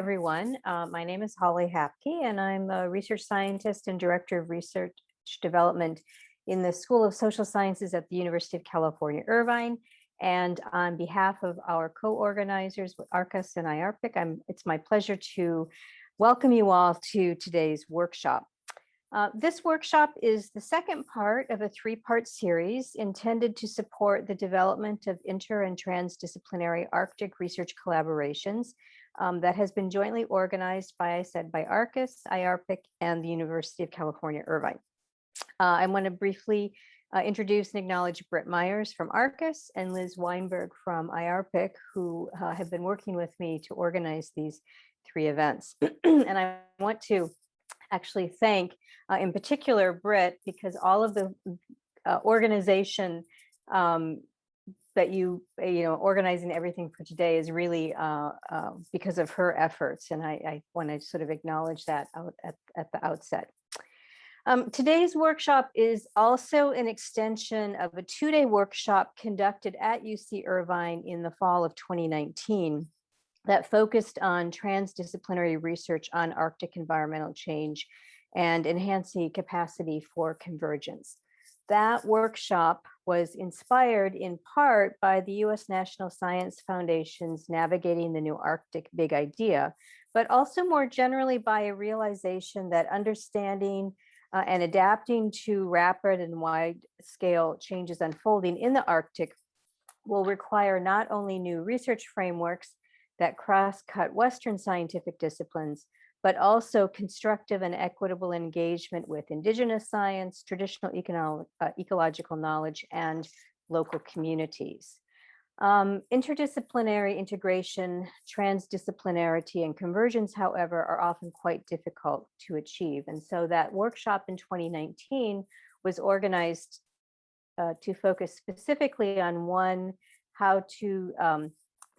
everyone. My name is Holly Hapke, and I'm a research scientist and director of research development in the School of Social Sciences at the University of California, Irvine. And on behalf of our co-organizers with ARCUS and IARPC, it's my pleasure to welcome you all to today's workshop. This workshop is the second part of a three-part series intended to support the development of inter and transdisciplinary Arctic research collaborations that has been jointly organized by ARCUS, IARPC, and the University of California, Irvine. I want to briefly introduce and acknowledge Britt Myers from ARCUS and Liz Weinberg from IARPC, who have been working with me to organize these three events. And I want to actually thank, in particular, Britt, because all of the organization that you organizing everything for today is really because of her efforts, and I want to sort of acknowledge that at the outset. Today's workshop is also an extension of a two-day workshop conducted at UCIrvine in the fall of 2019 that focused on transdisciplinary research on Arctic environmental change and enhancing capacity for convergence. That workshop was inspired in part by the U.S. National Science Foundation's Navigating the New Arctic Big Idea, but also more generally by a realization that understanding and adapting to rapid and wide-scale changes unfolding in the Arctic will require not only new research frameworks that cross-cut Western scientific disciplines, but also constructive and equitable engagement with indigenous science, traditional ecological knowledge, and local communities. Interdisciplinary integration, transdisciplinarity, and convergence, however, are often quite difficult to achieve. And so that workshop in 2019 was organized to focus specifically on one, how to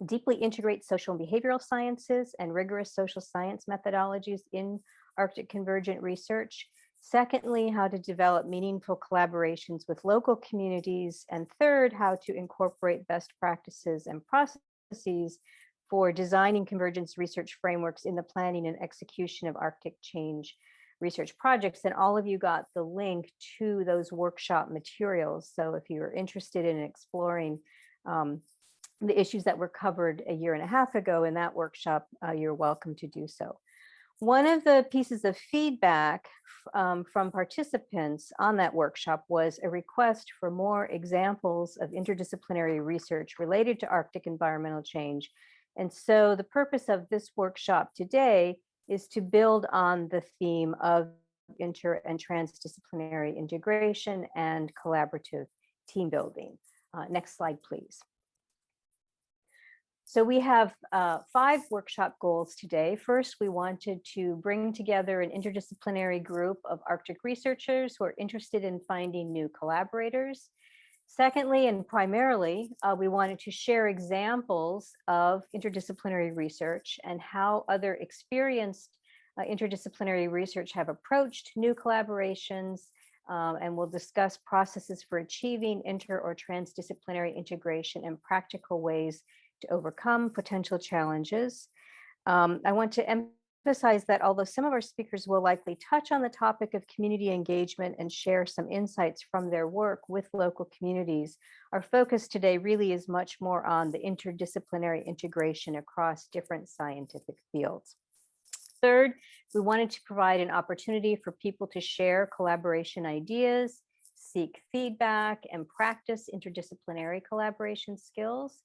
deeply integrate social and behavioral sciences and rigorous social science methodologies in Arctic convergent research. Secondly, how to develop meaningful collaborations with local communities. And third, how to incorporate best practices and processes for designing convergence research frameworks in the planning and execution of Arctic change research projects. And all of you got the link to those workshop materials. So if you're interested in exploring the issues that were covered a year and a half ago in that workshop, you're welcome to do so. One of the pieces of feedback from participants on that workshop was a request for more examples of interdisciplinary research related to Arctic environmental change. And so the purpose of this workshop today is to build on the theme of inter and transdisciplinary integration and collaborative team building. Next slide, please. So we have 5 workshop goals today. First, we wanted to bring together an interdisciplinary group of Arctic researchers who are interested in finding new collaborators. Secondly, and primarily, we wanted to share examples of interdisciplinary research and how other experienced interdisciplinary research have approached new collaborations, and we'll discuss processes for achieving inter or transdisciplinary integration and practical ways to overcome potential challenges. I want to emphasize that although some of our speakers will likely touch on the topic of community engagement and share some insights from their work with local communities, our focus today really is much more on the interdisciplinary integration across different scientific fields. Third, we wanted to provide an opportunity for people to share collaboration ideas, seek feedback, and practice interdisciplinary collaboration skills.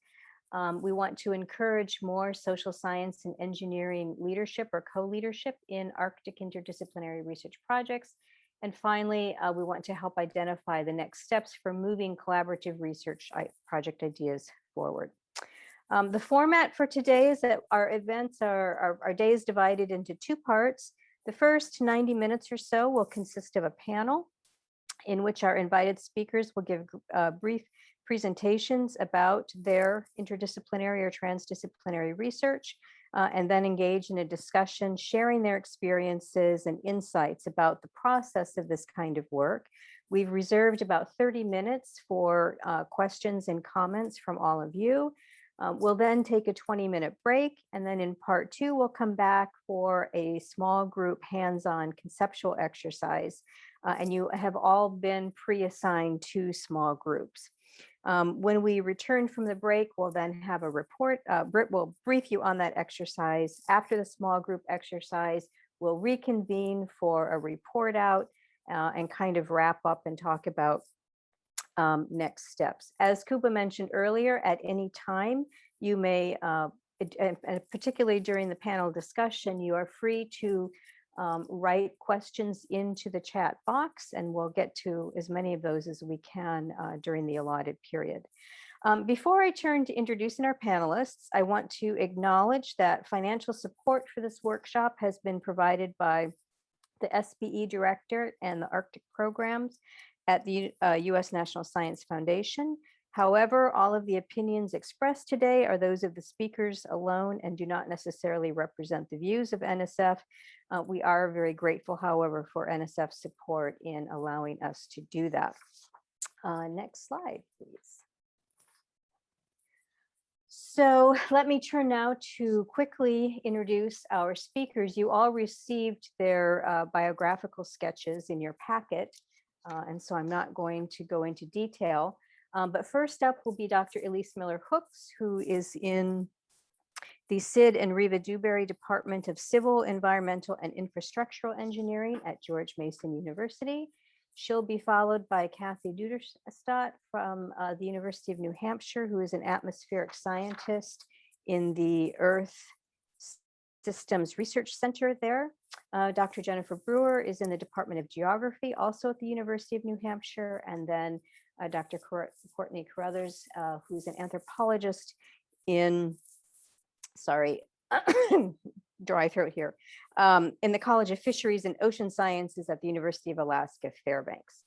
We want to encourage more social science and engineering leadership or co-leadership in Arctic interdisciplinary research projects. And finally, we want to help identify the next steps for moving collaborative research project ideas forward. The format for today is that our events our day is divided into 2 parts. The first 90 minutes or so will consist of a panel in which our invited speakers will give brief presentations about their interdisciplinary or transdisciplinary research, and then engage in a discussion, sharing their experiences and insights about the process of this kind of work. We've reserved about 30 minutes for questions and comments from all of you. We'll then take a 20-minute break, and then in part 2, we'll come back for a small group hands-on conceptual exercise. And you have all been pre-assigned 2 small groups. When we return from the break, we'll then have a report. We'll brief you on that exercise. After the small group exercise, we'll reconvene for a report out and kind of wrap up and talk about next steps. As Kuba mentioned earlier, at any time, you may, and particularly during the panel discussion, you are free to write questions into the chat box, and we'll get to as many of those as we can during the allotted period. Before I turn to introducing our panelists, I want to acknowledge that financial support for this workshop has been provided by the SBE Director and the Arctic Programs at the U.S. National Science Foundation. However, all of the opinions expressed today are those of the speakers alone and do not necessarily represent the views of NSF. We are very grateful, however, for NSF's support in allowing us to do that. Next slide, please. So let me turn now to quickly introduce our speakers. You all received their biographical sketches in your packet. And so I'm not going to go into detail, but first up will be Dr. Elise Miller-Hooks, who is in the Sid and Reva Dewberry Department of Civil, Environmental, and Infrastructural Engineering at George Mason University. She'll be followed by Kathy Duderstadt from the University of New Hampshire, who is an atmospheric scientist in the Earth Systems Research Center there. Dr. Jennifer Brewer is in the Department of Geography, also at the University of New Hampshire. And then Dr. Courtney Carruthers, who's an anthropologist in, sorry, dry throat here, in the College of Fisheries and Ocean Sciences at the University of Alaska, Fairbanks.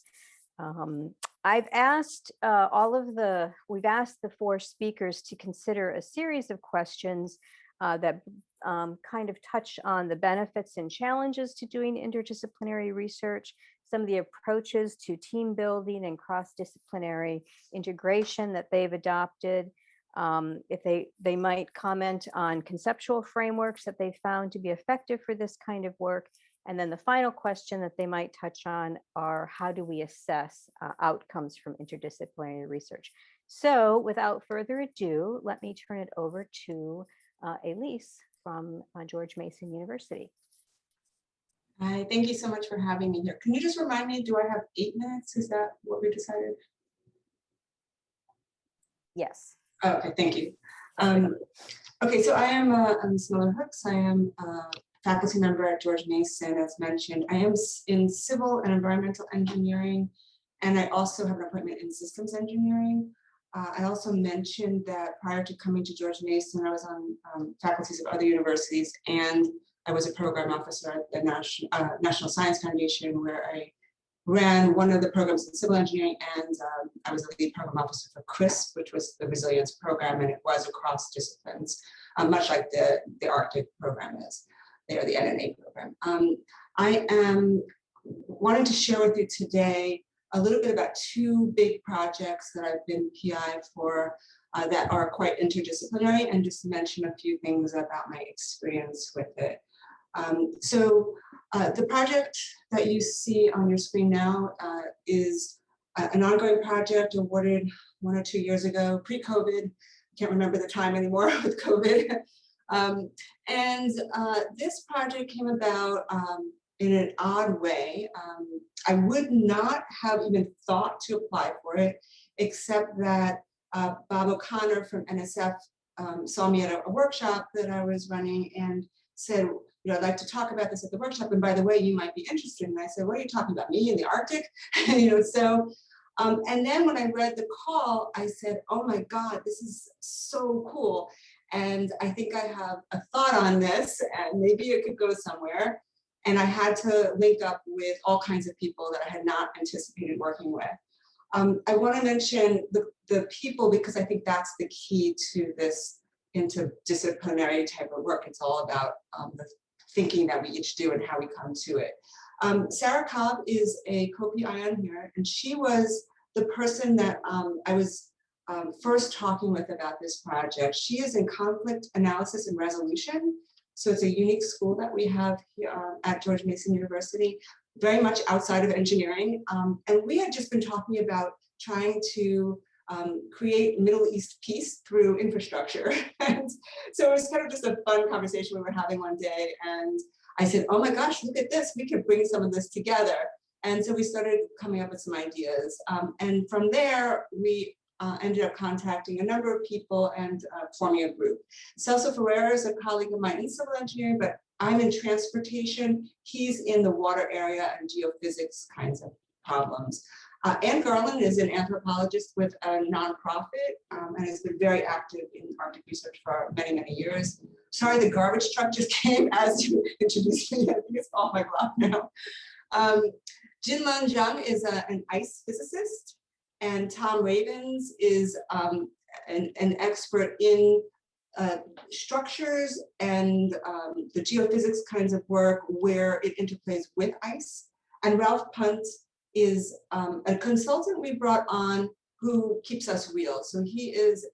I've asked we've asked the 4 speakers to consider a series of questions that kind of touch on the benefits and challenges to doing interdisciplinary research, some of the approaches to team building and cross-disciplinary integration that they've adopted. If they might comment on conceptual frameworks that they found to be effective for this kind of work. And then the final question that they might touch on are, how do we assess outcomes from interdisciplinary research? So without further ado, let me turn it over to Elise from George Mason University. Hi, thank you so much for having me here. Can you just remind me, do I have 8 minutes? Is that what we decided? Yes. Oh, okay, thank you. Okay, so I am Elise Miller-Hooks. I am a faculty member at George Mason, as mentioned. I am in civil and environmental engineering, and I also have an appointment in systems engineering. I also mentioned that prior to coming to George Mason, I was on faculties of other universities, and I was a program officer at the National Science Foundation, where I ran one of the programs in civil engineering, and I was the lead program officer for CRISP, which was the resilience program, and it was across disciplines, much like the Arctic program is. They are the NNA program. I am wanting to share with you today a little bit about 2 big projects that I've been PI for that are quite interdisciplinary, and just mention a few things about my experience with it. The project that you see on your screen now is an ongoing project awarded 1 or 2 years ago, pre-COVID. I can't remember the time anymore with COVID. This project came about in an odd way. I would not have even thought to apply for it, except that Bob O'Connor from NSF saw me at a workshop that I was running and said, you know, I'd like to talk about this at the workshop, and by the way, you might be interested. And I said, what are you talking about, me in the Arctic? You know, so, and then when I read the call, I said, oh my God, this is so cool. And I think I have a thought on this, and maybe it could go somewhere. And I had to link up with all kinds of people that I had not anticipated working with. I want to mention the people, because I think that's the key to this interdisciplinary type of work. It's all about the thinking that we each do and how we come to it. Sarah Cobb is a co-PI on here, and she was the person that I was first talking with about this project. She is in conflict analysis and resolution. So it's a unique school that we have here at George Mason University, very much outside of engineering. And we had just been talking about trying to create Middle East peace through infrastructure. And so it was kind of just a fun conversation we were having one day. And I said, oh my gosh, look at this. We could bring some of this together. And so we started coming up with some ideas. And from there, we ended up contacting a number of people and forming a group. Celso Ferreira is a colleague of mine in civil engineering, but I'm in transportation. He's in the water area and geophysics kinds of problems. Anne Garland is an anthropologist with a nonprofit and has been very active in Arctic research for many, many years. Sorry, the garbage truck just came as you introduced me. I think it's off my block now. Jinlun Zhang is an ice physicist, and Tom Ravens is an expert in structures and the geophysics kinds of work where it interplays with ice. And Ralph Punt is a consultant we brought on who keeps us real. So he is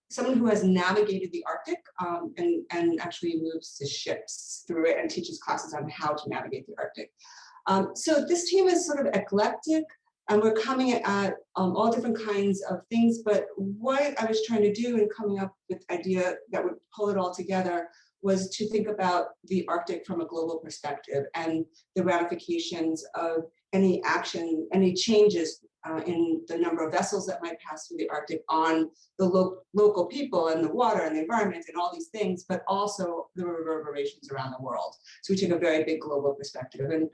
someone who has navigated the Arctic and actually moves his ships through it and teaches classes on how to navigate the Arctic. So this team is sort of eclectic, and we're coming at all different kinds of things, but what I was trying to do in coming up with the idea that would pull it all together was to think about the Arctic from a global perspective and the ramifications of any action, any changes in the number of vessels that might pass through the Arctic on the local people and the water and the environment and all these things, but also the reverberations around the world. So we took a very big global perspective. And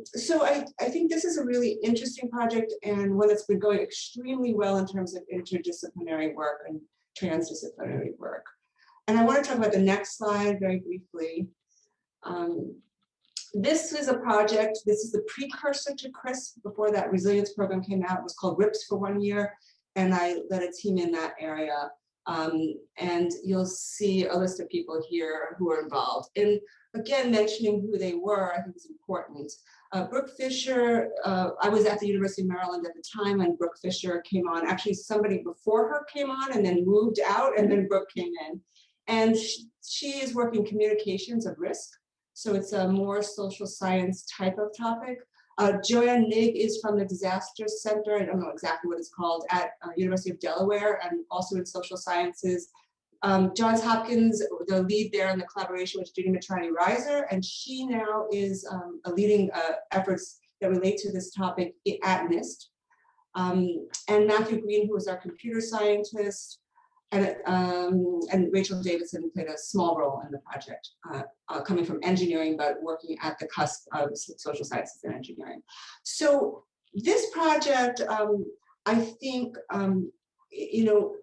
so I think this is a really interesting project and one that's been going extremely well in terms of interdisciplinary work and transdisciplinary work. And I want to talk about the next slide very briefly. This is a project, this is the precursor to CRISP. Before that resilience program came out, it was called RIPS for 1 year, and I led a team in that area. And you'll see a list of people here who are involved. And again, mentioning who they were, I think is important. Brooke Fisher, I was at the University of Maryland at the time when Brooke Fisher came on. Actually, somebody before her came on and then moved out, and then Brooke came in. And she is working communications of risk. So it's a more social science type of topic. Joanne Nigg is from the Disaster Center, I don't know exactly what it's called, at University of Delaware, and also in social sciences. Johns Hopkins, the lead there in the collaboration with Judy Matrani-Reiser, and she now is leading efforts that relate to this topic at NIST. And Matthew Green, who is our computer scientist, and Rachel Davidson played a small role in the project, coming from engineering, but working at the cusp of social sciences and engineering. So this project, I think, you know,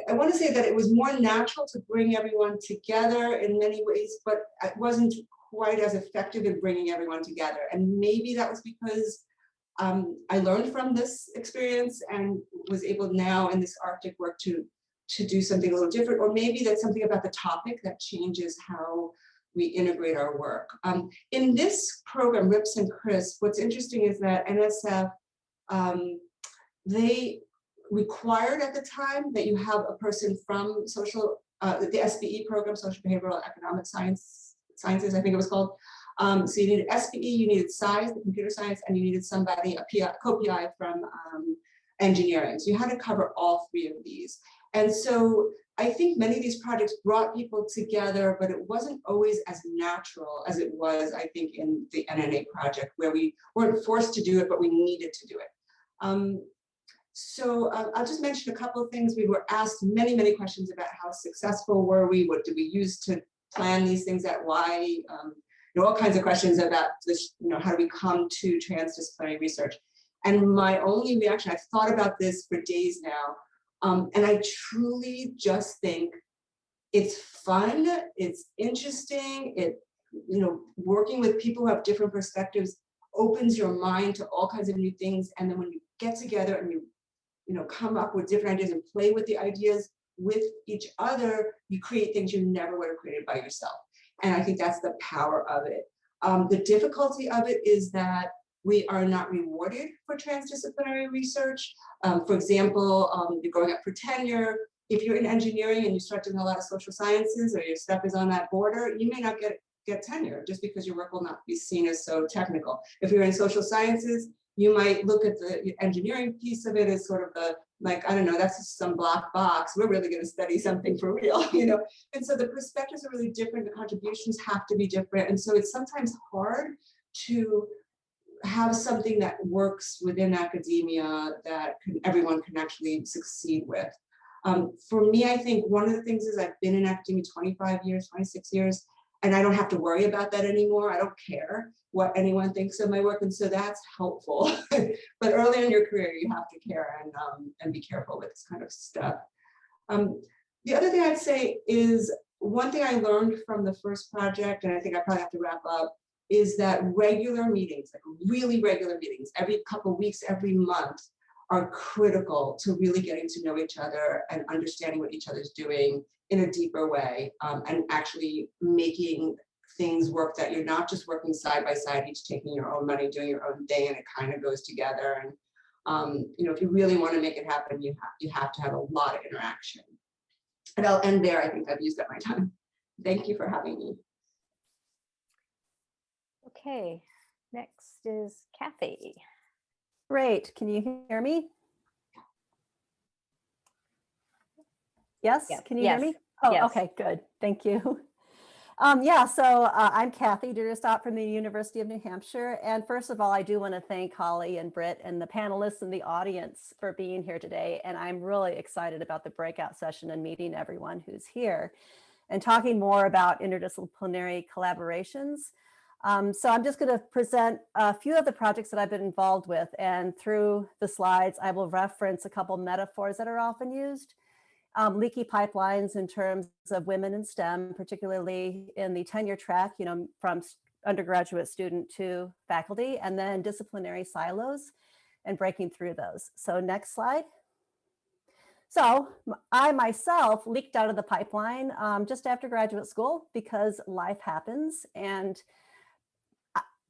I want to say that it was more natural to bring everyone together in many ways, but it wasn't quite as effective in bringing everyone together. And maybe that was because I learned from this experience and was able now in this Arctic work to do something a little different, or maybe that's something about the topic that changes how we integrate our work. In this program, RIPS and CRISP, what's interesting is that NSF, they required at the time that you have a person from the SBE program, Social Behavioral Economic Sciences, I think it was called. So you needed SBE, you needed SCIENCE, the computer science, and you needed somebody, a co-PI from engineering. So you had to cover all three of these. And so I think many of these projects brought people together, but it wasn't always as natural as it was, I think, in the NNA project, where we weren't forced to do it, but we needed to do it. So I'll just mention a couple of things. We were asked many, many questions about how successful were we, what did we use to plan these things at Y, you know, all kinds of questions about this, you know, how do we come to transdisciplinary research? And my only reaction, I've thought about this for days now, and I truly just think it's fun, it's interesting, you know, working with people who have different perspectives opens your mind to all kinds of new things. And then when you get together and you know, come up with different ideas and play with the ideas with each other, you create things you never would have created by yourself. And I think that's the power of it. The difficulty of it is that we are not rewarded for transdisciplinary research. For example, you're going up for tenure. If you're in engineering and you start doing a lot of social sciences, or your stuff is on that border, you may not get tenure just because your work will not be seen as so technical. If you're in social sciences, you might look at the engineering piece of it as sort of the, like, I don't know, that's just some black box. We're really going to study something for real, you know? And so the perspectives are really different. The contributions have to be different. And so it's sometimes hard to have something that works within academia that everyone can actually succeed with. For me, I think one of the things is I've been in academia 25 years, 26 years, and I don't have to worry about that anymore. I don't care what anyone thinks of my work, and so that's helpful. But early in your career, you have to care and be careful with this kind of stuff. The other thing I'd say is one thing I learned from the first project, and I think I probably have to wrap up, is that regular meetings, like really regular meetings, every couple of weeks, every month, are critical to really getting to know each other and understanding what each other's doing in a deeper way, and actually making things work, that you're not just working side by side, each taking your own money, doing your own thing, and it kind of goes together. And you know, if you really want to make it happen, you have to have a lot of interaction. And I'll end there. I think I've used up my time. Thank you for having me. Okay, next is Kathy. Great. Can you hear me? Yes, Yeah. can you Yes. hear me? Oh, Yes. okay, good. Thank you. Yeah, so I'm Kathy Duderstadt from the University of New Hampshire. And first of all, I do want to thank Holly and Britt and the panelists and the audience for being here today. And I'm really excited about the breakout session and meeting everyone who's here and talking more about interdisciplinary collaborations. So I'm just going to present a few of the projects that I've been involved with, and through the slides, I will reference a couple metaphors that are often used. Leaky pipelines in terms of women in STEM, particularly in the tenure track, you know, from undergraduate student to faculty, and then disciplinary silos and breaking through those. So next slide. So I myself leaked out of the pipeline just after graduate school because life happens. And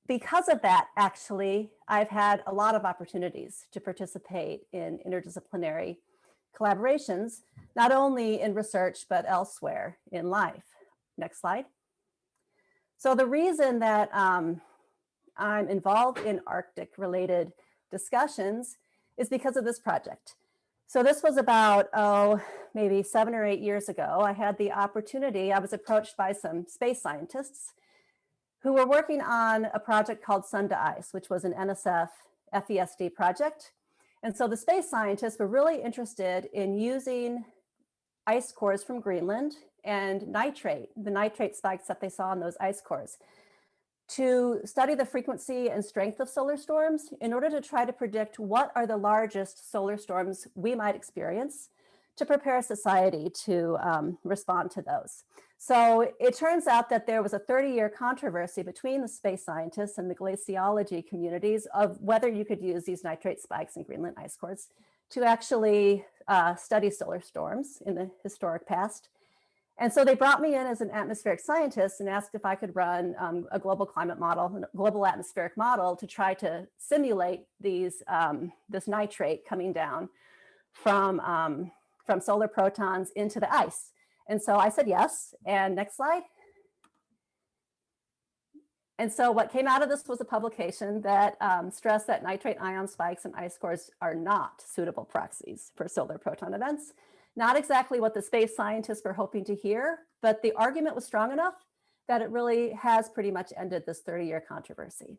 because of that, actually, I've had a lot of opportunities to participate in interdisciplinary collaborations, not only in research, but elsewhere in life. Next slide. So the reason that I'm involved in Arctic-related discussions is because of this project. So this was about, maybe 7 or 8 years ago. I had the opportunity, I was approached by some space scientists who were working on a project called Sun to Ice, which was an NSF FESD project. And so the space scientists were really interested in using ice cores from Greenland and nitrate, the nitrate spikes that they saw in those ice cores, to study the frequency and strength of solar storms in order to try to predict what are the largest solar storms we might experience to prepare society to respond to those. So it turns out that there was a 30-year controversy between the space scientists and the glaciology communities of whether you could use these nitrate spikes in Greenland ice cores to actually study solar storms in the historic past. And so they brought me in as an atmospheric scientist and asked if I could run a global climate model, a global atmospheric model, to try to simulate these this nitrate coming down from solar protons into the ice. And so I said yes. And next slide. And so what came out of this was a publication that stressed that nitrate ion spikes and ice cores are not suitable proxies for solar proton events. Not exactly what the space scientists were hoping to hear, but the argument was strong enough that it really has pretty much ended this 30-year controversy.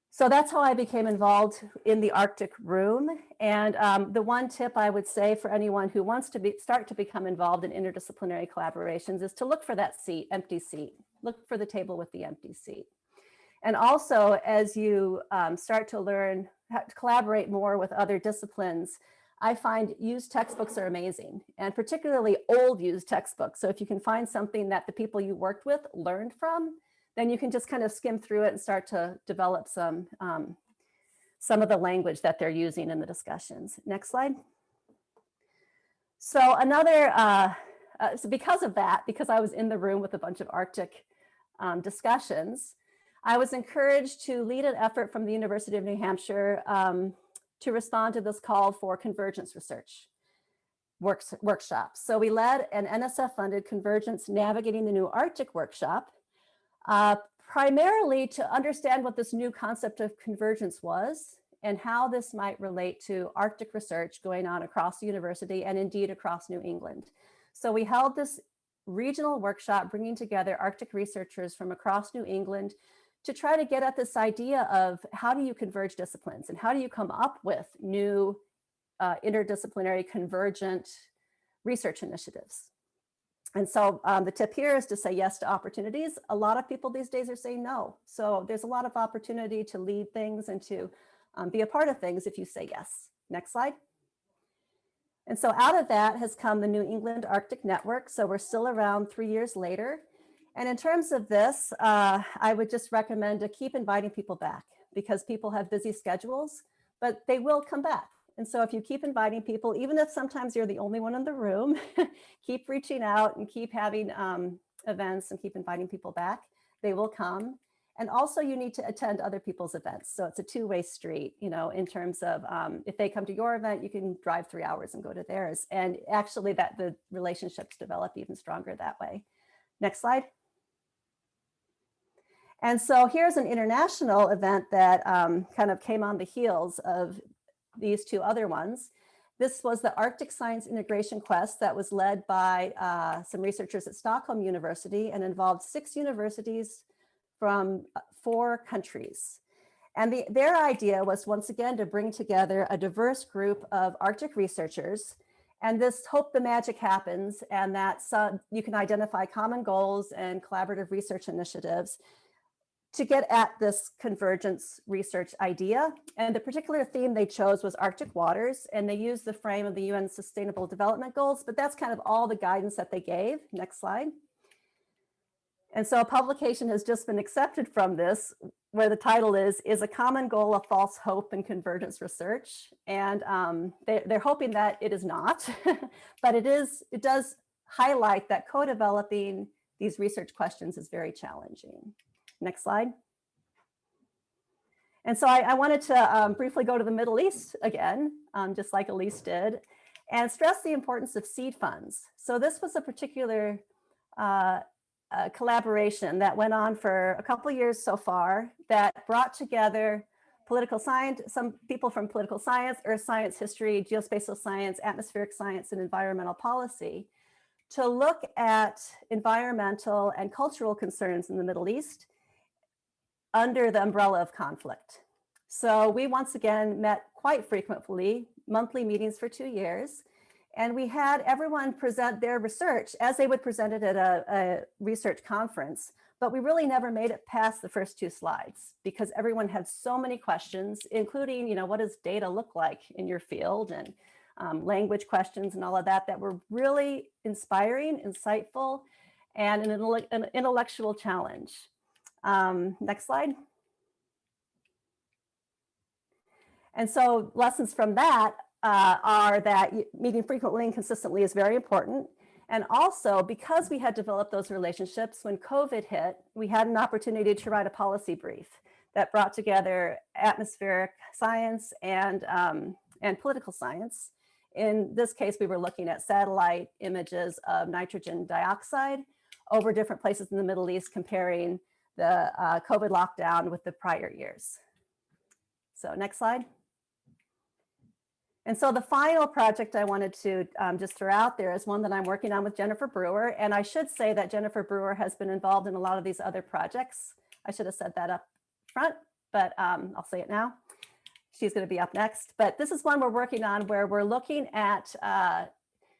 So that's how I became involved in the Arctic room. And the one tip I would say for anyone who wants to start to become involved in interdisciplinary collaborations is to look for that seat, empty seat. Look for the table with the empty seat. And also, as you start to learn how to collaborate more with other disciplines, I find used textbooks are amazing, and particularly old used textbooks. So if you can find something that the people you worked with learned from, then you can just kind of skim through it and start to develop some of the language that they're using in the discussions. Next slide. So another, so because of that, because I was in the room with a bunch of Arctic discussions, I was encouraged to lead an effort from the University of New Hampshire to respond to this call for Convergence research workshops. So we led an NSF-funded Convergence Navigating the New Arctic workshop, primarily to understand what this new concept of convergence was and how this might relate to Arctic research going on across the university and indeed across New England. So we held this regional workshop bringing together Arctic researchers from across New England to try to get at this idea of how do you converge disciplines and how do you come up with new interdisciplinary convergent research initiatives. And so the tip here is to say yes to opportunities. A lot of people these days are saying no. So there's a lot of opportunity to lead things and to be a part of things if you say yes. Next slide. And so out of that has come the New England Arctic Network. So we're still around 3 years later. And in terms of this, I would just recommend to keep inviting people back because people have busy schedules, but they will come back. And so if you keep inviting people, even if sometimes you're the only one in the room, keep reaching out and keep having events and keep inviting people back, they will come. And also you need to attend other people's events. So it's a two-way street, you know, in terms of if they come to your event, you can drive 3 hours and go to theirs. And actually that the relationships develop even stronger that way. Next slide. And so here's an international event that kind of came on the heels of these two other ones. This was the Arctic Science Integration Quest that was led by some researchers at Stockholm University and involved 6 universities from 4 countries. And their idea was once again to bring together a diverse group of Arctic researchers. And this hope the magic happens and that you can identify common goals and collaborative research initiatives to get at this convergence research idea. And the particular theme they chose was Arctic waters, and they used the frame of the UN Sustainable Development Goals, but that's kind of all the guidance that they gave. Next slide. And so a publication has just been accepted from this, where the title is a common goal a false hope in convergence research? And they're hoping that it is not, but it does highlight that co-developing these research questions is very challenging. Next slide. And so I wanted to briefly go to the Middle East again, just like Elise did, and stress the importance of seed funds. So this was a particular collaboration that went on for a couple of years so far that brought together political science, some people from political science, earth science, history, geospatial science, atmospheric science, and environmental policy to look at environmental and cultural concerns in the Middle East under the umbrella of conflict. So we once again met quite frequently, monthly meetings for 2 years, and we had everyone present their research as they would present it at a research conference, but we really never made it past the first 2 slides because everyone had so many questions, including, you know, what does data look like in your field and language questions and all of that, that were really inspiring, insightful, and an intellectual challenge. Next slide. And so lessons from that are that meeting frequently and consistently is very important. And also because we had developed those relationships, when COVID hit, we had an opportunity to write a policy brief that brought together atmospheric science and political science. In this case, we were looking at satellite images of nitrogen dioxide over different places in the Middle East, comparing the COVID lockdown with the prior years. So next slide. And so the final project I wanted to just throw out there is one that I'm working on with Jennifer Brewer. And I should say that Jennifer Brewer has been involved in a lot of these other projects. I should have said that up front, but I'll say it now. She's going to be up next. But this is one we're working on where we're looking at,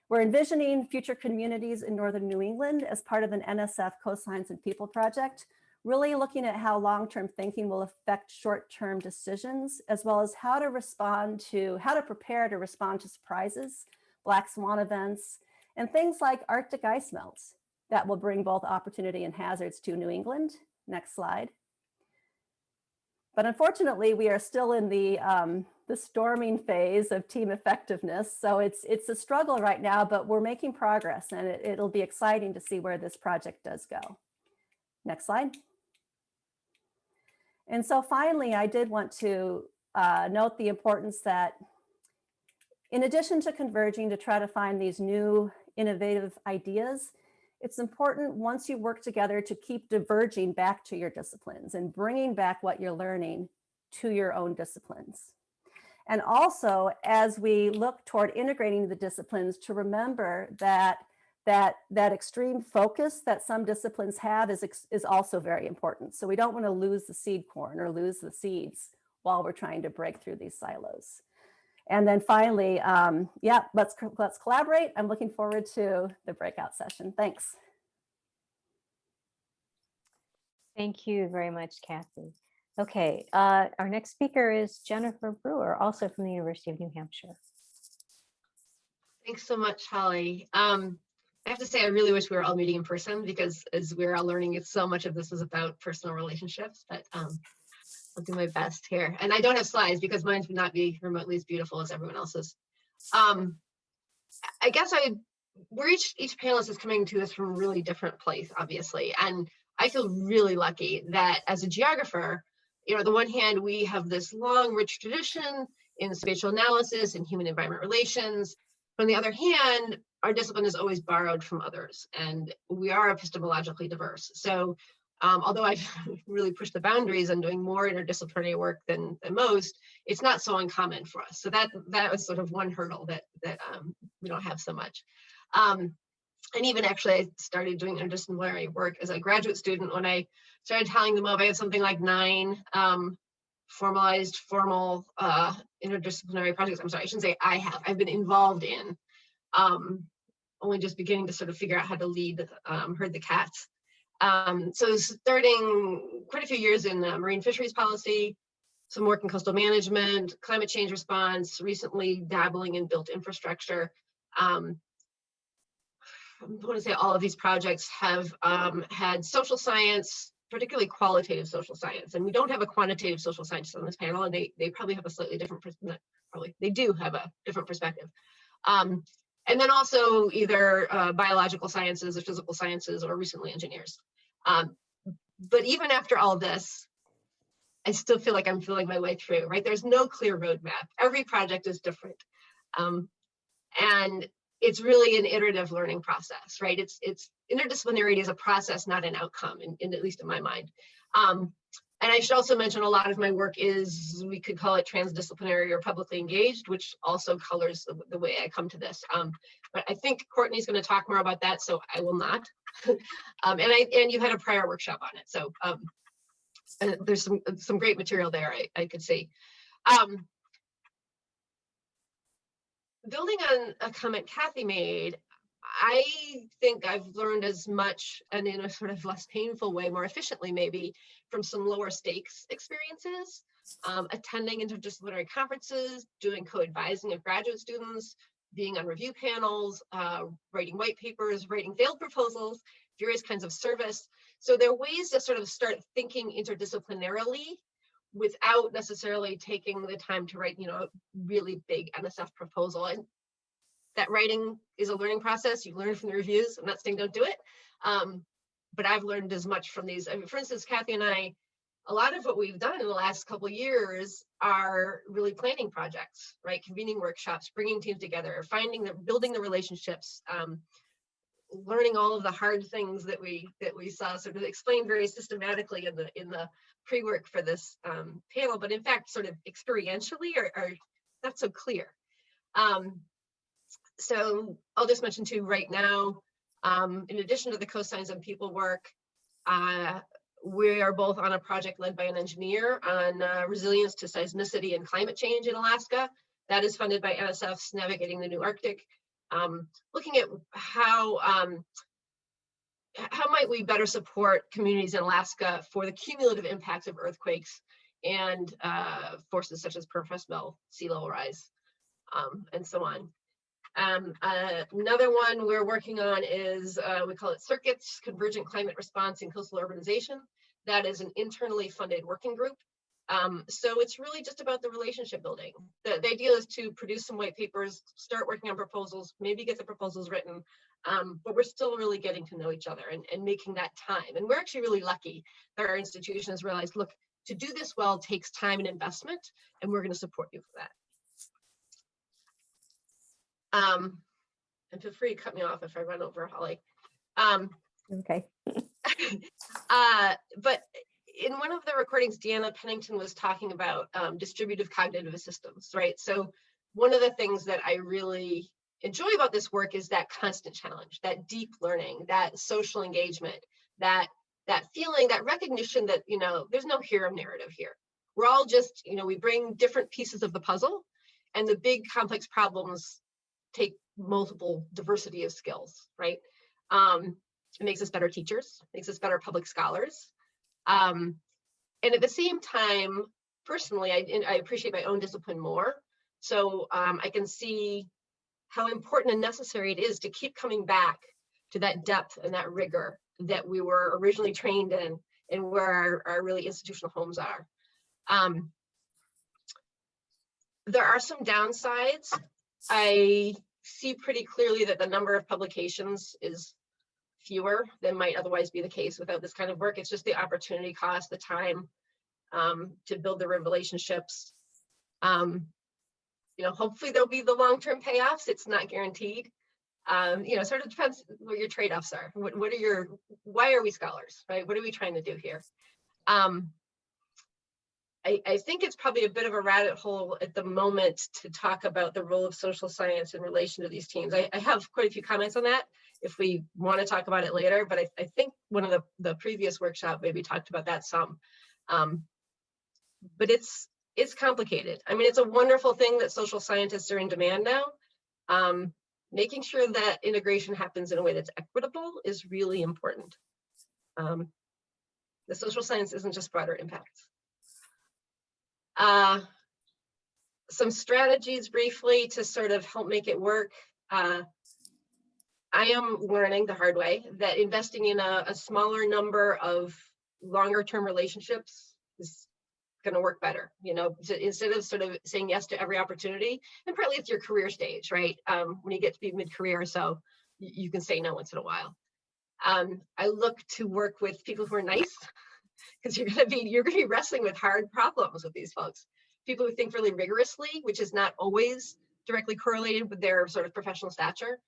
we're envisioning future communities in Northern New England as part of an NSF Co-Science and People project, really looking at how long-term thinking will affect short-term decisions, as well as how to prepare to respond to surprises, black swan events, and things like Arctic ice melts that will bring both opportunity and hazards to New England. Next slide. But unfortunately, we are still in the storming phase of team effectiveness. So it's a struggle right now, but we're making progress, and it'll be exciting to see where this project does go. Next slide. And so finally, I did want to note the importance that in addition to converging to try to find these new innovative ideas, it's important once you work together to keep diverging back to your disciplines and bringing back what you're learning to your own disciplines. And also, as we look toward integrating the disciplines, to remember that extreme focus that some disciplines have is also very important. So we don't want to lose the seed corn or lose the seeds while we're trying to break through these silos. And then finally, yeah, let's collaborate. I'm looking forward to the breakout session. Thanks. Thank you very much, Kathy. Okay, our next speaker is Jennifer Brewer, also from the University of New Hampshire. Thanks so much, Holly. I have to say, I really wish we were all meeting in person, because as we're all learning, so much of this is about personal relationships, but I'll do my best here. And I don't have slides because mine would not be remotely as beautiful as everyone else's. I guess each panelist is coming to this from a really different place, obviously. And I feel really lucky that as a geographer, on the one hand, we have this long, rich tradition in spatial analysis and human environment relations. But on the other hand, our discipline is always borrowed from others, and we are epistemologically diverse. So although I've really pushed the boundaries and doing more interdisciplinary work than most, it's not so uncommon for us. So that was sort of one hurdle that we don't have so much. And even actually, I started doing interdisciplinary work as a graduate student. When I started tallying them up, I had something like 9 formal interdisciplinary projects. I'm sorry, I shouldn't say I've been involved in, only just beginning to sort of figure out how to lead herd the cats. So starting quite a few years in marine fisheries policy, some work in coastal management, climate change response, recently dabbling in built infrastructure. I want to say all of these projects have had social science, particularly qualitative social science. And we don't have a quantitative social scientist on this panel, and they probably have a slightly different perspective. They do have a different perspective. And then also either biological sciences or physical sciences, or recently engineers. But even after all this, I still feel like I'm feeling my way through, right? There's no clear roadmap. Every project is different. And it's really an iterative learning process, right? It's interdisciplinarity is a process, not an outcome, at least in my mind. And I should also mention a lot of my work is, we could call it transdisciplinary or publicly engaged, which also colors the way I come to this. But I think Courtney's going to talk more about that, so I will not. And you had a prior workshop on it, so there's some great material there I could see. Building on a comment Kathy made, I think I've learned as much, and in a sort of less painful way, more efficiently maybe, from some lower stakes experiences, attending interdisciplinary conferences, doing co-advising of graduate students, being on review panels, writing white papers, writing failed proposals, various kinds of service. So there are ways to sort of start thinking interdisciplinarily without necessarily taking the time to write, a really big NSF proposal. And that writing is a learning process. You learn from the reviews. I'm not saying don't do it, but I've learned as much from these. I mean, for instance, Kathy and I, a lot of what we've done in the last couple of years are really planning projects, right? Convening workshops, bringing teams together, building the relationships, learning all of the hard things that we saw sort of explained very systematically in the pre-work for this panel, but in fact, sort of experientially are not so clear. So I'll just mention too right now, in addition to the co-science and people work, we are both on a project led by an engineer on resilience to seismicity and climate change in Alaska. That is funded by NSF's Navigating the New Arctic. Looking at how might we better support communities in Alaska for the cumulative impacts of earthquakes and forces such as permafrost melt, sea level rise, and so on. Another one we're working on is, we call it Circuits, Convergent Climate Response in Coastal Urbanization. That is an internally funded working group. So it's really just about the relationship building. The idea is to produce some white papers, start working on proposals, maybe get the proposals written, but we're still really getting to know each other and making that time. And we're actually really lucky that our institution has realized, look, to do this well takes time and investment, and we're going to support you for that. And feel free to cut me off if I run over, Holly. Okay. But in one of the recordings, Deanna Pennington was talking about distributive cognitive systems, right? So one of the things that I really enjoy about this work is that constant challenge, that deep learning, that social engagement, that feeling, that recognition that, you know, there's no hero narrative here. We're all just, you know, we bring different pieces of the puzzle, and the big complex problems take multiple diversity of skills, right? It makes us better teachers, makes us better public scholars. And at the same time, personally, I appreciate my own discipline more. So I can see how important and necessary it is to keep coming back to that depth and that rigor that we were originally trained in, and where our really institutional homes are. There are some downsides. I see pretty clearly that the number of publications is fewer than might otherwise be the case without this kind of work. It's just the opportunity cost, the time to build the relationships. You know, hopefully there'll be the long-term payoffs. It's not guaranteed. You know, sort of depends what your trade-offs are. What are your, why are we scholars, right? What are we trying to do here? I think it's probably a bit of a rabbit hole at the moment to talk about the role of social science in relation to these teams. I have quite a few comments on that if we want to talk about it later, but I think one of the previous workshop maybe talked about that some. But it's complicated. I mean, it's a wonderful thing that social scientists are in demand now. Making sure that integration happens in a way that's equitable is really important. The social science isn't just broader impacts. Some strategies briefly to sort of help make it work. I am learning the hard way that investing in a smaller number of longer term relationships is going to work better, you know, instead of sort of saying yes to every opportunity. And partly it's your career stage, right? When you get to be mid-career or so, you can say no once in a while. I look to work with people who are nice, because you're going to be wrestling with hard problems with these folks. People who think really rigorously, which is not always directly correlated with their sort of professional stature.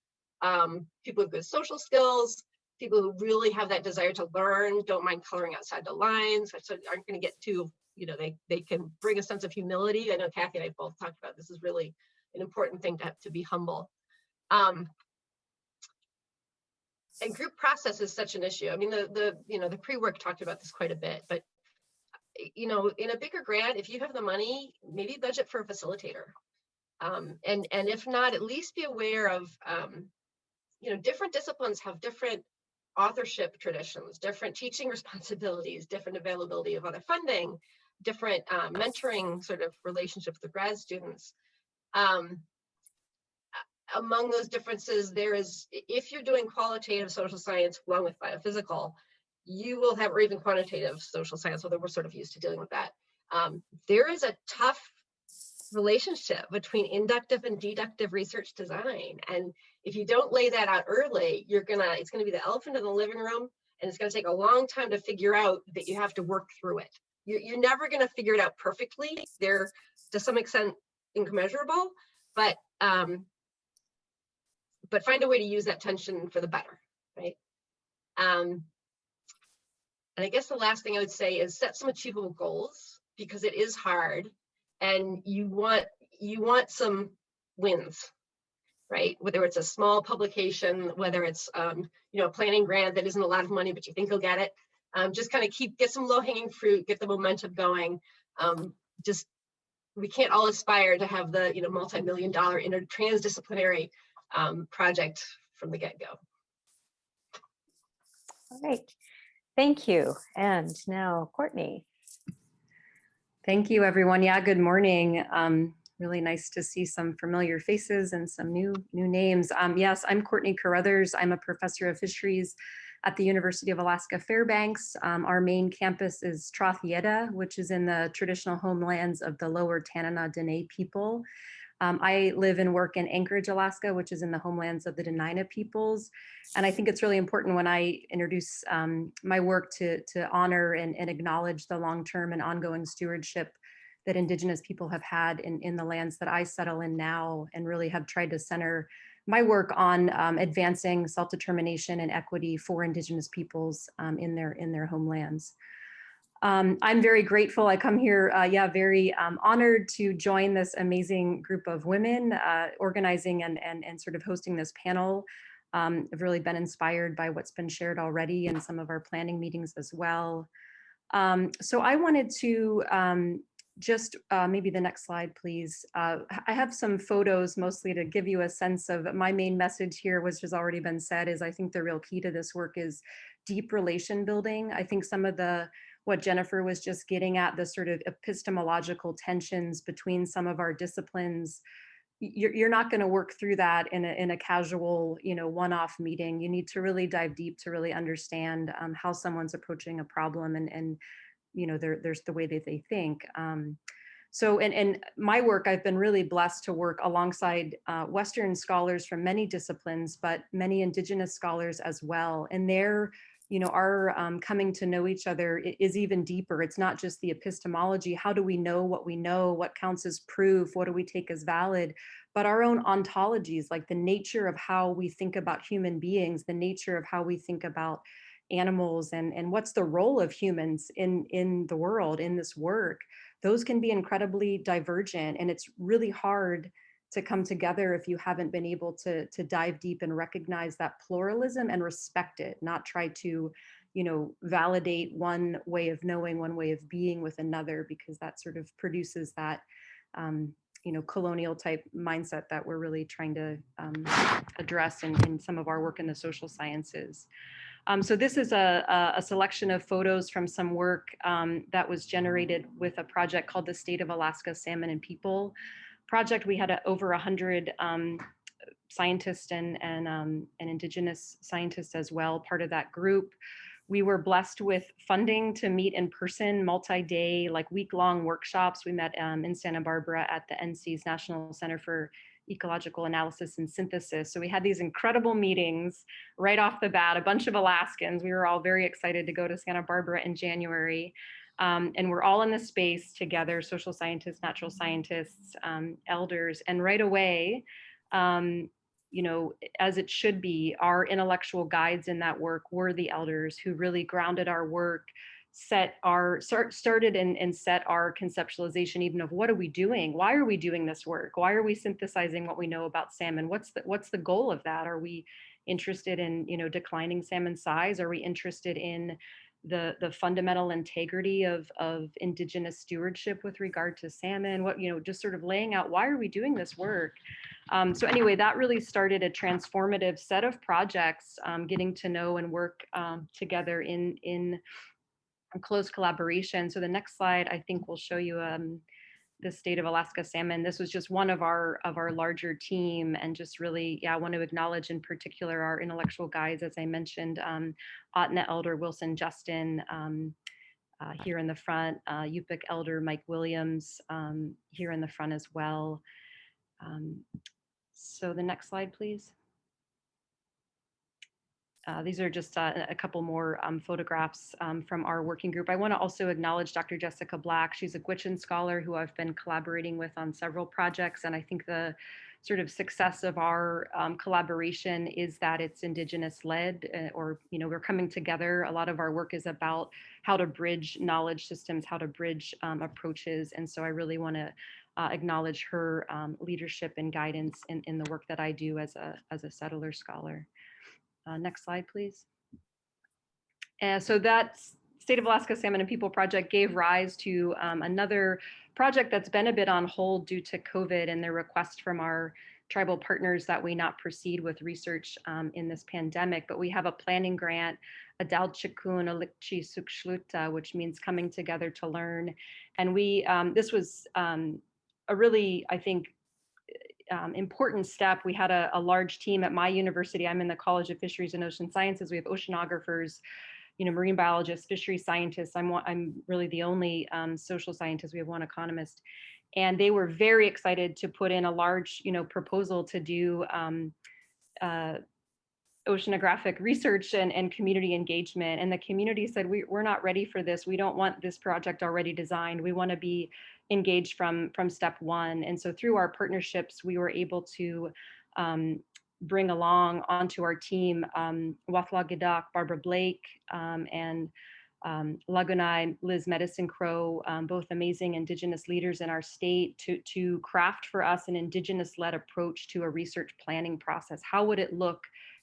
People with good social skills, people who really have that desire to learn, don't mind coloring outside the lines, so aren't going to get too, you know, they can bring a sense of humility. I know Kathy and I both talked about this is really an important thing to be humble. And group process is such an issue. I mean, the pre-work talked about this quite a bit, but you know, in a bigger grant, if you have the money, maybe budget for a facilitator. And if not, at least be aware of, you know, different disciplines have different authorship traditions, different teaching responsibilities, different availability of other funding, different mentoring sort of relationships with grad students. Among those differences, there is, if you're doing qualitative social science along with biophysical, you will have, or even quantitative social science, although we're sort of used to dealing with that. There is a tough relationship between inductive and deductive research design. And if you don't lay that out early, it's gonna be the elephant in the living room, and it's gonna take a long time to figure out that you have to work through it. You're never gonna figure it out perfectly. They're to some extent incommensurable, but find a way to use that tension for the better, right? And I guess the last thing I would say is set some achievable goals, because it is hard, and you want some wins, right? Whether it's a small publication, whether it's you know, a planning grant that isn't a lot of money, but you think you'll get it. Just kind of get some low-hanging fruit, get the momentum going. We can't all aspire to have the, you know, multi-million-dollar transdisciplinary project from the get-go. All right. Thank you. And now Courtney. Thank you, everyone. Yeah, good morning. Really nice to see some familiar faces and some new names. Yes, I'm Courtney Carruthers. I'm a professor of fisheries at the University of Alaska Fairbanks. Our main campus is Trothieta, which is in the traditional homelands of the Lower Tanana Dene people. I live and work in Anchorage, Alaska, which is in the homelands of the Dena'ina peoples. And I think it's really important when I introduce my work to honor and acknowledge the long-term and ongoing stewardship that Indigenous people have had in the lands that I settle in now, and really have tried to center my work on advancing self-determination and equity for Indigenous peoples in their homelands. I'm very grateful. I come here, very honored to join this amazing group of women organizing and sort of hosting this panel. I've really been inspired by what's been shared already in some of our planning meetings as well. So I wanted to just maybe the next slide, please. I have some photos mostly to give you a sense of my main message here, which has already been said, is I think the real key to this work is deep relation building. I think some of what Jennifer was just getting at, the sort of epistemological tensions between some of our disciplines, you're not going to work through that in a casual, one-off meeting. You need to really dive deep to really understand how someone's approaching a problem and there's the way that they think. So in my work, I've been really blessed to work alongside Western scholars from many disciplines, but many Indigenous scholars as well. And our coming to know each other is even deeper. It's not just the epistemology. How do we know? What counts as proof? What do we take as valid? But our own ontologies, like the nature of how we think about human beings, the nature of how we think about animals, and what's the role of humans in the world, in this work. Those can be incredibly divergent, and it's really hard to come together if you haven't been able to dive deep and recognize that pluralism and respect it, not try to, validate one way of knowing, one way of being with another, because that sort of produces that, colonial type mindset that we're really trying to address in some of our work in the social sciences. So this is a selection of photos from some work that was generated with a project called the State of Alaska Salmon and People project. We had over 100 scientists and Indigenous scientists as well, part of that group. We were blessed with funding to meet in person, multi-day, like week-long workshops. We met in Santa Barbara at the NC's National Center for Ecological Analysis and Synthesis. So we had these incredible meetings right off the bat, a bunch of Alaskans. We were all very excited to go to Santa Barbara in January. And we're all in the space together, social scientists, natural scientists, elders, and right away, as it should be, our intellectual guides in that work were the elders who really grounded our work, started and set our conceptualization even of what are we doing? Why are we doing this work? Why are we synthesizing what we know about salmon? What's the goal of that? Are we interested in, declining salmon size? Are we interested in the fundamental integrity of Indigenous stewardship with regard to salmon? What, just sort of laying out, why are we doing this work? So anyway, that really started a transformative set of projects, getting to know and work together in close collaboration. So the next slide, I think, will show you the State of Alaska Salmon. This was just one of our larger team, and just really, I want to acknowledge in particular our intellectual guides, as I mentioned, Otna Elder Wilson Justin here in the front, Yupik Elder Mike Williams here in the front as well. So the next slide, please. These are just a couple more photographs from our working group. I want to also acknowledge Dr. Jessica Black. She's a Gwich'in scholar who I've been collaborating with on several projects. And I think the sort of success of our collaboration is that it's Indigenous led, or, we're coming together. A lot of our work is about how to bridge knowledge systems, how to bridge approaches. And so I really want to acknowledge her leadership and guidance in the work that I do as a settler scholar. Next slide, please. So that State of Alaska Salmon and People project gave rise to another project that's been a bit on hold due to COVID and their request from our tribal partners that we not proceed with research in this pandemic. But we have a planning grant, Adal Chikun Alikchi Sukshluta, which means coming together to learn. And this was a really, I think, important step. We had a large team at my university. I'm in the College of Fisheries and Ocean Sciences. We have oceanographers, marine biologists, fisheries scientists. I'm really the only social scientist. We have one economist. And they were very excited to put in a large, proposal to do oceanographic research and community engagement. And the community said, we're not ready for this. We don't want this project already designed. We want to be engaged from step one. And so through our partnerships, we were able to bring along onto our team Wathla Gidak, Barbara Blake, and Lagunai, Liz Medicine Crow, both amazing Indigenous leaders in our state, to craft for us an Indigenous-led approach to a research planning process. How would it look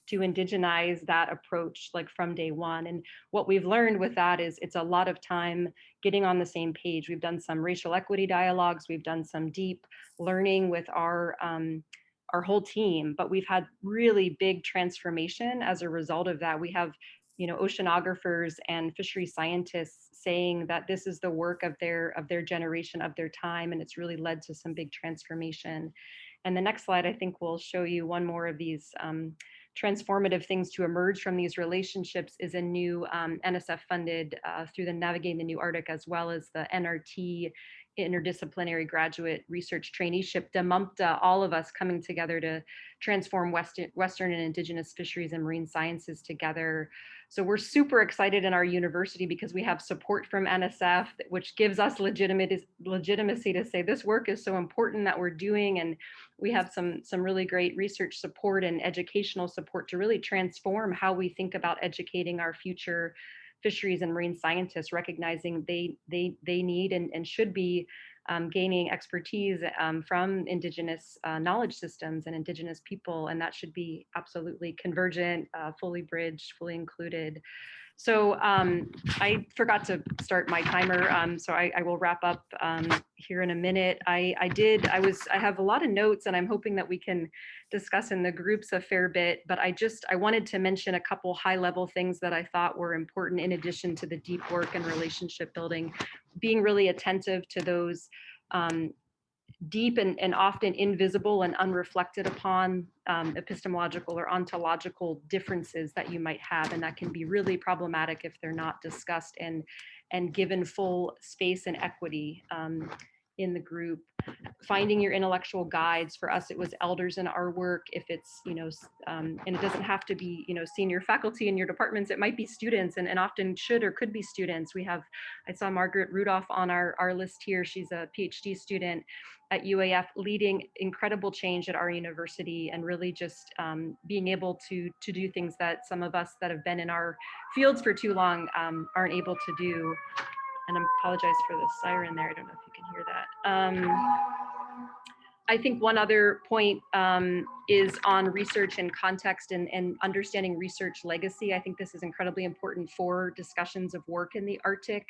to indigenize that approach like from day one? And what we've learned with that is it's a lot of time getting on the same page. We've done some racial equity dialogues, we've done some deep learning with our whole team, but we've had really big transformation as a result of that. We have oceanographers and fishery scientists saying that this is the work of their generation, of their time, and it's really led to some big transformation. And the next slide, I think, will show you one more of these transformative things to emerge from these relationships is a new NSF funded through the Navigating the New Arctic, as well as the NRT Interdisciplinary Graduate Research Traineeship, DMUMPTA, all of us coming together to transform Western and Indigenous fisheries and marine sciences together. So we're super excited in our university because we have support from NSF, which gives us legitimacy to say this work is so important that we're doing. And we have some really great research support and educational support to really transform how we think about educating our future fisheries and marine scientists, recognizing they need and should be gaining expertise from Indigenous knowledge systems and Indigenous people, and that should be absolutely convergent, fully bridged, fully included. So I forgot to start my timer, so I will wrap up here in a minute. I have a lot of notes, and I'm hoping that we can discuss in the groups a fair bit, but I wanted to mention a couple high-level things that I thought were important in addition to the deep work and relationship building, being really attentive to those deep and often invisible and unreflected upon epistemological or ontological differences that you might have, and that can be really problematic if they're not discussed and given full space and equity in the group. Finding your intellectual guides. For us, it was elders in our work. If it's, and it doesn't have to be, senior faculty in your departments, it might be students, and often should or could be students. I saw Margaret Rudolph on our list here. She's a PhD student at UAF, leading incredible change at our university, and really just being able to do things that some of us that have been in our fields for too long aren't able to do. And I apologize for the siren there. I don't know if you can hear that. I think one other point is on research and context and understanding research legacy. I think this is incredibly important for discussions of work in the Arctic,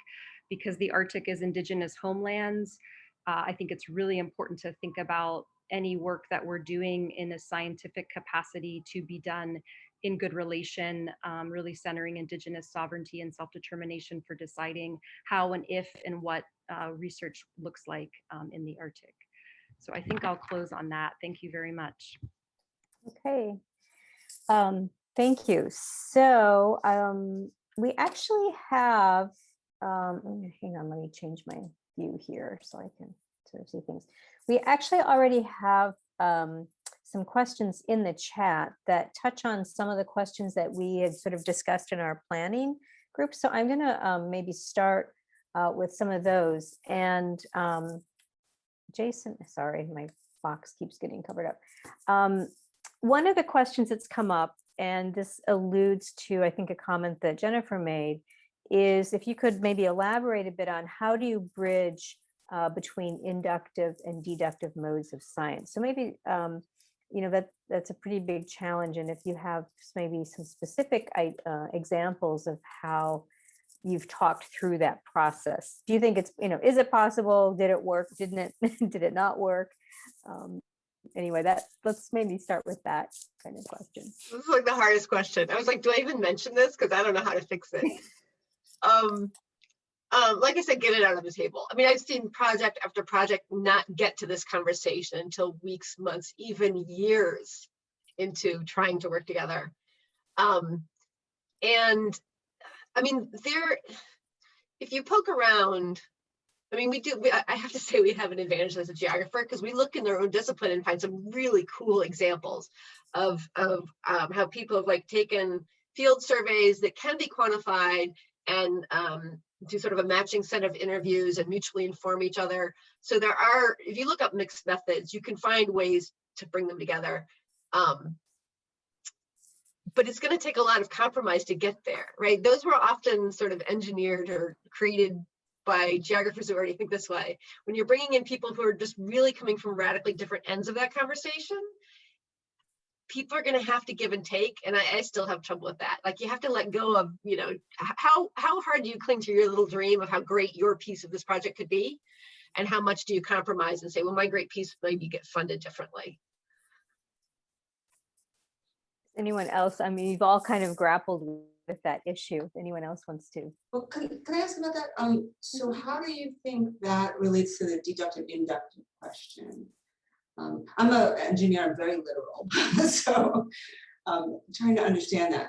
because the Arctic is Indigenous homelands. I think it's really important to think about any work that we're doing in a scientific capacity to be done in good relation, really centering Indigenous sovereignty and self-determination for deciding how and if and what research looks like in the Arctic. So I think I'll close on that. Thank you very much. Okay, thank you. So we actually have, hang on, let me change my view here so I can sort of see things. We actually already have some questions in the chat that touch on some of the questions that we had sort of discussed in our planning group. So I'm going to maybe start with some of those. And Jason, sorry, my box keeps getting covered up. One of the questions that's come up, and this alludes to, I think, a comment that Jennifer made, is if you could maybe elaborate a bit on how do you bridge between inductive and deductive modes of science. So maybe, that's a pretty big challenge. And if you have maybe some specific examples of how you've talked through that process. Do you think it's, is it possible? Did it work? Didn't it? Did it not work? Anyway, let's maybe start with that kind of question. This is like the hardest question. I was like, do I even mention this? Because I don't know how to fix it. Like I said, get it out of the table. I mean, I've seen project after project not get to this conversation until weeks, months, even years into trying to work together. And I mean, if you poke around I mean, I have to say we have an advantage as a geographer because we look in their own discipline and find some really cool examples of how people have like taken field surveys that can be quantified and do sort of a matching set of interviews and mutually inform each other. So there are, if you look up mixed methods, you can find ways to bring them together. But it's going to take a lot of compromise to get there, right? Those were often sort of engineered or created by geographers who already think this way. When you're bringing in people who are just really coming from radically different ends of that conversation, people are going to have to give and take, and I still have trouble with that. Like, you have to let go of, you know, how hard do you cling to your little dream of how great your piece of this project could be, and how much do you compromise and say, well, my great piece maybe get funded differently. Anyone else? I mean, you've all kind of grappled with that issue. If anyone else wants to. Well, can I ask about that? So how do you think that relates to the deductive inductive question? I'm an engineer, I'm very literal, so trying to understand that.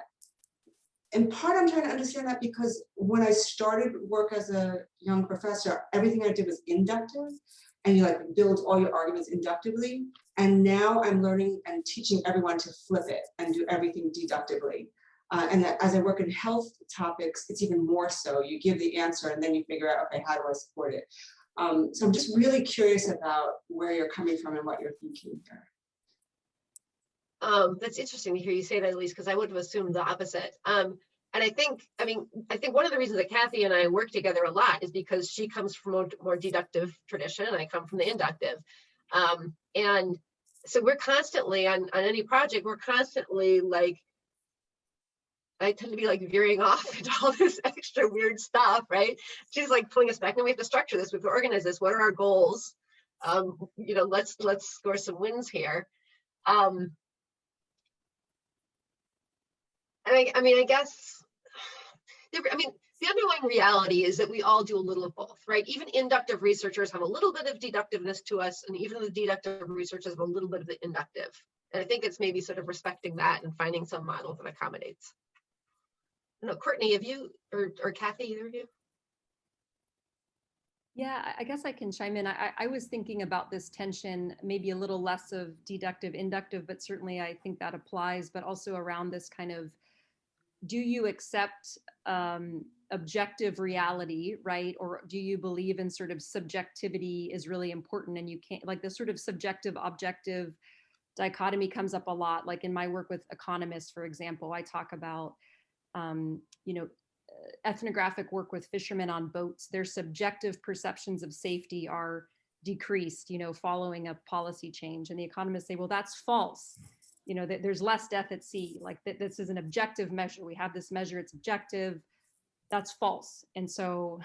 In part, I'm trying to understand that because when I started work as a young professor, everything I did was inductive, and you like build all your arguments inductively. And now I'm learning and teaching everyone to flip it and do everything deductively. And that as I work in health topics, it's even more so. You give the answer and then you figure out, okay, how do I support it? So I'm just really curious about where you're coming from and what you're thinking here. That's interesting to hear you say that, Elise, because I would have assumed the opposite. And I think one of the reasons that Kathy and I work together a lot is because she comes from a more deductive tradition and I come from the inductive. And so we're constantly on any project, we're constantly like, I tend to be like veering off into all this extra weird stuff, right? She's like pulling us back, and we have to structure this, we have to organize this. What are our goals? You know, let's score some wins here. And I guess, the underlying reality is that we all do a little of both, right? Even inductive researchers have a little bit of deductiveness to us, and even the deductive researchers have a little bit of the inductive. And I think it's maybe sort of respecting that and finding some model that accommodates. No, Courtney, have you, or Kathy, either of you? Yeah, I guess I can chime in. I was thinking about this tension, maybe a little less of deductive, inductive, but certainly I think that applies, but also around this kind of, do you accept objective reality, right? Or do you believe in sort of subjectivity is really important, and you can't, like, the sort of subjective objective dichotomy comes up a lot. Like in my work with economists, for example, I talk about, you know, ethnographic work with fishermen on boats. Their subjective perceptions of safety are decreased, you know, following a policy change. And the economists say, well, that's false. You know, that there's less death at sea. Like this is an objective measure. We have this measure, it's objective. That's false. And so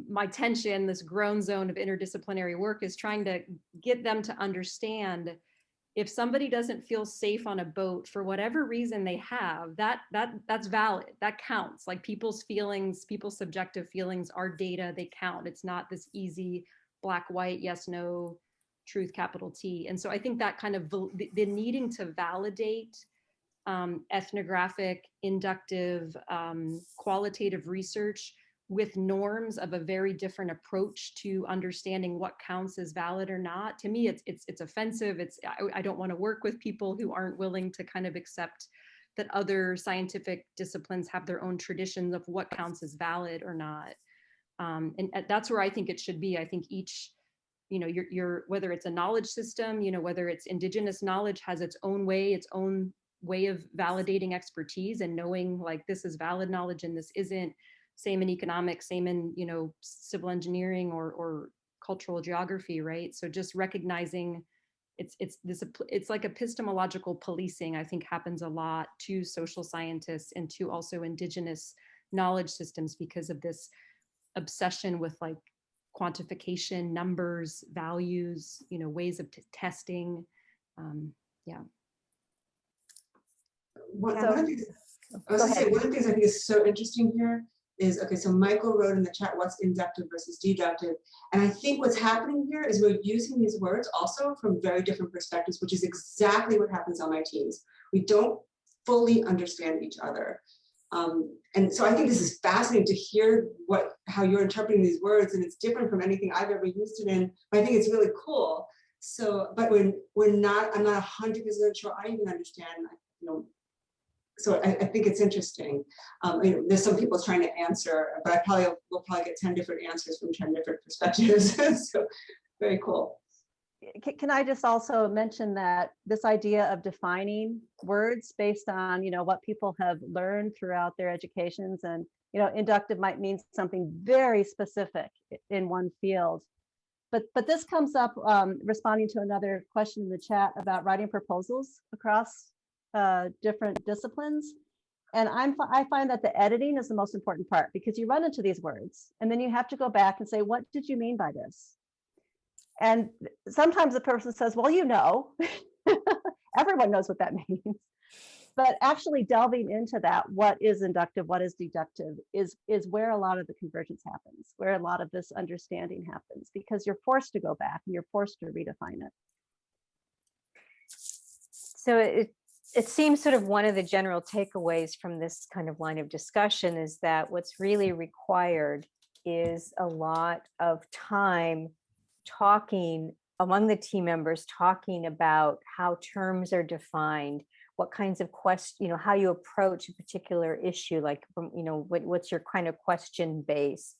my tension, this grown zone of interdisciplinary work, is trying to get them to understand, if somebody doesn't feel safe on a boat for whatever reason they have, that's valid, that counts. Like people's feelings, people's subjective feelings are data, they count. It's not this easy black, white, yes, no, truth, capital T. And so I think that kind of the needing to validate ethnographic, inductive, qualitative research with norms of a very different approach to understanding what counts as valid or not. To me, it's offensive. I don't want to work with people who aren't willing to kind of accept that other scientific disciplines have their own traditions of what counts as valid or not. And that's where I think it should be. I think each, you know, whether it's a knowledge system, you know, whether it's indigenous knowledge has its own way of validating expertise and knowing, like, this is valid knowledge and this isn't. Same in economics, same in, you know, civil engineering or cultural geography, right? So just recognizing it's like epistemological policing, I think, happens a lot to social scientists and to also indigenous knowledge systems because of this obsession with like quantification, numbers, values, you know, ways of testing. Yeah. One of the things I think is so interesting here is, okay, so Michael wrote in the chat, what's inductive versus deductive? And I think what's happening here is we're using these words also from very different perspectives, which is exactly what happens on my teams. We don't fully understand each other. And so I think this is fascinating to hear what how you're interpreting these words, and it's different from anything I've ever used it in, but I think it's really cool. So, but I'm not 100% sure I even understand, you know, so I think it's interesting. You know, there's some people trying to answer, but we'll probably get 10 different answers from 10 different perspectives. So very cool. Can I just also mention that this idea of defining words based on, you know, what people have learned throughout their educations, and, you know, inductive might mean something very specific in one field. But this comes up responding to another question in the chat about writing proposals across different disciplines. And I find that the editing is the most important part, because you run into these words and then you have to go back and say, what did you mean by this? And sometimes the person says, well, you know, everyone knows what that means. But actually delving into that, what is inductive, what is deductive, is where a lot of the convergence happens, where a lot of this understanding happens, because you're forced to go back and you're forced to redefine it. So it seems sort of one of the general takeaways from this kind of line of discussion is that what's really required is a lot of time talking among the team members, talking about how terms are defined, what kinds of questions, you know, how you approach a particular issue, like, you know, what's your kind of question base,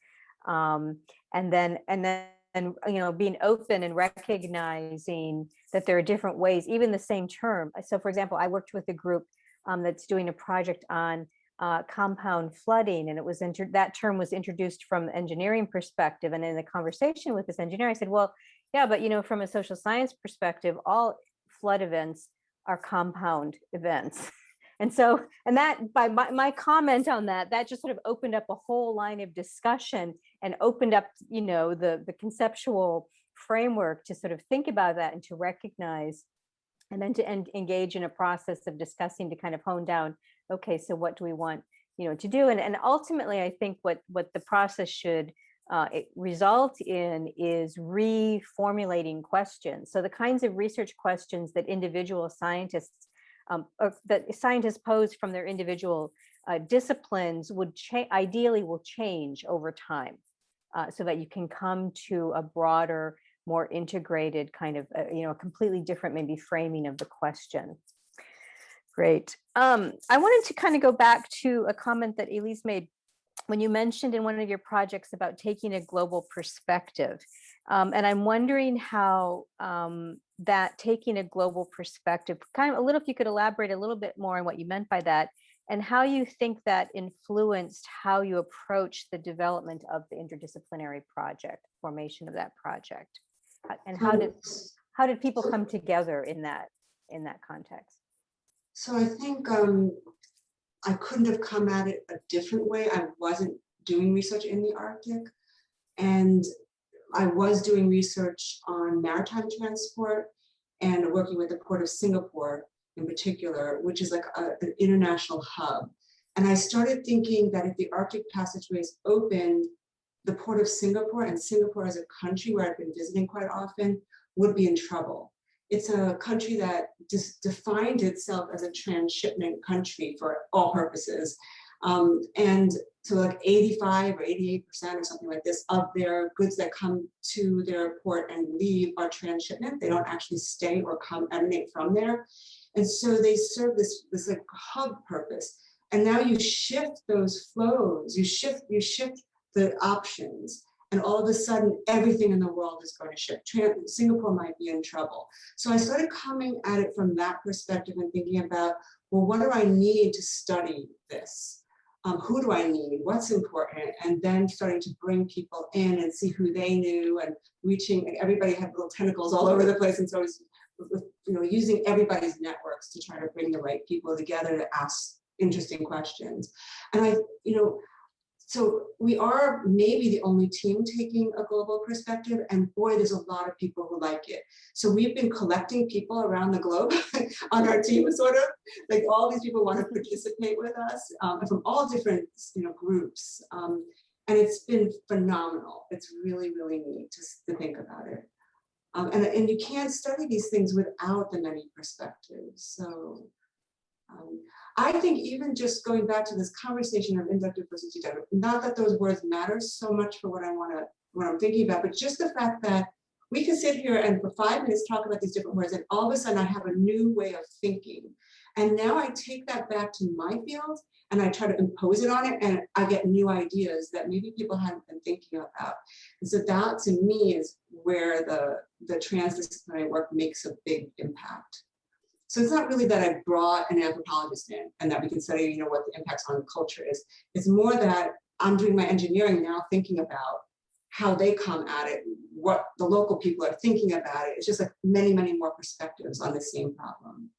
and then you know, being open and recognizing that there are different ways, even the same term. So, for example, I worked with a group that's doing a project on compound flooding, and it was that term was introduced from engineering perspective. And in the conversation with this engineer, I said, well, yeah, but you know, from a social science perspective, all flood events are compound events. And so, and that by my comment on that just sort of opened up a whole line of discussion and opened up, you know, the conceptual framework to sort of think about that and to recognize, and then to engage in a process of discussing to kind of hone down, okay, so what do we want, you know, to do? And ultimately, I think what the process should result in is reformulating questions. So the kinds of research questions that individual scientists or that scientists pose from their individual disciplines would ideally will change over time, so that you can come to a broader, more integrated kind of, you know, a completely different maybe framing of the question. Great. I wanted to kind of go back to a comment that Elise made when you mentioned in one of your projects about taking a global perspective. And I'm wondering how that taking a global perspective, kind of a little, if you could elaborate a little bit more on what you meant by that, and how you think that influenced how you approach the development of the interdisciplinary project, formation of that project, and how did people come together in that context? So I think I couldn't have come at it a different way. I wasn't doing research in the Arctic, and I was doing research on maritime transport and working with the Port of Singapore in particular, which is like an international hub. And I started thinking that if the Arctic passageways opened, the Port of Singapore, and Singapore as a country where I've been visiting quite often, would be in trouble. It's a country that just defined itself as a transshipment country for all purposes. And so like 85 or 88% or something like this of their goods that come to their port and leave are transshipment. They don't actually stay or emanate from there. And so they serve this like hub purpose. And now you shift those flows, you shift the options, and all of a sudden everything in the world is going to shift. Singapore might be in trouble. So I started coming at it from that perspective and thinking about, well, what do I need to study this? Who do I need? What's important? And then starting to bring people in and see who they knew, and reaching, and everybody had little tentacles all over the place. And so it's, you know, using everybody's networks to try to bring the right people together to ask interesting questions. And so we are maybe the only team taking a global perspective, and boy, there's a lot of people who like it. So we've been collecting people around the globe on our team, sort of, like all these people want to participate with us from all different, you know, groups. And it's been phenomenal. It's really, really neat to think about it. And you can't study these things without the many perspectives. So I think even just going back to this conversation of inductive versus deductive, not that those words matter so much for what I'm thinking about, but just the fact that we can sit here and for 5 minutes talk about these different words, and all of a sudden I have a new way of thinking. And now I take that back to my field and I try to impose it on it, and I get new ideas that maybe people hadn't been thinking about. And so that to me is where the transdisciplinary work makes a big impact. So it's not really that I brought an anthropologist in and that we can study, you know, what the impacts on culture is. It's more that I'm doing my engineering now, thinking about how they come at it, what the local people are thinking about it. It's just like many, many more perspectives on the same problem.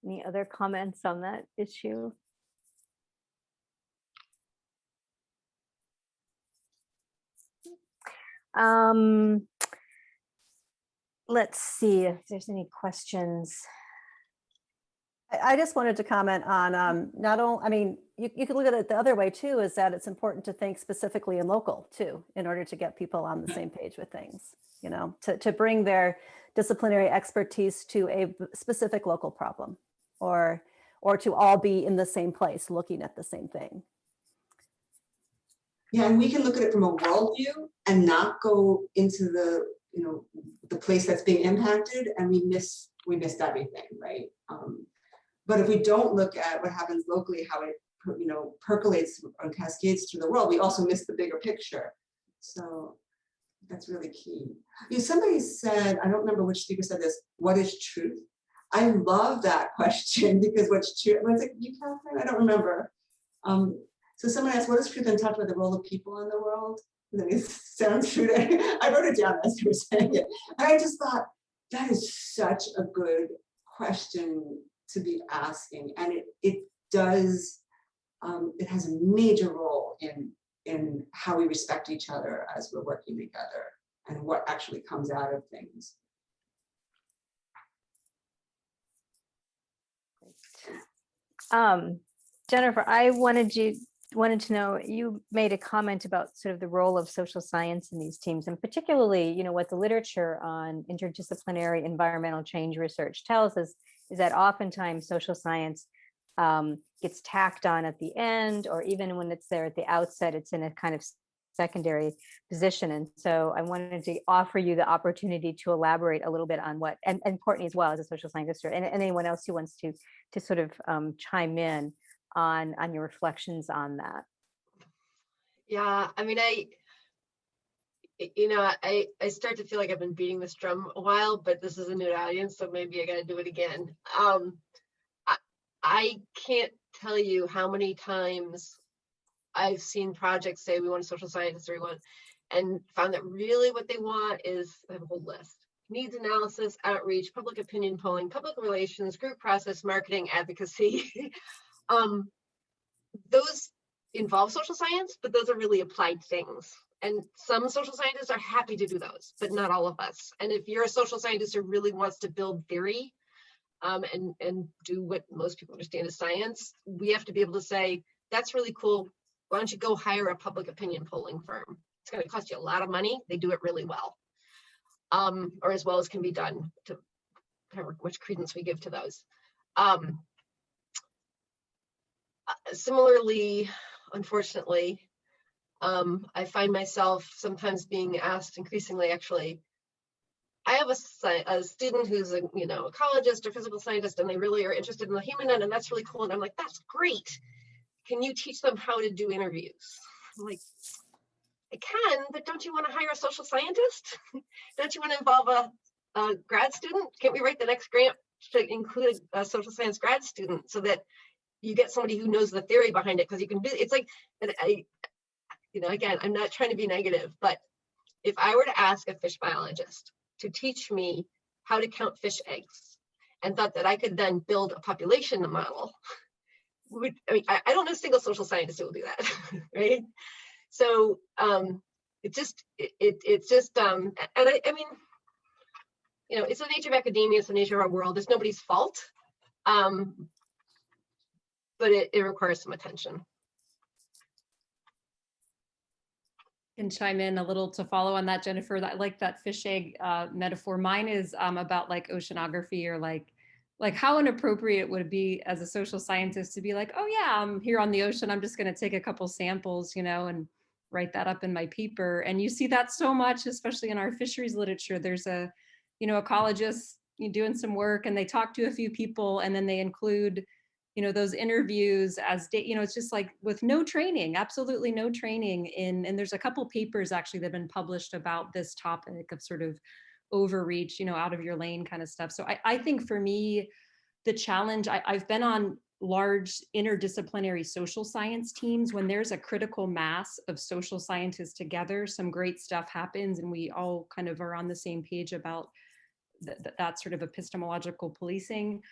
Any other comments on that issue? Let's see if there's any questions. I just wanted to comment on not only, I mean, you could look at it the other way too, is that it's important to think specifically and local too, in order to get people on the same page with things, you know, to bring their disciplinary expertise to a specific local problem, or to all be in the same place looking at the same thing. Yeah, and we can look at it from a worldview and not go into the, you know, the place that's being impacted, and we missed everything, right? But if we don't look at what happens locally, how it, you know, percolates and cascades through the world, we also miss the bigger picture. So that's really key. You know, somebody said, I don't remember which speaker said this, what is truth? I love that question, because what's true, was it you, Katharine? I don't remember. So someone asked, what is truth, and talked about the role of people in the world. And then it sounds true. I wrote it down as you were saying it. And I just thought, that is such a good question to be asking. And it does, it has a major role in how we respect each other as we're working together, and what actually comes out of things. Jennifer, I wanted to know, you made a comment about sort of the role of social science in these teams, and particularly, you know, what the literature on interdisciplinary environmental change research tells us is that oftentimes social science gets tacked on at the end, or even when it's there at the outset, it's in a kind of secondary position. And so I wanted to offer you the opportunity to elaborate a little bit on what, and Courtney as well as a social scientist, and anyone else who wants to sort of chime in on your reflections on that. Yeah, I mean, I start to feel like I've been beating this drum a while, but this is a new audience, so maybe I got to do it again. I can't tell you how many times I've seen projects say we want a social scientist, or we want, and found that really what they want is, I have a whole list: needs analysis, outreach, public opinion polling, public relations, group process, marketing, advocacy. Those involve social science, but those are really applied things. And some social scientists are happy to do those, but not all of us. And if you're a social scientist who really wants to build theory and do what most people understand as science, we have to be able to say, that's really cool. Why don't you go hire a public opinion polling firm? It's going to cost you a lot of money. They do it really well, or as well as can be done, to which credence we give to those. Similarly, unfortunately, I find myself sometimes being asked, increasingly actually, I have a student who's a ecologist or physical scientist, and they really are interested in the human end, and that's really cool. And I'm like, that's great. Can you teach them how to do interviews? I'm like, I can, but don't you want to hire a social scientist? Don't you want to involve a grad student? Can't we write the next grant to include a social science grad student, so that you get somebody who knows the theory behind it? Because you can do, it's like, and again, I'm not trying to be negative, but if I were to ask a fish biologist to teach me how to count fish eggs, and thought that I could then build a population model, I don't know a single social scientist who will do that, right? So it's just, and I mean, it's the nature of academia, it's the nature of our world. It's nobody's fault, but it requires some attention. Can chime in a little to follow on that, Jennifer. I like that fish egg metaphor. Mine is about like oceanography, or like how inappropriate would it be as a social scientist to be like, oh yeah, I'm here on the ocean, I'm just going to take a couple samples, and write that up in my paper. And you see that so much, especially in our fisheries literature. There's a ecologist doing some work, and they talk to a few people, and then they include those interviews as it's just like with no training, absolutely no training and there's a couple papers actually that have been published about this topic of sort of overreach, out of your lane kind of stuff. So I think for me, the challenge, I've been on large interdisciplinary social science teams. When there's a critical mass of social scientists together, some great stuff happens, and we all kind of are on the same page about that sort of epistemological policing.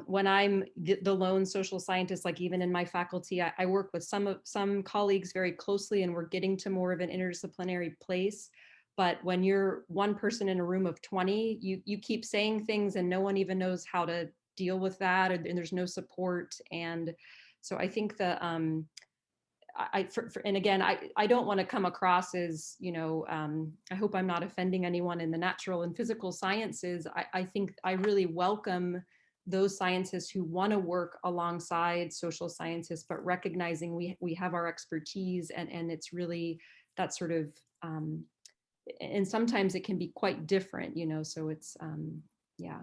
When I'm the lone social scientist, like even in my faculty, I work with some colleagues very closely, and we're getting to more of an interdisciplinary place. But when you're one person in a room of 20, you keep saying things and no one even knows how to deal with that, and there's no support. And so I think that and again, I don't want to come across as, I hope I'm not offending anyone in the natural and physical sciences. I think I really welcome those scientists who want to work alongside social scientists, but recognizing we have our expertise, and it's really that sort of, and sometimes it can be quite different, so it's, yeah.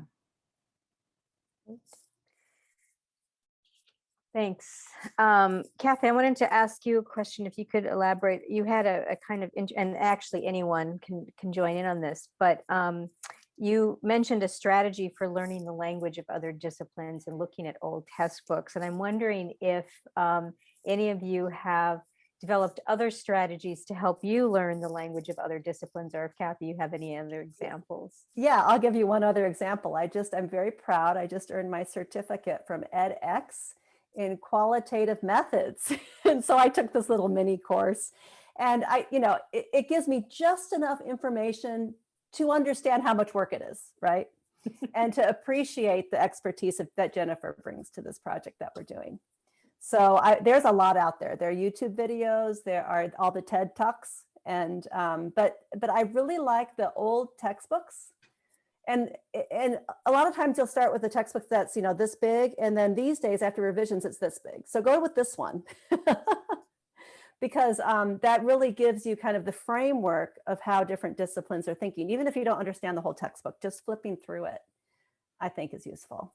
Thanks. Kathy, I wanted to ask you a question, if you could elaborate. You had a kind of, and actually anyone can join in on this, but you mentioned a strategy for learning the language of other disciplines and looking at old textbooks. And I'm wondering if any of you have developed other strategies to help you learn the language of other disciplines, or if Kathy, you have any other examples. Yeah, I'll give you one other example. I'm very proud. I just earned my certificate from edX in qualitative methods. And so I took this little mini course, and it gives me just enough information to understand how much work it is, right? And to appreciate the expertise that Jennifer brings to this project that we're doing. So there's a lot out there. There are YouTube videos, there are all the TED Talks, and but I really like the old textbooks. And a lot of times you'll start with a textbook that's this big, and then these days after revisions it's this big. So go with this one. Because that really gives you kind of the framework of how different disciplines are thinking. Even if you don't understand the whole textbook, just flipping through it, I think is useful.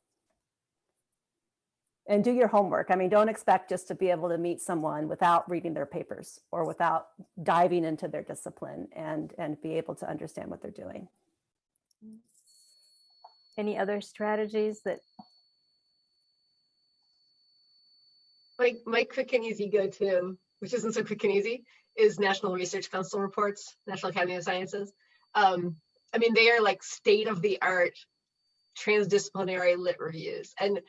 And do your homework. I mean, don't expect just to be able to meet someone without reading their papers or without diving into their discipline and be able to understand what they're doing. Any other strategies that? My quick and easy go-to, which isn't so quick and easy, is National Research Council reports, National Academy of Sciences. I mean, they are like state-of-the-art transdisciplinary lit reviews. And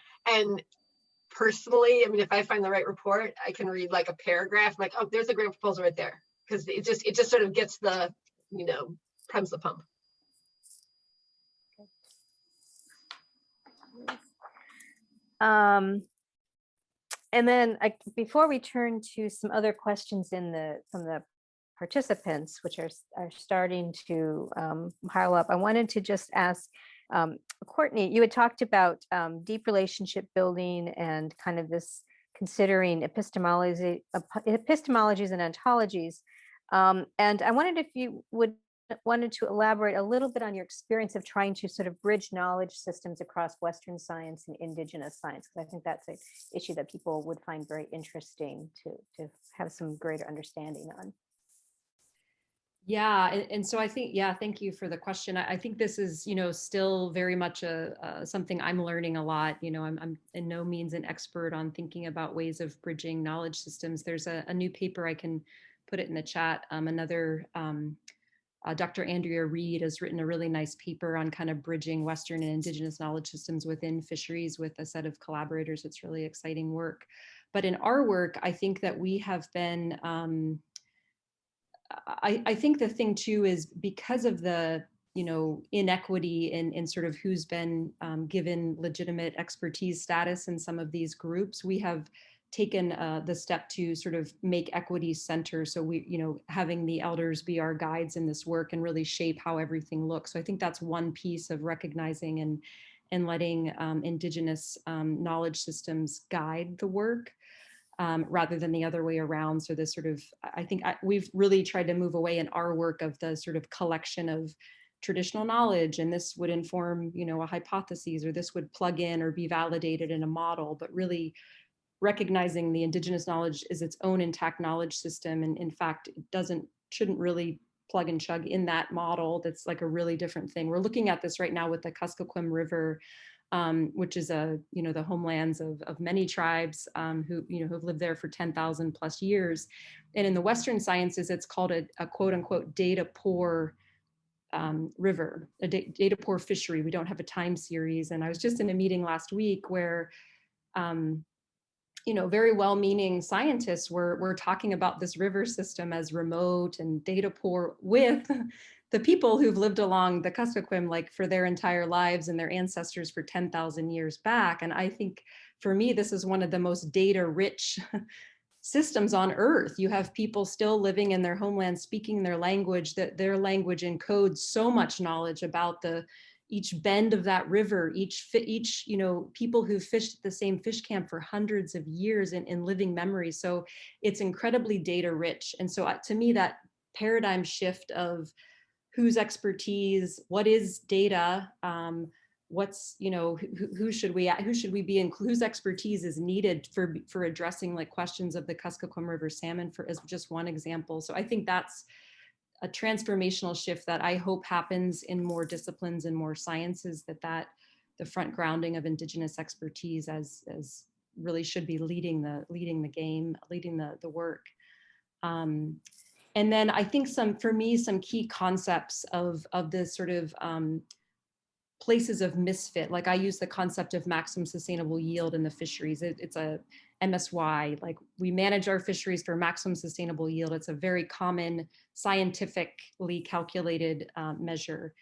personally, I mean, if I find the right report, I can read like a paragraph, I'm like, oh, there's a great proposal right there. Because it just sort of gets the, primes the pump. And then before we turn to some other questions from the participants, which are starting to pile up, I wanted to just ask Courtney, you had talked about deep relationship building and kind of this considering epistemologies and ontologies. And I wondered if you wanted to elaborate a little bit on your experience of trying to sort of bridge knowledge systems across Western science and indigenous science, because I think that's an issue that people would find very interesting to have some greater understanding on. Yeah, and so I think, thank you for the question. I think this is, still very much something I'm learning a lot. I'm in no means an expert on thinking about ways of bridging knowledge systems. There's a new paper, I can put it in the chat. Dr. Andrea Reed has written a really nice paper on kind of bridging Western and indigenous knowledge systems within fisheries with a set of collaborators. It's really exciting work. But in our work, I think that we have been, I think the thing too is because of the inequity in sort of who's been given legitimate expertise status in some of these groups, we have taken the step to sort of make equity center. So we, having the elders be our guides in this work and really shape how everything looks. So I think that's one piece of recognizing and letting Indigenous knowledge systems guide the work rather than the other way around. So this sort of, I think we've really tried to move away in our work of the sort of collection of traditional knowledge, and this would inform, a hypothesis, or this would plug in or be validated in a model, but really recognizing the Indigenous knowledge is its own intact knowledge system. And in fact, it shouldn't really plug and chug in that model. That's like a really different thing. We're looking at this right now with the Kuskokwim River, which is the homelands of many tribes who've lived there for 10,000 plus years. And in the Western sciences, it's called a quote unquote data poor river, a data poor fishery. We don't have a time series. And I was just in a meeting last week where very well-meaning scientists were talking about this river system as remote and data poor with the people who've lived along the Kuskokwim like for their entire lives and their ancestors for 10,000 years back. And I think for me, this is one of the most data-rich systems on Earth. You have people still living in their homeland, speaking their language, that their language encodes so much knowledge about each bend of that river, each people who fished at the same fish camp for hundreds of years in living memory. So it's incredibly data rich. And so to me, that paradigm shift of whose expertise, what is data, what's, who should we be, whose expertise is needed for addressing like questions of the Kuskokwim River salmon as just one example. So I think that's a transformational shift that I hope happens in more disciplines and more sciences, that the front grounding of Indigenous expertise as really should be leading the game, leading the work. And then I think some key concepts of this sort of places of misfit, like I use the concept of maximum sustainable yield in the fisheries. It's a MSY, like we manage our fisheries for maximum sustainable yield. It's a very common scientifically calculated measure.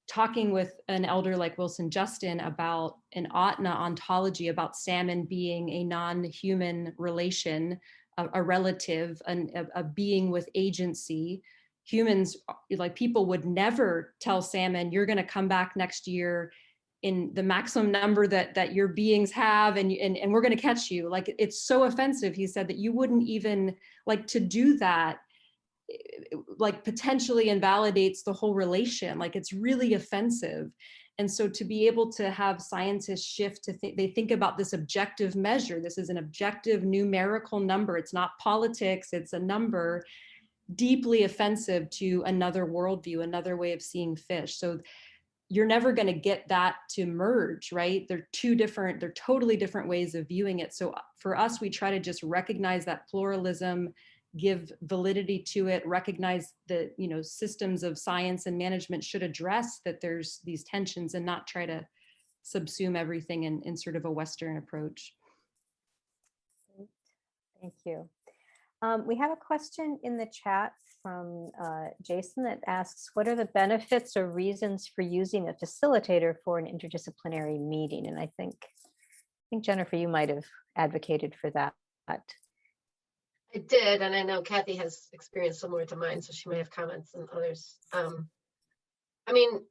Talking with an elder like Wilson Justin about an Atna ontology, about salmon being a non-human relation, a relative, a being with agency. Humans, like people would never tell salmon, you're going to come back next year in the maximum number that your beings have, and we're going to catch you. Like, it's so offensive, he said, that you wouldn't even, like, to do that, like, potentially invalidates the whole relation. Like, it's really offensive. And so to be able to have scientists shift to they think about this objective measure, this is an objective numerical number, it's not politics, it's a number, deeply offensive to another worldview, another way of seeing fish. So you're never going to get that to merge, right? They're totally different ways of viewing it. So for us, we try to just recognize that pluralism, give validity to it, recognize that, systems of science and management should address that there's these tensions, and not try to subsume everything in sort of a Western approach. Thank you. We have a question in the chat from Jason that asks, what are the benefits or reasons for using a facilitator for an interdisciplinary meeting? And I think Jennifer, you might have advocated for that. I did, and I know Kathy has experience similar to mine, so she may have comments and others. I mean,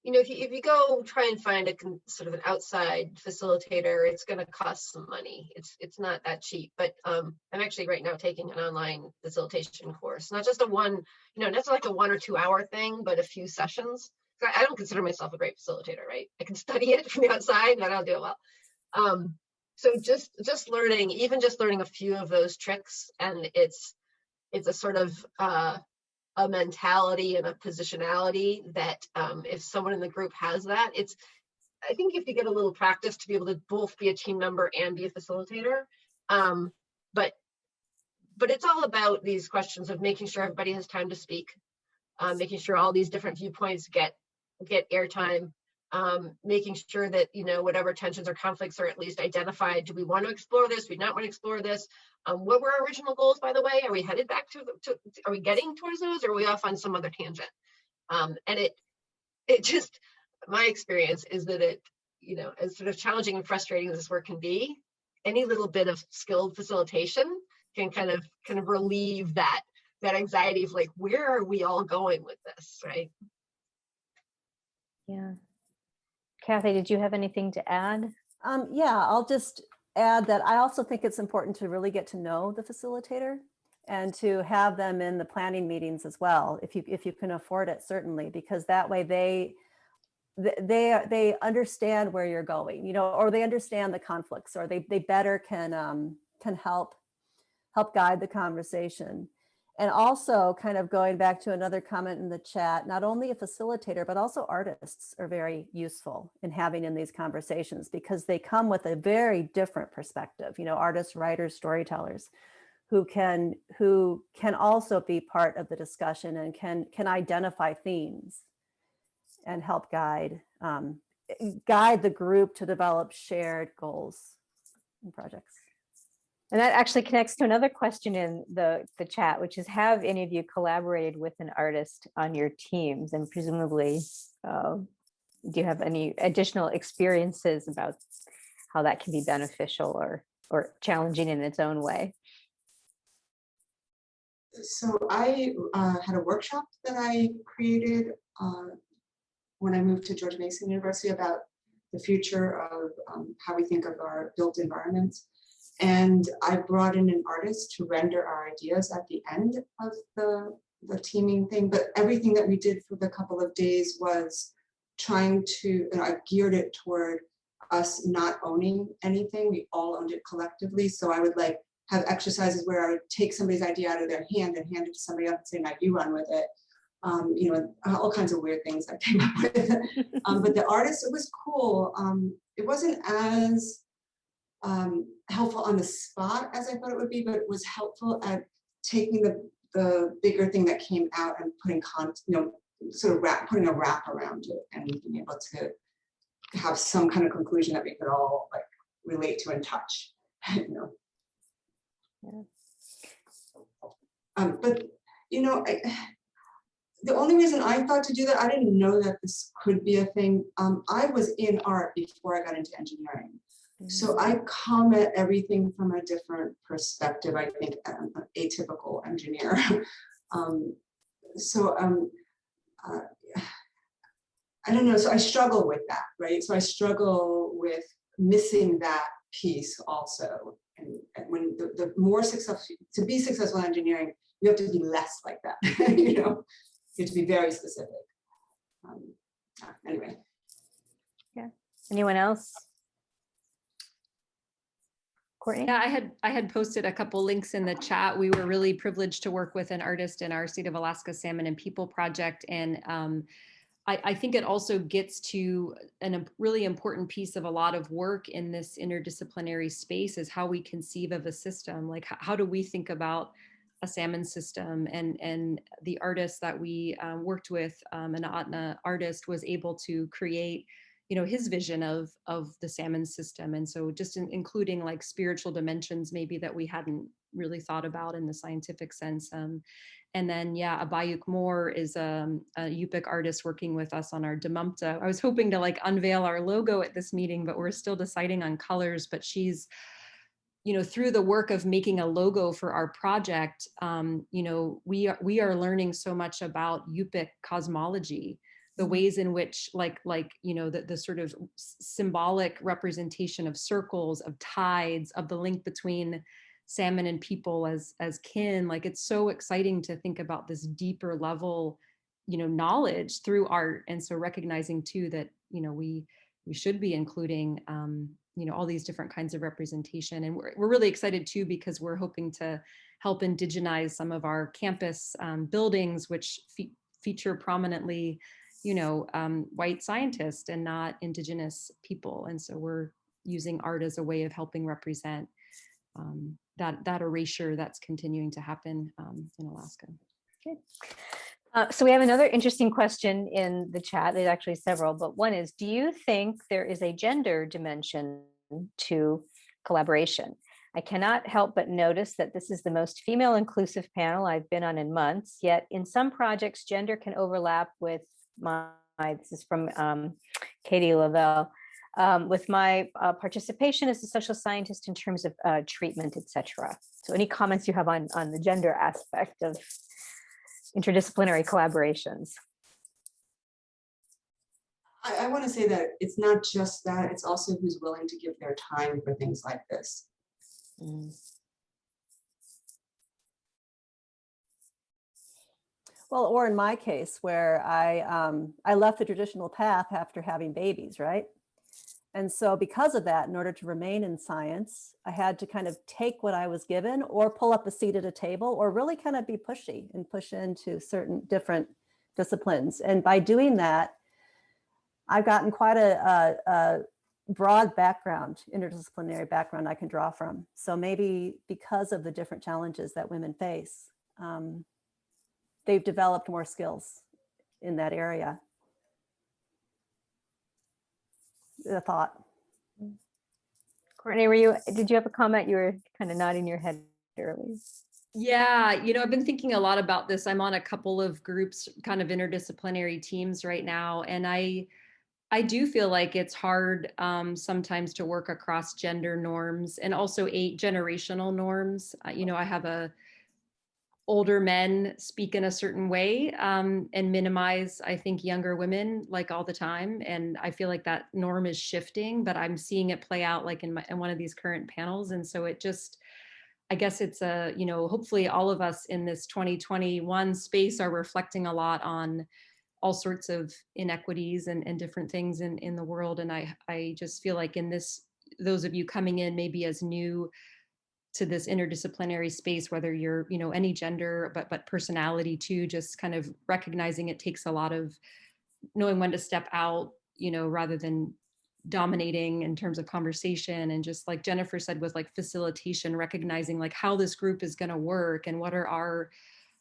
if you go try and find a sort of an outside facilitator, it's going to cost some money. It's not that cheap. But I'm actually right now taking an online facilitation course, not just not like a 1 or 2 hour thing, but a few sessions. I don't consider myself a great facilitator, right? I can study it from the outside, but I don't do it well. So just learning a few of those tricks, and it's a sort of a mentality and a positionality that if someone in the group has that, I think you have to get a little practice to be able to both be a team member and be a facilitator. But it's all about these questions of making sure everybody has time to speak, making sure all these different viewpoints get airtime, making sure that, whatever tensions or conflicts are at least identified. Do we want to explore this? Do we not want to explore this? What were our original goals, by the way? Are we headed back are we getting towards those, or are we off on some other tangent? And it just, my experience is that it, as sort of challenging and frustrating as this work can be, any little bit of skilled facilitation can kind of relieve that anxiety of like, where are we all going with this, right? Yeah. Kathy, did you have anything to add? Yeah, I'll just add that I also think it's important to really get to know the facilitator and to have them in the planning meetings as well, if you can afford it, certainly, because that way they understand where you're going, you know, or they understand the conflicts, or they better can help guide the conversation. And also, kind of going back to another comment in the chat, not only a facilitator, but also artists are very useful in having in these conversations, because they come with a very different perspective, you know, artists, writers, storytellers, who can also be part of the discussion and can identify themes and help guide the group to develop shared goals and projects. And that actually connects to another question in the chat, which is, have any of you collaborated with an artist on your teams? And presumably, do you have any additional experiences about how that can be beneficial or challenging in its own way? So I had a workshop that I created when I moved to George Mason University about the future of how we think of our built environments. And I brought in an artist to render our ideas at the end of the teaming thing. But everything that we did for the couple of days was trying to, I geared it toward us not owning anything. We all owned it collectively. So I would like have exercises where I would take somebody's idea out of their hand and hand it to somebody else and say, now you run with it. You know, all kinds of weird things I came up with. But the artist, it was cool. It wasn't as helpful on the spot as I thought it would be, but it was helpful at taking the bigger thing that came out and putting sort of putting a wrap around it and being able to have some kind of conclusion that we could all like relate to and touch. You know. Yeah. But you know, the only reason I thought to do that, I didn't know that this could be a thing. I was in art before I got into engineering. So I come at everything from a different perspective. I think I'm an atypical engineer. I don't know. So I struggle with that, right? So I struggle with missing that piece also. And when the more successful, to be successful in engineering, you have to be less like that. You know, you have to be very specific. Anyway. Yeah. Anyone else? Courtney? Yeah, I had posted a couple links in the chat. We were really privileged to work with an artist in our State of Alaska Salmon and People project. And I think it also gets to a really important piece of a lot of work in this interdisciplinary space is how we conceive of a system. Like, how do we think about a salmon system? And the artist that we worked with, an Atna artist, was able to create, you know, his vision of the salmon system. And so just including like spiritual dimensions maybe that we hadn't really thought about in the scientific sense. And then, yeah, Abayuk Moore is a Yupik artist working with us on our Demumta. I was hoping to like unveil our logo at this meeting, but we're still deciding on colors. But she's, you know, through the work of making a logo for our project, you know, we are learning so much about Yupik cosmology, the ways in which like, you know, the sort of symbolic representation of circles, of tides, of the link between salmon and people as kin. Like, it's so exciting to think about this deeper level, you know, knowledge through art. And so recognizing too that, you know, we should be including, you know, all these different kinds of representation. And we're really excited too, because we're hoping to help indigenize some of our campus buildings, which feature prominently, you know, white scientists and not indigenous people. And so we're using art as a way of helping represent that erasure that's continuing to happen in Alaska. Okay. So we have another interesting question in the chat. There's actually several, but one is, do you think there is a gender dimension to collaboration? I cannot help but notice that this is the most female inclusive panel I've been on in months, yet in some projects, gender can overlap with this is from Katie Lavelle. with my participation as a social scientist in terms of treatment, etc. So any comments you have on the gender aspect of interdisciplinary collaborations? I want to say that it's not just that, it's also who's willing to give their time for things like this. Well, or in my case, where I left the traditional path after having babies, right? And so because of that, in order to remain in science, I had to kind of take what I was given or pull up a seat at a table or really kind of be pushy and push into certain different disciplines. And by doing that, I've gotten quite a broad background, interdisciplinary background I can draw from. So maybe because of the different challenges that women face, they've developed more skills in that area. A thought. Courtney, did you have a comment? You were kind of nodding your head earlier. Yeah, I've been thinking a lot about this. I'm on a couple of groups, kind of interdisciplinary teams right now. And I do feel like it's hard sometimes to work across gender norms and also generational norms. I have older men speak in a certain way and minimize, I think, younger women like all the time. And I feel like that norm is shifting, but I'm seeing it play out like in one of these current panels. And so it just, I guess it's hopefully all of us in this 2021 space are reflecting a lot on all sorts of inequities and different things in the world. And I just feel like in those of you coming in maybe as new to this interdisciplinary space, whether you're, any gender, but personality too, just kind of recognizing it takes a lot of knowing when to step out, rather than dominating in terms of conversation. And just like Jennifer said, with like facilitation, recognizing like how this group is going to work and what are our,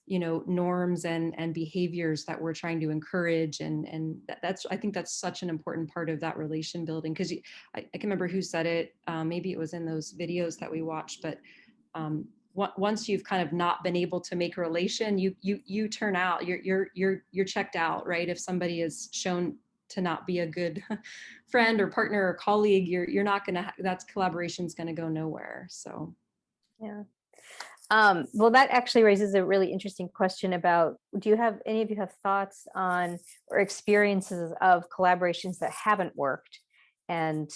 norms and behaviors that we're trying to encourage. And I think that's such an important part of that relation building. Because I can remember who said it, maybe it was in those videos that we watched, but once you've kind of not been able to make a relation, you turn out, you're checked out, right? If somebody is shown to not be a good friend or partner or colleague, you're not gonna, that's collaboration's gonna go nowhere. So yeah. Well, that actually raises a really interesting question about, any of you have thoughts on or experiences of collaborations that haven't worked, and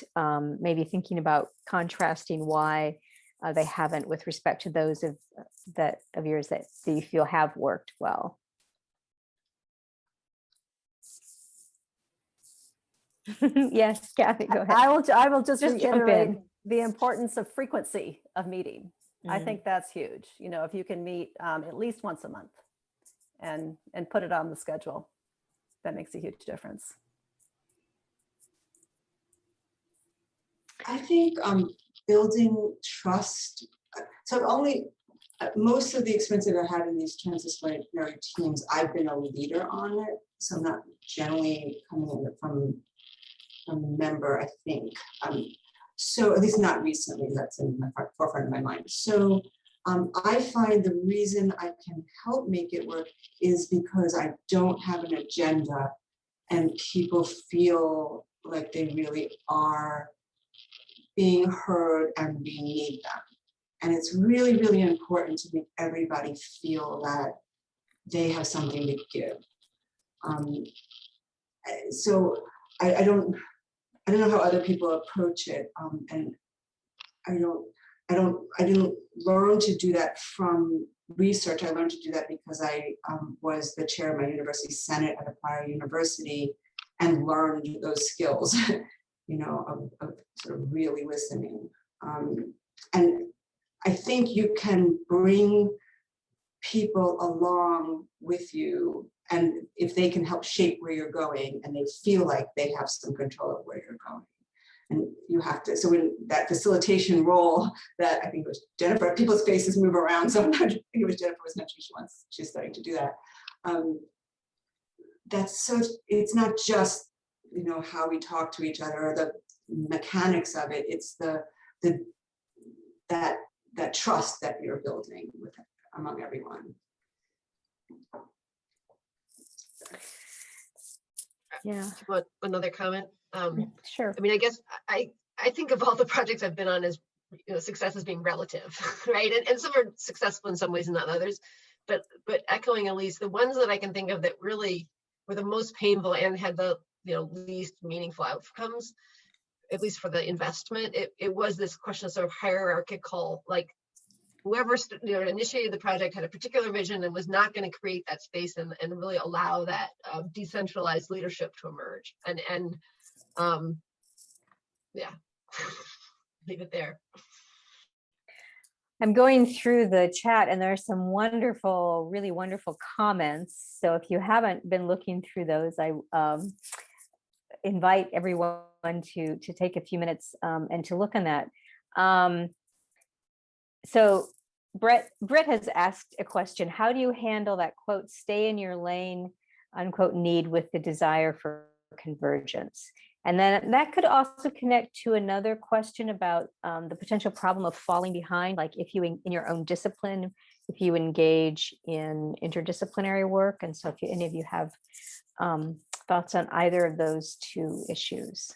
maybe thinking about contrasting why they haven't with respect to those of yours that you feel have worked well? Yes, Kathy, go ahead. I will just Just jump reiterate in. the importance of frequency of meeting. I think that's huge. If you can meet at least once a month and put it on the schedule, that makes a huge difference. I think building trust. So most of the experience that I've had in these transdisciplinary teams, I've been a leader on it. So I'm not generally coming in from a member, I think. So at least not recently, that's in my forefront of my mind. So I find the reason I can help make it work is because I don't have an agenda and people feel like they really are being heard and we need them. And it's really, really important to make everybody feel that they have something to give. So I don't know how other people approach it, and I didn't learn to do that from research. I learned to do that because I was the chair of my university senate at a prior university and learned those skills, of sort of really listening. And I think you can bring people along with you, and if they can help shape where you're going and they feel like they have some control of where you're going. And you have to, so in that facilitation role that I think it was Jennifer, people's faces move around. So I think it was Jennifer was mentioning she's starting to do that. That's so, it's not just, how we talk to each other or the mechanics of it. It's that trust that you're building among everyone. Yeah. What, another comment? Sure. I mean, I guess I think of all the projects I've been on as, success as being relative, right? And some are successful in some ways and not others. But echoing Elise, the ones that I can think of that really were the most painful and had the least meaningful outcomes, at least for the investment, it was this question of sort of hierarchical, like whoever initiated the project had a particular vision and was not going to create that space and really allow that decentralized leadership to emerge. And yeah, leave it there. I'm going through the chat and there are some wonderful, really wonderful comments. So if you haven't been looking through those, I invite everyone to take a few minutes and to look on that. So Brett has asked a question: how do you handle that quote, stay in your lane, unquote, need with the desire for convergence? And then that could also connect to another question about the potential problem of falling behind, like if you in your own discipline, if you engage in interdisciplinary work. And so if any of you have thoughts on either of those two issues.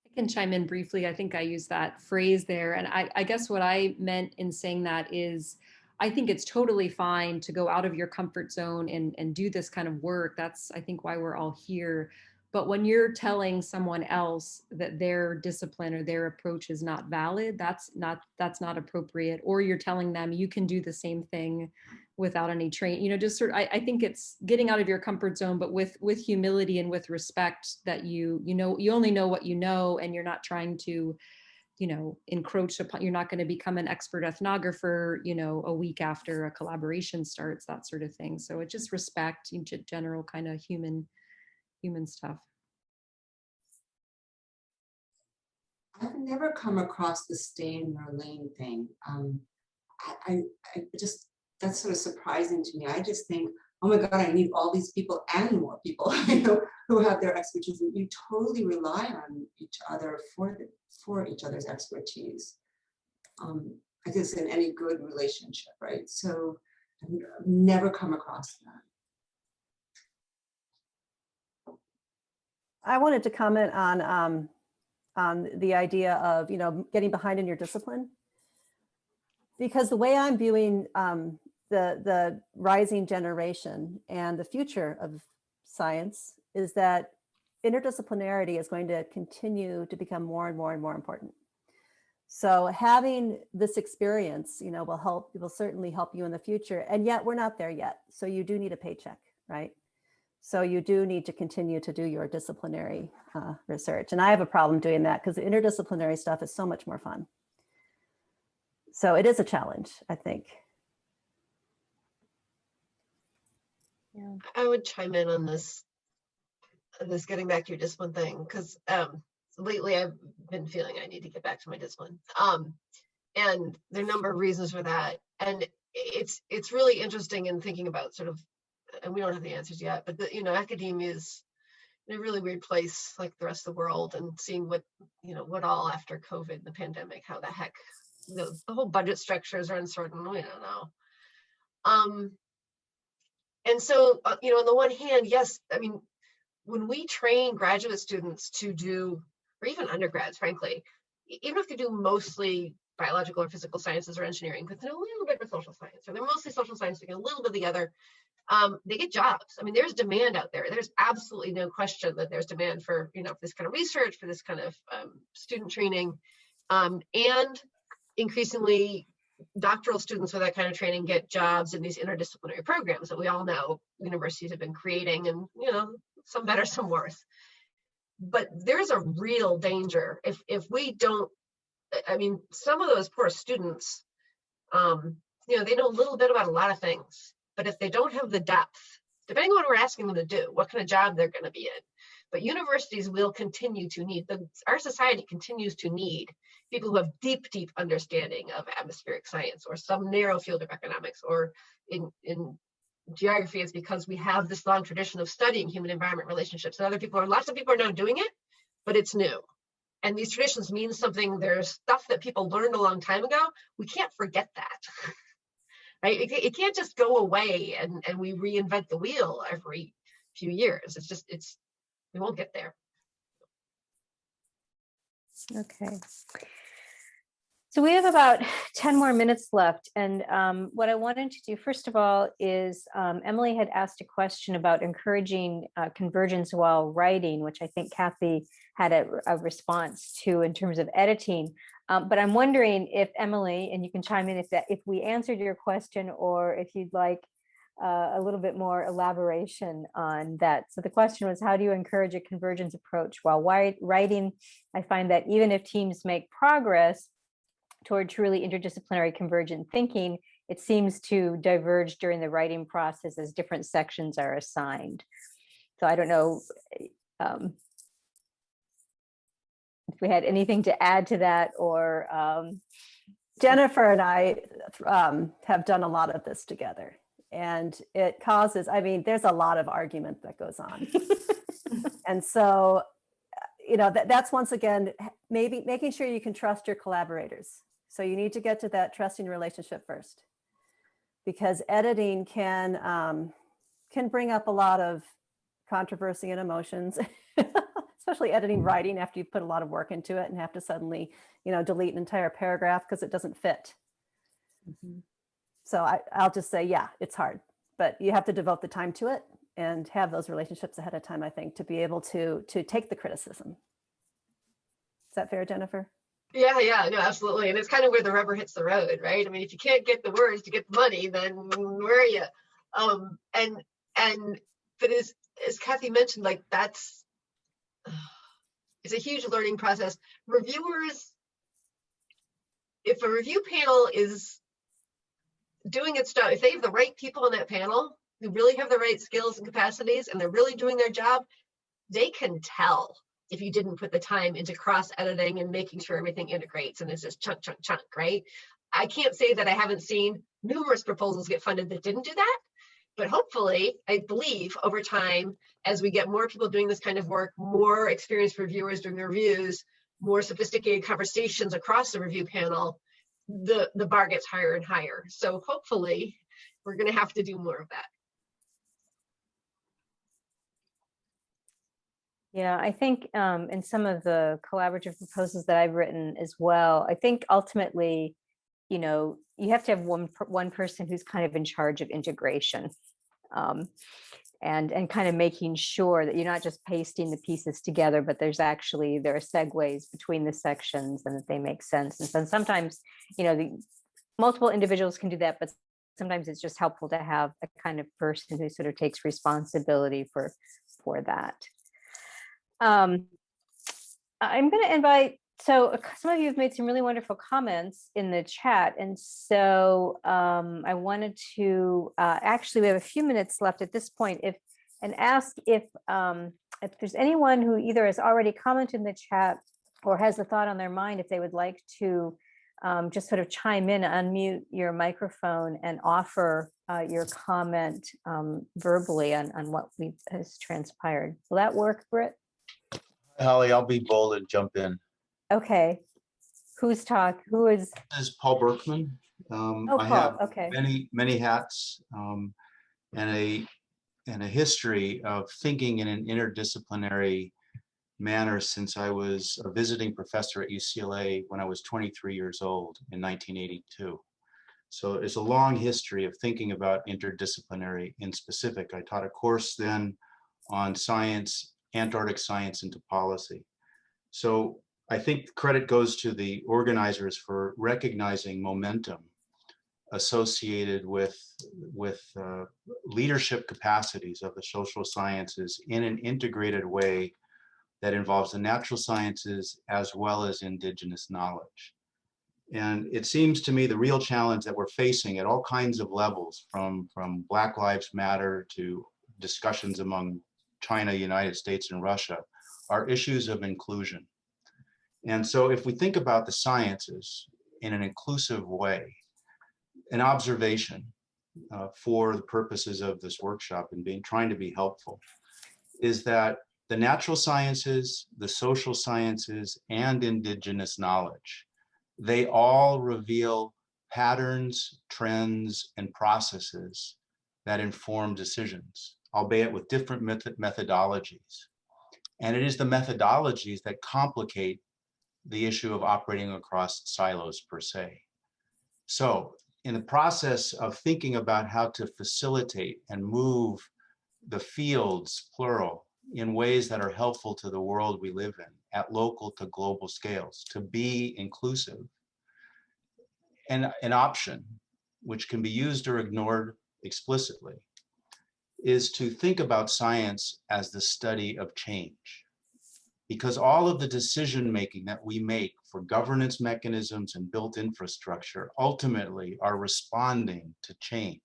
I can chime in briefly. I think I used that phrase there. And I guess what I meant in saying that is, I think it's totally fine to go out of your comfort zone and do this kind of work. That's, I think, why we're all here. But when you're telling someone else that their discipline or their approach is not valid, that's not appropriate. Or you're telling them you can do the same thing without any training, just sort of, I think it's getting out of your comfort zone, but with humility and with respect that you only know what you know, and you're not trying to, encroach upon, you're not going to become an expert ethnographer, a week after a collaboration starts, that sort of thing. So it's just respect, general kind of human stuff. I've never come across the stay in your lane thing. I just, that's sort of surprising to me. I just think, oh my God, I need all these people and more people, who have their expertise. And you totally rely on each other for each other's expertise. I guess in any good relationship, right? So I've never come across that. I wanted to comment on the idea of, getting behind in your discipline, because the way I'm viewing the rising generation and the future of science is that interdisciplinarity is going to continue to become more and more and more important. So having this experience, will certainly help you in the future. And yet we're not there yet. So you do need a paycheck, right? So you do need to continue to do your disciplinary research. And I have a problem doing that because the interdisciplinary stuff is so much more fun. So it is a challenge, I think. Yeah. I would chime in on this getting back to your discipline thing, because lately I've been feeling I need to get back to my discipline. And there are a number of reasons for that. And it's really interesting in thinking about sort of, and we don't have the answers yet, but academia is in a really weird place, like the rest of the world, and seeing what all after COVID and the pandemic, how the heck the whole budget structures are uncertain. We don't know. And so, on the one hand, yes, I mean, when we train graduate students to do, or even undergrads, frankly, even if they do mostly biological or physical sciences or engineering, but they're a little bit of social science, or they're mostly social science, they get a little bit of the other, they get jobs. I mean, there's demand out there. There's absolutely no question that there's demand for, for this kind of research, for this kind of student training, and increasingly doctoral students with that kind of training get jobs in these interdisciplinary programs that we all know universities have been creating, and some better, some worse. But there's a real danger if we don't, I mean, some of those poor students, they know a little bit about a lot of things, but if they don't have the depth, depending on what we're asking them to do, what kind of job they're going to be in. But universities will continue to need, our society continues to need people who have deep, deep understanding of atmospheric science, or some narrow field of economics, or in geography. It's because we have this long tradition of studying human environment relationships, and lots of people are now doing it, but it's new. And these traditions mean something. There's stuff that people learned a long time ago. We can't forget that. Right? It can't just go away and we reinvent the wheel every few years. We won't get there. Okay. So we have about 10 more minutes left. And what I wanted to do, first of all, is Emily had asked a question about encouraging convergence while writing, which I think Kathy had a response to in terms of editing. But I'm wondering if Emily, and you can chime in if we answered your question or if you'd like a little bit more elaboration on that. So the question was, how do you encourage a convergence approach while writing? I find that even if teams make progress toward truly interdisciplinary convergent thinking, it seems to diverge during the writing process as different sections are assigned. So I don't know if we had anything to add to that, or Jennifer and I have done a lot of this together, and it causes, I mean, there's a lot of argument that goes on. And so, you know, that's once again, maybe making sure you can trust your collaborators. So you need to get to that trusting relationship first, because editing can bring up a lot of controversy and emotions, especially editing writing after you've put a lot of work into it and have to suddenly, you know, delete an entire paragraph because it doesn't fit. Mm-hmm. So I'll just say, yeah, it's hard, but you have to devote the time to it and have those relationships ahead of time, I think, to be able to take the criticism. Is that fair, Jennifer? Yeah, no, absolutely. And it's kind of where the rubber hits the road, right? I mean, if you can't get the words to get the money, then where are you? But as Kathy mentioned, like it's a huge learning process. Reviewers, if a review panel is doing its job, if they have the right people on that panel who really have the right skills and capacities and they're really doing their job, they can tell if you didn't put the time into cross-editing and making sure everything integrates and it's just chunk, right? I can't say that I haven't seen numerous proposals get funded that didn't do that, but hopefully, I believe over time, as we get more people doing this kind of work, more experienced reviewers doing reviews, more sophisticated conversations across the review panel, the bar gets higher and higher. So hopefully, we're gonna have to do more of that. Yeah, I think in some of the collaborative proposals that I've written as well, I think ultimately, you know, you have to have one person who's kind of in charge of integration, and kind of making sure that you're not just pasting the pieces together, but there are segues between the sections and that they make sense. And so sometimes, you know, the multiple individuals can do that, but sometimes it's just helpful to have a kind of person who sort of takes responsibility for that. I'm going to invite, so some of you have made some really wonderful comments in the chat. And so I wanted to, actually, we have a few minutes left at this point, and ask if there's anyone who either has already commented in the chat or has a thought on their mind, if they would like to just sort of chime in, unmute your microphone and offer your comment verbally on what has transpired. Will that work, Britt? Holly, I'll be bold and jump in. Okay. Who is? This is Paul Berkman. I have many hats and a history of thinking in an interdisciplinary manner since I was a visiting professor at UCLA when I was 23 years old in 1982. So it's a long history of thinking about interdisciplinary in specific. I taught a course then on science, Antarctic science into policy. So I think credit goes to the organizers for recognizing momentum associated with leadership capacities of the social sciences in an integrated way that involves the natural sciences as well as indigenous knowledge. And it seems to me the real challenge that we're facing at all kinds of levels, from Black Lives Matter to discussions among China, United States, and Russia, are issues of inclusion. And so if we think about the sciences in an inclusive way, an observation for the purposes of this workshop and trying to be helpful is that the natural sciences, the social sciences, and indigenous knowledge, they all reveal patterns, trends, and processes that inform decisions. albeit with different methodologies. And it is the methodologies that complicate the issue of operating across silos per se. So in the process of thinking about how to facilitate and move the fields, plural, in ways that are helpful to the world we live in at local to global scales, to be inclusive, and an option which can be used or ignored explicitly is to think about science as the study of change. Because all of the decision-making that we make for governance mechanisms and built infrastructure ultimately are responding to change.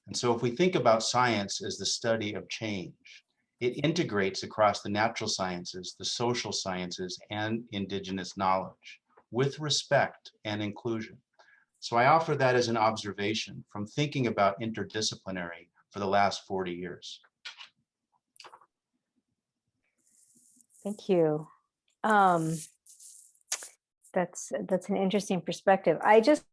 And so if we think about science as the study of change, it integrates across the natural sciences, the social sciences, and indigenous knowledge with respect and inclusion. So I offer that as an observation from thinking about interdisciplinary for the last 40 years. Thank you. That's an interesting perspective. I just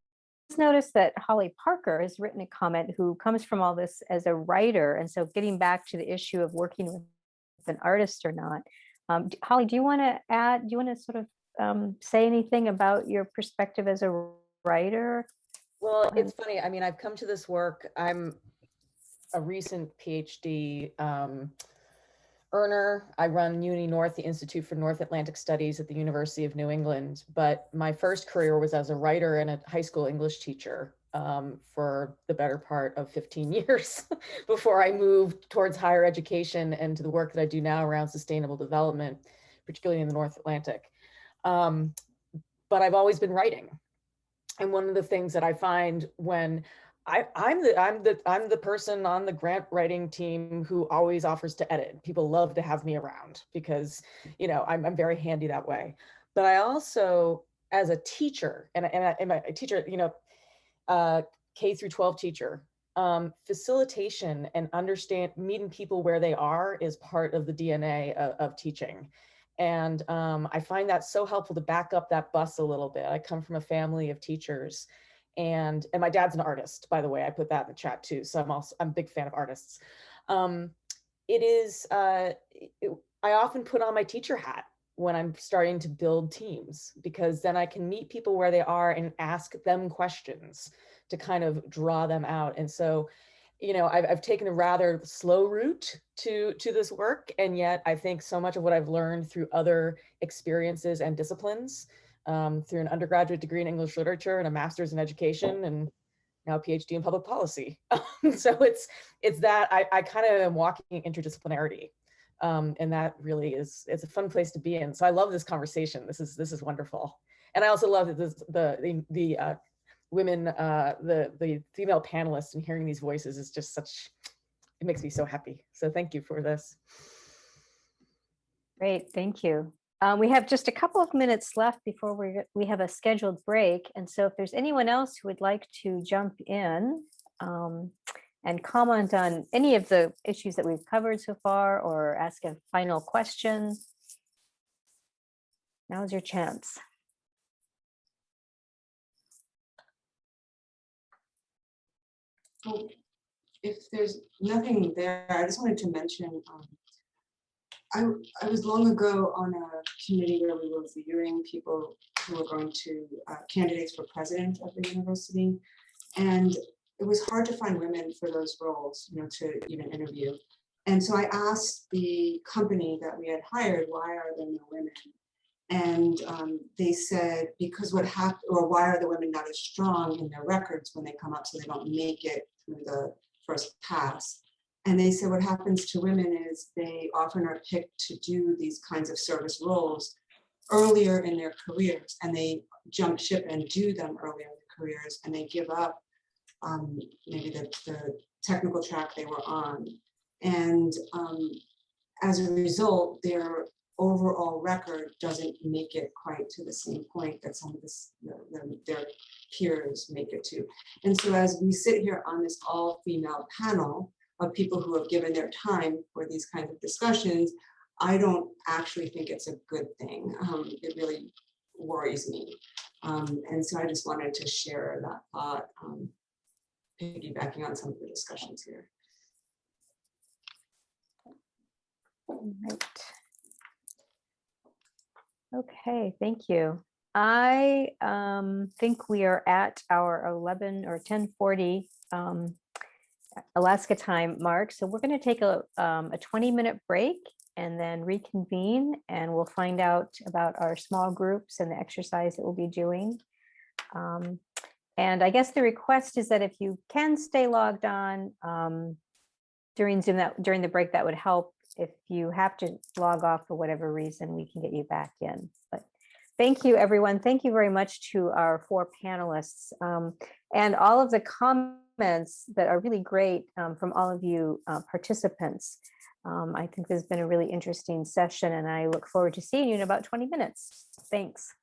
noticed that Holly Parker has written a comment, who comes from all this as a writer. And so getting back to the issue of working with an artist or not. Holly, do you want to add, do you want to sort of say anything about your perspective as a writer? Well, it's funny. I mean, I've come to this work. I'm a recent PhD earner. I run UNI North, the Institute for North Atlantic Studies at the University of New England. But my first career was as a writer and a high school English teacher for the better part of 15 years before I moved towards higher education and to the work that I do now around sustainable development, particularly in the North Atlantic. But I've always been writing. And one of the things that I find when I'm the person on the grant writing team who always offers to edit. People love to have me around because, you know, I'm very handy that way. But I also, as a teacher, and I'm a teacher, you know, K through 12 teacher, facilitation and meeting people where they are is part of the DNA of teaching. And I find that so helpful to back up that bus a little bit. I come from a family of teachers, and my dad's an artist, by the way. I put that in the chat too. So I'm a big fan of artists. I often put on my teacher hat when I'm starting to build teams, because then I can meet people where they are and ask them questions to kind of draw them out. And so, you know, I've taken a rather slow route to this work. And yet I think so much of what I've learned through other experiences and disciplines, through an undergraduate degree in English literature and a master's in education and now a PhD in public policy. So it's that I kind of am walking interdisciplinarity. And that really it's a fun place to be in. So I love this conversation. This is wonderful. And I also love that the women, the female panelists, and hearing these voices is just it makes me so happy. So thank you for this. Great, thank you. We have just a couple of minutes left before we have a scheduled break. And so if there's anyone else who would like to jump in and comment on any of the issues that we've covered so far, or ask a final question, now's your chance. Well, if there's nothing there, I just wanted to mention, I was long ago on a committee where we were viewing people who were going to candidates for president of the university, and it was hard to find women for those roles, you know, to even interview. And so I asked the company that we had hired, why are there no women? And they said, because what happened, or why are the women not as strong in their records when they come up, so they don't make it through the first pass. And they said what happens to women is they often are picked to do these kinds of service roles earlier in their careers, and they jump ship and do them earlier in their careers, and they give up maybe the technical track they were on. And as a result, their overall record doesn't make it quite to the same point that some of their peers make it to. And so as we sit here on this all-female panel of people who have given their time for these kinds of discussions, I don't actually think it's a good thing. It really worries me. And so I just wanted to share that thought, piggybacking on some of the discussions here. Right. Okay, thank you. I think we are at our 11 or 10:40 Alaska time mark. So we're going to take a 20-minute break and then reconvene, and we'll find out about our small groups and the exercise that we'll be doing. And I guess the request is that if you can stay logged on during Zoom, during the break, that would help. If you have to log off for whatever reason, we can get you back in. But thank you, everyone. Thank you very much to our 4 panelists and all of the comments that are really great from all of you participants. I think this has been a really interesting session, and I look forward to seeing you in about 20 minutes. Thanks.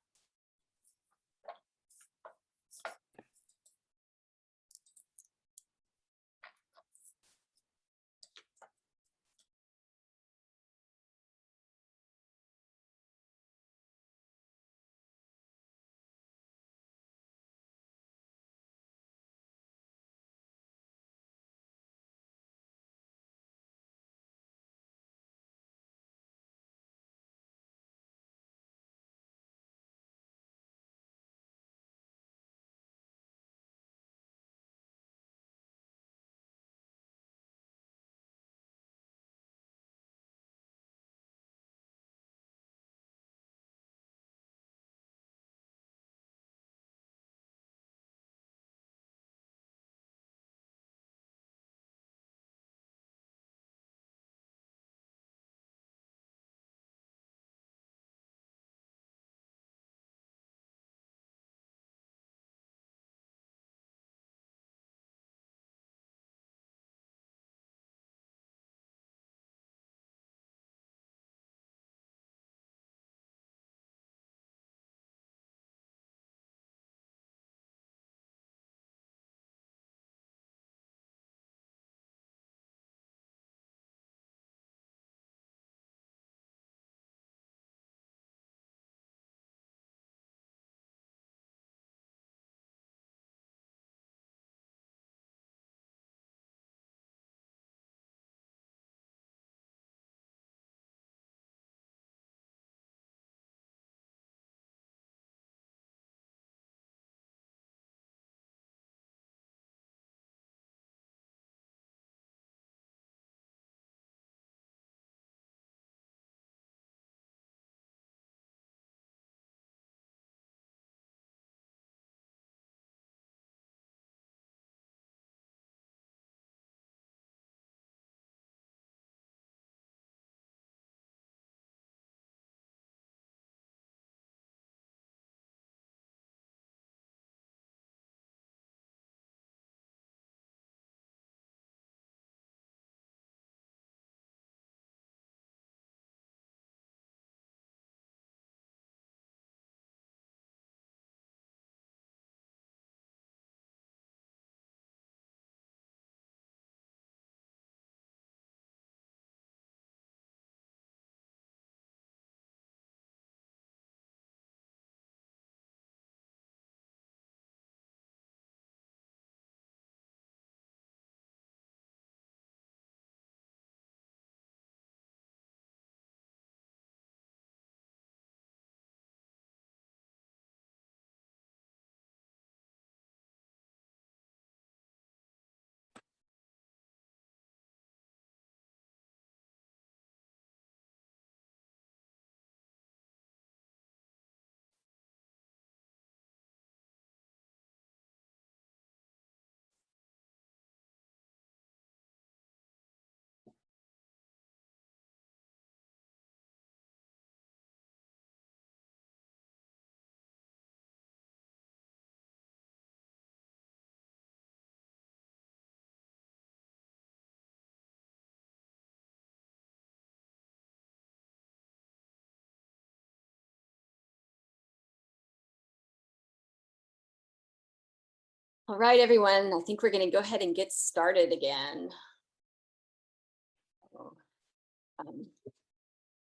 All right, everyone, I think we're going to go ahead and get started again.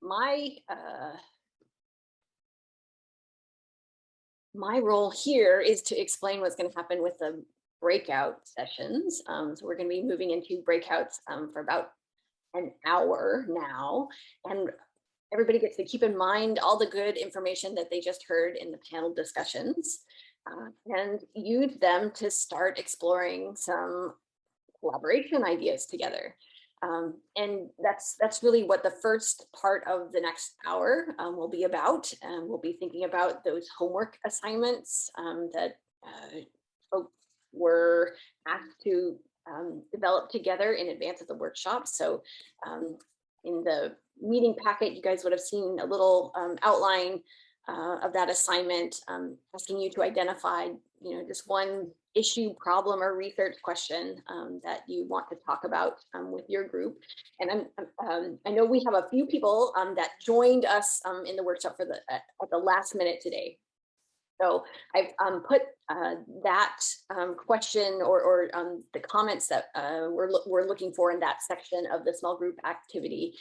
My role here is to explain what's going to happen with the breakout sessions. So we're going to be moving into breakouts for about an hour now, and everybody gets to keep in mind all the good information that they just heard in the panel discussions, and use them to start exploring some collaboration ideas together. And that's really what the first part of the next hour will be about. We'll be thinking about those homework assignments that folks were asked to develop together in advance of the workshop. So in the meeting packet, you guys would have seen a little outline of that assignment, asking you to identify, just one issue, problem, or research question that you want to talk about with your group. And I know we have a few people that joined us in the workshop for at the last minute today. So I've put that question or the comments that we're looking for in that section of the small group activity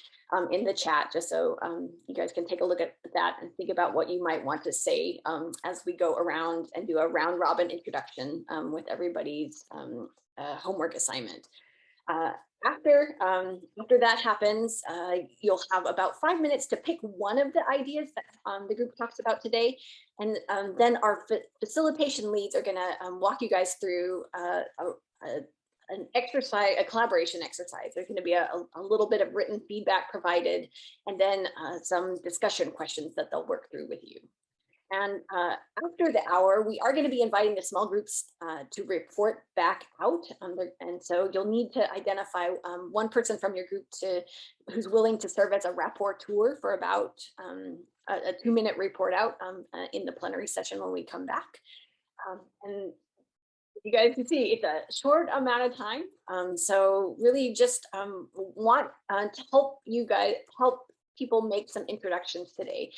in the chat, just so you guys can take a look at that and think about what you might want to say as we go around and do a round robin introduction with everybody's homework assignment. After that happens, you'll have about 5 minutes to pick one of the ideas that the group talks about today. And then our facilitation leads are gonna walk you guys through an exercise, a collaboration exercise. There's gonna be a little bit of written feedback provided, and then some discussion questions that they'll work through with you. And after the hour, we are going to be inviting the small groups to report back out. And so you'll need to identify one person from your group who's willing to serve as a rapporteur for about a 2-minute report out in the plenary session when we come back. And you guys can see it's a short amount of time. So really just want to help you guys, help people make some introductions today.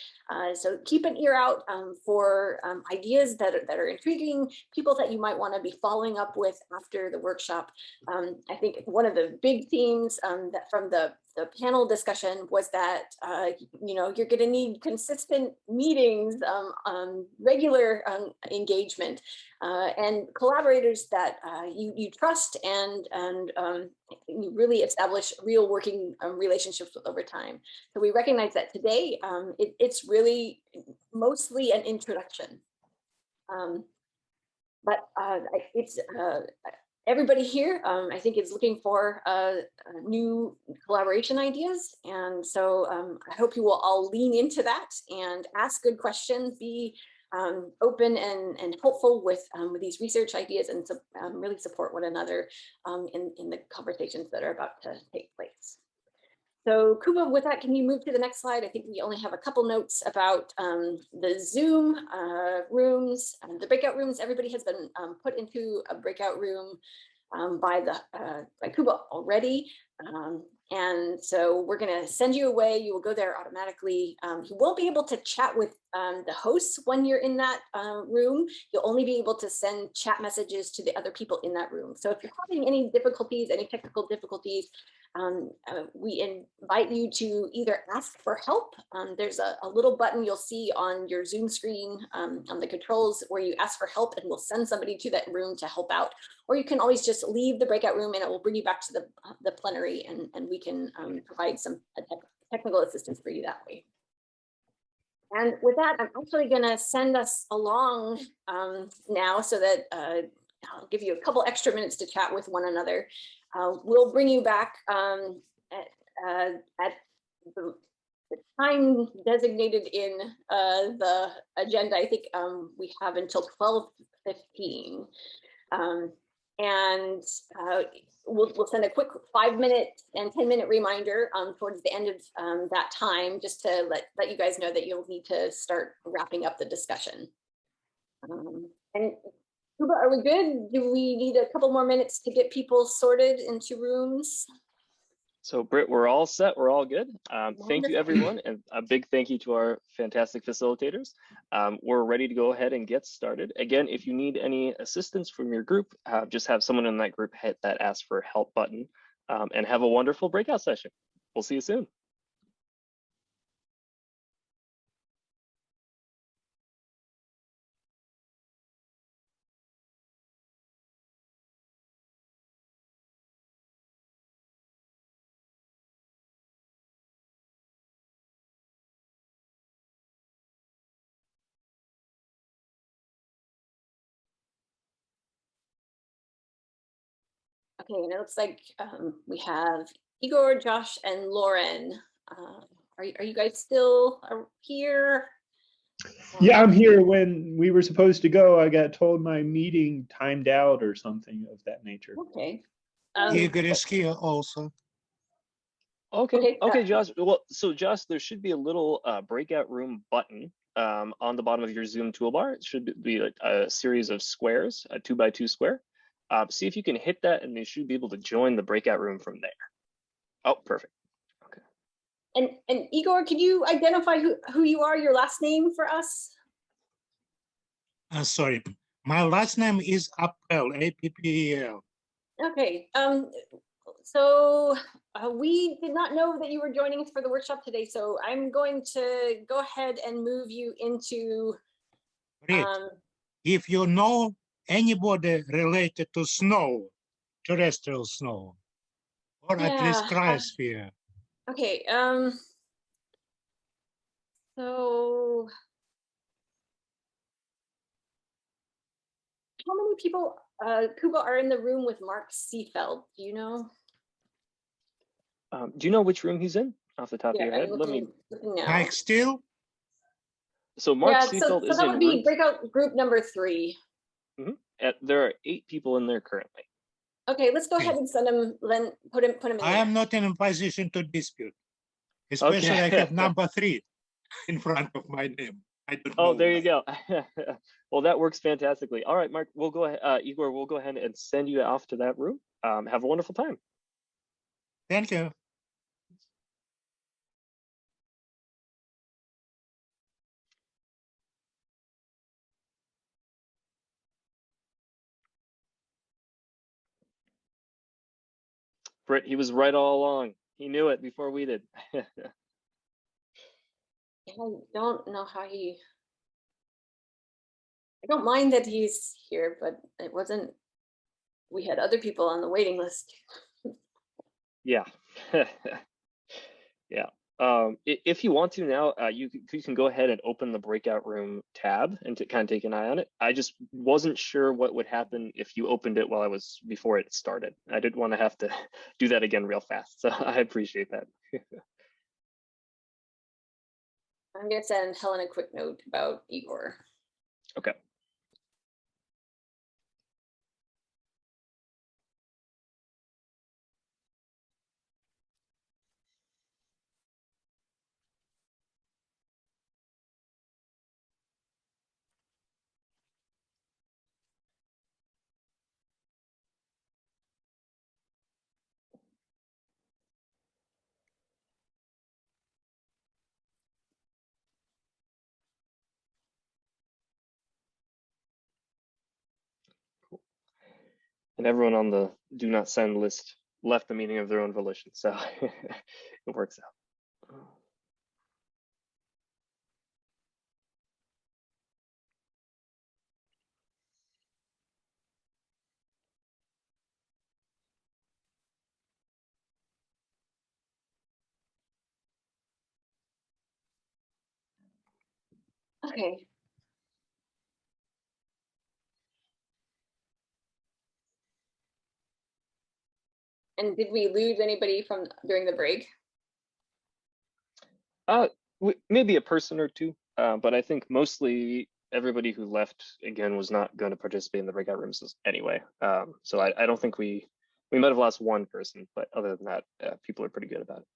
So keep an ear out for ideas that are intriguing, people that you might want to be following up with after the workshop. I think one of the big themes that from the panel discussion was that you're going to need consistent meetings, regular engagement, and collaborators that you trust and you really establish real working relationships with over time. So we recognize that today it's really mostly an introduction, but it's everybody here, I think, is looking for new collaboration ideas. And so I hope you will all lean into that and ask good questions, be open and helpful with these research ideas, and really support one another in the conversations that are about to take place. So Kuba, with that, can you move to the next slide? I think we only have a couple notes about the Zoom rooms, the breakout rooms. Everybody has been put into a breakout room by Kuba already. And so we're going to send you away. You will go there automatically. You won't be able to chat with the hosts when you're in that room. You'll only be able to send chat messages to the other people in that room. So if you're having any difficulties, any technical difficulties, we invite you to either ask for help. There's a little button you'll see on your Zoom screen on the controls where you ask for help, and we'll send somebody to that room to help out. Or you can always just leave the breakout room and it will bring you back to the plenary, and we can provide some technical assistance for you that way. And with that, I'm actually going to send us along now so that I'll give you a couple extra minutes to chat with one another. We'll bring you back at the time designated in the agenda. I think we have until 12:15. And we'll send a quick 5-minute and 10-minute reminder towards the end of that time, just to let you guys know that you'll need to start wrapping up the discussion. And Kuba, are we good? Do we need a couple more minutes to get people sorted into rooms? So Britt, we're all set. We're all good. Thank you, everyone. And a big thank you to our fantastic facilitators. We're ready to go ahead and get started. Again, if you need any assistance from your group, just have someone in that group hit that ask for help button, and have a wonderful breakout session. We'll see you soon. Okay, and it looks like we have Igor, Josh, and Lauren. Are you guys still here? Yeah, I'm here. When we were supposed to go, I got told my meeting timed out or something of that nature. Okay. Igor is here also. Okay, Okay, Josh. Well, so Josh, there should be a little breakout room button on the bottom of your Zoom toolbar. It should be like a series of squares, a 2x2 square. See if you can hit that, and you should be able to join the breakout room from there. Oh, perfect. Okay. And Igor, can you identify who you are, your last name for us? Sorry, my last name is Appel, A-P-P-E-L. Okay, so we did not know that you were joining us for the workshop today, so I'm going to go ahead and move you into. Great. If you know anybody related to snow, terrestrial snow, or at least cryosphere. Okay, so how many people, Kuba, are in the room with Mark Seefeld? Do you know? Do you know which room he's in off the top of your head? Looking now. Mike Steele? So Mark Yeah, Seefeld so is that in would be room. breakout group number 3. There are 8 people in there currently. Okay, let's go ahead and send him, then put him in I there. am not in a position to dispute, especially Okay. I have number 3 in front of my name. I don't know. Oh, there you go. Well, that works fantastically. All right, Mark, we'll go ahead. Igor, we'll go ahead and send you off to that room. Have a wonderful time. Thank you. Britt, he was right all along. He knew it before we did. I don't know how I don't mind that he's here, but it wasn't, we had other people on the waiting list. Yeah. Yeah. If you want to now, you can go ahead and open the breakout room tab and to kind of take an eye on it. I just wasn't sure what would happen if you opened it while before it started. I didn't want to have to do that again real fast. So I appreciate that. I'm gonna send Helen a quick note about Igor. Okay. And everyone on the do not send list left the meeting of their own volition. So it works out. Okay. And did we lose anybody from during the break? Maybe a person or two, but I think mostly everybody who left again was not going to participate in the breakout rooms anyway. So I don't think we might have lost one person, but other than that, people are pretty good about it.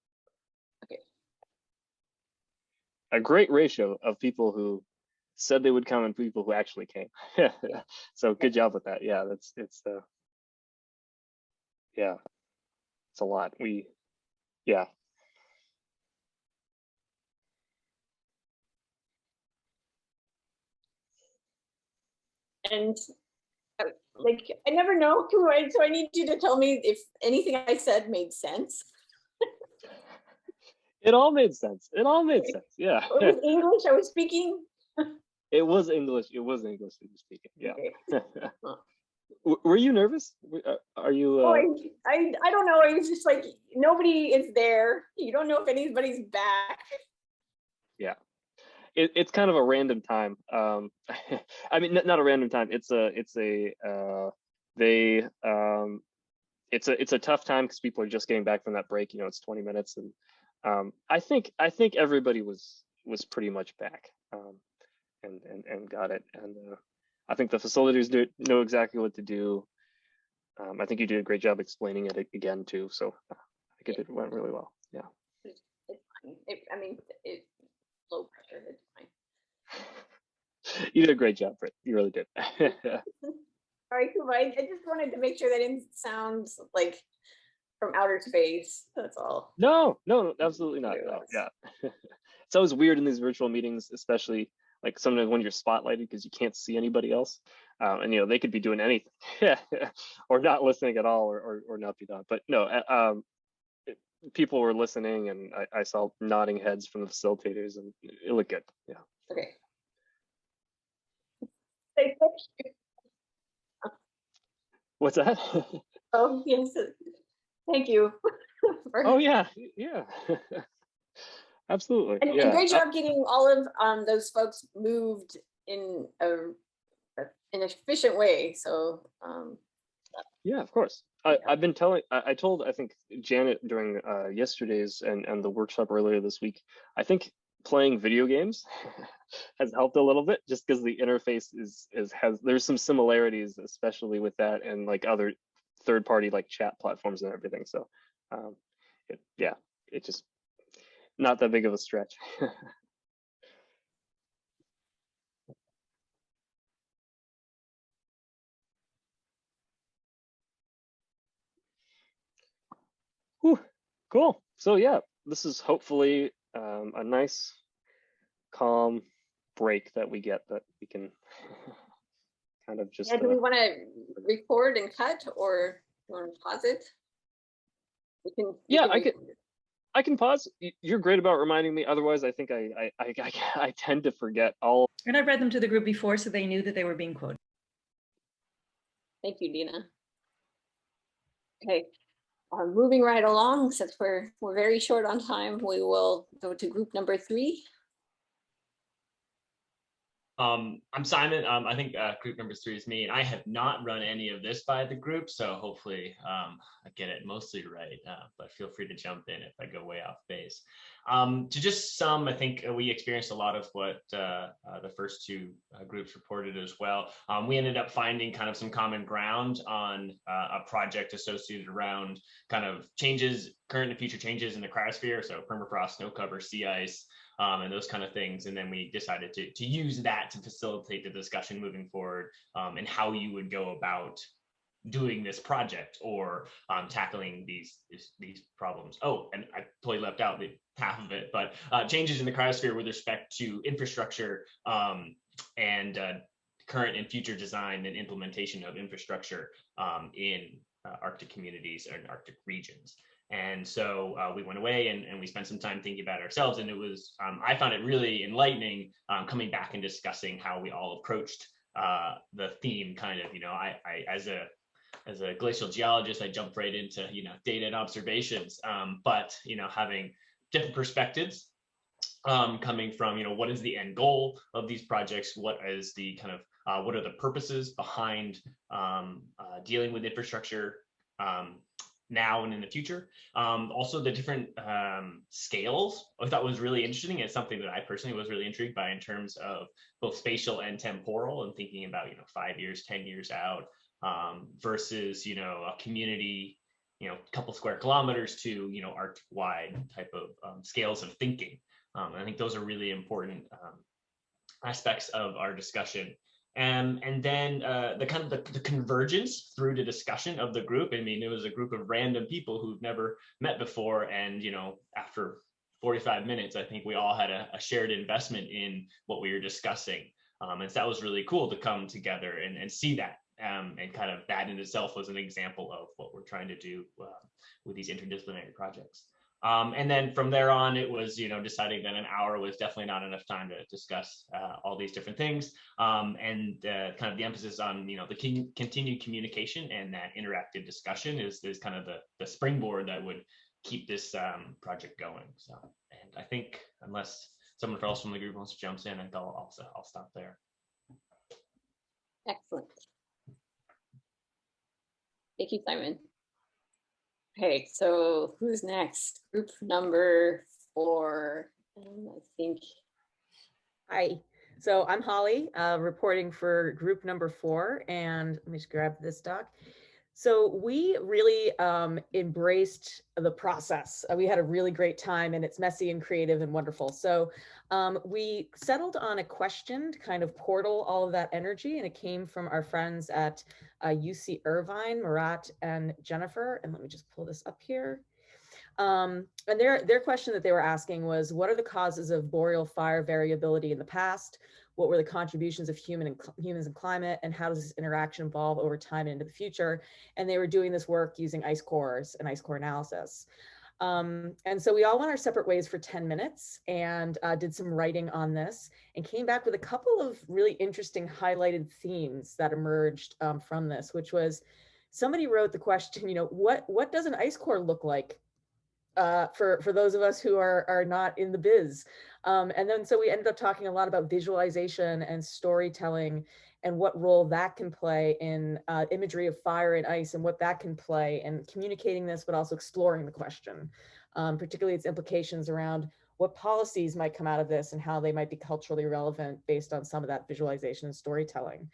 Okay. A great ratio of people who said they would come and people who actually came. So good job with that. Yeah, yeah, it's a lot. Yeah. And like, I never know who so I need you to tell me if anything I said made sense. It all made sense. It all made sense. Yeah. It was English I was speaking. It was English. It was English that you were speaking. Yeah. Okay. Were you nervous? Are you? Oh, I don't know. I was just like, nobody is there. You don't know if anybody's back. Yeah. It's kind of a random time. I mean, not a random time. It's a it's a tough time because people are just getting back from that break. You know, it's 20 minutes, and I think everybody was pretty much back, and got it. And I think the facilitators know exactly what to do. I think you did a great job explaining it again too. So I think it went really well. Yeah. It's fine. I mean, it's low pressure. It's fine. You did a great job, Britt. You really did. Sorry, Kuba. I just wanted to make sure that didn't sound like from outer space. That's all. No, absolutely not. No, yeah. It's always weird in these virtual meetings, especially like sometimes when you're spotlighted because you can't see anybody else. And you know, they could be doing anything or not listening at all or not be done. But no, people were listening, and I saw nodding heads from the facilitators, and it looked good. Yeah. Okay. What's that? Oh, yes. Thank you. Oh, yeah. Absolutely. And great job getting all of those folks moved in an efficient way. So yeah, of course. I've been telling, I told, I think, Janet during yesterday's and the workshop earlier this week, I think playing video games has helped a little bit, just because the interface there's some similarities, especially with that and like other third-party like chat platforms and everything. So it's just not that big of a stretch. Whew, cool. So yeah, this is hopefully a nice, calm break that we get, that we can kind of just. Yeah, do we want to record and cut, or you want to pause it? We can. Yeah, I can pause. You're great about reminding me. Otherwise, I think I tend to forget all. And I read them to the group before, so they knew that they were being quoted. Thank you, Dina. Okay. Moving right along, since we're very short on time, we will go to group number 3. I'm Simon. I think group number 3 is me, and I have not run any of this by the group, so hopefully I get it mostly right, but feel free to jump in if I go way off base. To just sum, I think we experienced a lot of what the first 2 groups reported as well. We ended up finding kind of some common ground on a project associated around kind of changes, current and future changes in the cryosphere, so permafrost, snow cover, sea ice, and those kind of things. And then we decided to use that to facilitate the discussion moving forward, and how you would go about doing this project or tackling these problems. Oh, and I totally left out the half of it, but changes in the cryosphere with respect to infrastructure and current and future design and implementation of infrastructure in Arctic communities and Arctic regions. And so we went away and we spent some time thinking about it ourselves. And it was, I found it really enlightening coming back and discussing how we all approached the theme kind of, I as a glacial geologist, I jumped right into, data and observations, but, having different perspectives coming from, what is the end goal of these projects? What is the kind of, what are the purposes behind dealing with infrastructure now and in the future. Also the different scales I thought was really interesting. It's something that I personally was really intrigued by in terms of both spatial and temporal, and thinking about 5 years, 10 years out versus a community, a couple square kilometers to Arctic wide type of scales of thinking. I think those are really important aspects of our discussion. And then the kind of the convergence through the discussion of the group. I mean, it was a group of random people who've never met before. And, after 45 minutes, I think we all had a shared investment in what we were discussing. And so that was really cool to come together and see that. And kind of that in itself was an example of what we're trying to do with these interdisciplinary projects. And then from there on, it was, deciding that an hour was definitely not enough time to discuss all these different things. And kind of the emphasis on, the continued communication and that interactive discussion is kind of the springboard that would keep this project going. So, and I think unless someone else from the group wants to jump in, I think I'll stop there. Excellent. Thank you, Simon. Okay, so who's next? Group number 4. I think. Hi, so I'm Holly, reporting for group number 4, and let me just grab this doc. So we really embraced the process. We had a really great time, and it's messy and creative and wonderful. So we settled on a question to kind of portal all of that energy, and it came from our friends at UCIrvine, Murat and Jennifer. And let me just pull this up here. And their question that they were asking was, what are the causes of boreal fire variability in the past? What were the contributions of humans and climate, and how does this interaction evolve over time into the future? And they were doing this work using ice cores and ice core analysis. And so we all went our separate ways for 10 minutes and did some writing on this and came back with a couple of really interesting highlighted themes that emerged from this, which was somebody wrote the question, what does an ice core look like? For those of us who are not in the biz. And then so we ended up talking a lot about visualization and storytelling and what role that can play in imagery of fire and ice and what that can play in communicating this, but also exploring the question, particularly its implications around what policies might come out of this and how they might be culturally relevant based on some of that visualization and storytelling.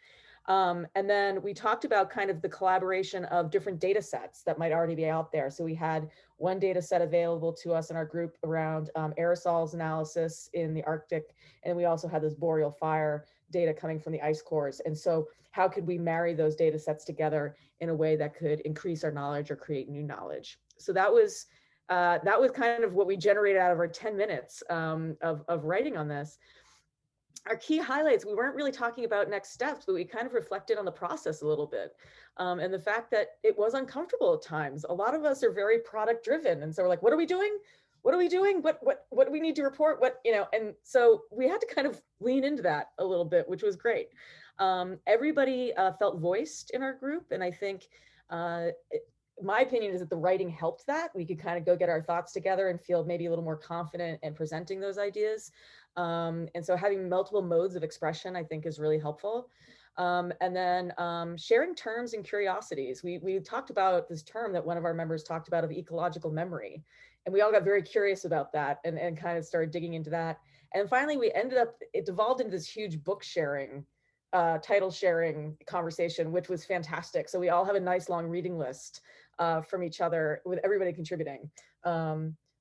And then we talked about kind of the collaboration of different data sets that might already be out there. So we had one data set available to us in our group around aerosols analysis in the Arctic. And we also had this boreal fire data coming from the ice cores. And so how could we marry those data sets together in a way that could increase our knowledge or create new knowledge? So that was kind of what we generated out of our 10 minutes of writing on this. Our key highlights, we weren't really talking about next steps, but we kind of reflected on the process a little bit. And the fact that it was uncomfortable at times. A lot of us are very product driven. And so we're like, what are we doing? What are we doing? What do we need to report? And so we had to kind of lean into that a little bit, which was great. Everybody felt voiced in our group. And I think my opinion is that the writing helped that. We could kind of go get our thoughts together and feel maybe a little more confident in presenting those ideas. And so having multiple modes of expression, I think, is really helpful. And then sharing terms and curiosities. We talked about this term that one of our members talked about of ecological memory. And we all got very curious about that and kind of started digging into that. And finally, it devolved into this huge book sharing, title sharing conversation, which was fantastic. So we all have a nice long reading list from each other with everybody contributing.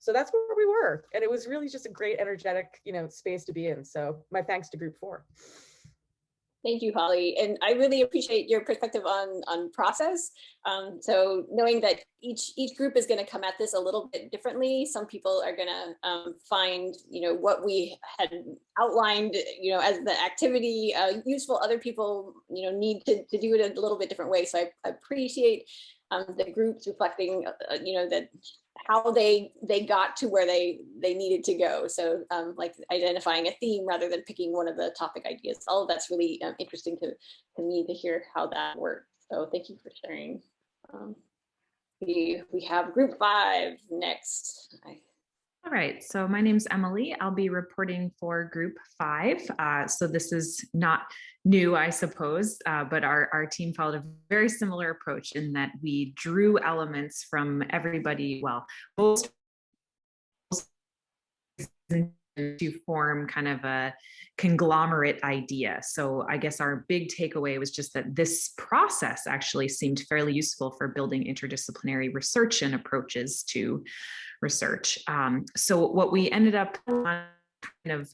So that's where we were. And it was really just a great, energetic, space to be in. So my thanks to group 4. Thank you, Holly. And I really appreciate your perspective on process. So knowing that each group is going to come at this a little bit differently. Some people are going to find, what we had outlined, as the activity useful. Other people, need to do it a little bit different way. So I appreciate the groups reflecting, that how they got to where they needed to go. So like identifying a theme rather than picking one of the topic ideas. All of that's really interesting to me to hear how that worked. So thank you for sharing. We have group 5 next. All right, so my name's Emily. I'll be reporting for group 5. So this is not new, I suppose, but our team followed a very similar approach in that we drew elements from everybody, most to form kind of a conglomerate idea. So I guess our big takeaway was just that this process actually seemed fairly useful for building interdisciplinary research and approaches to research. So what we ended up on kind of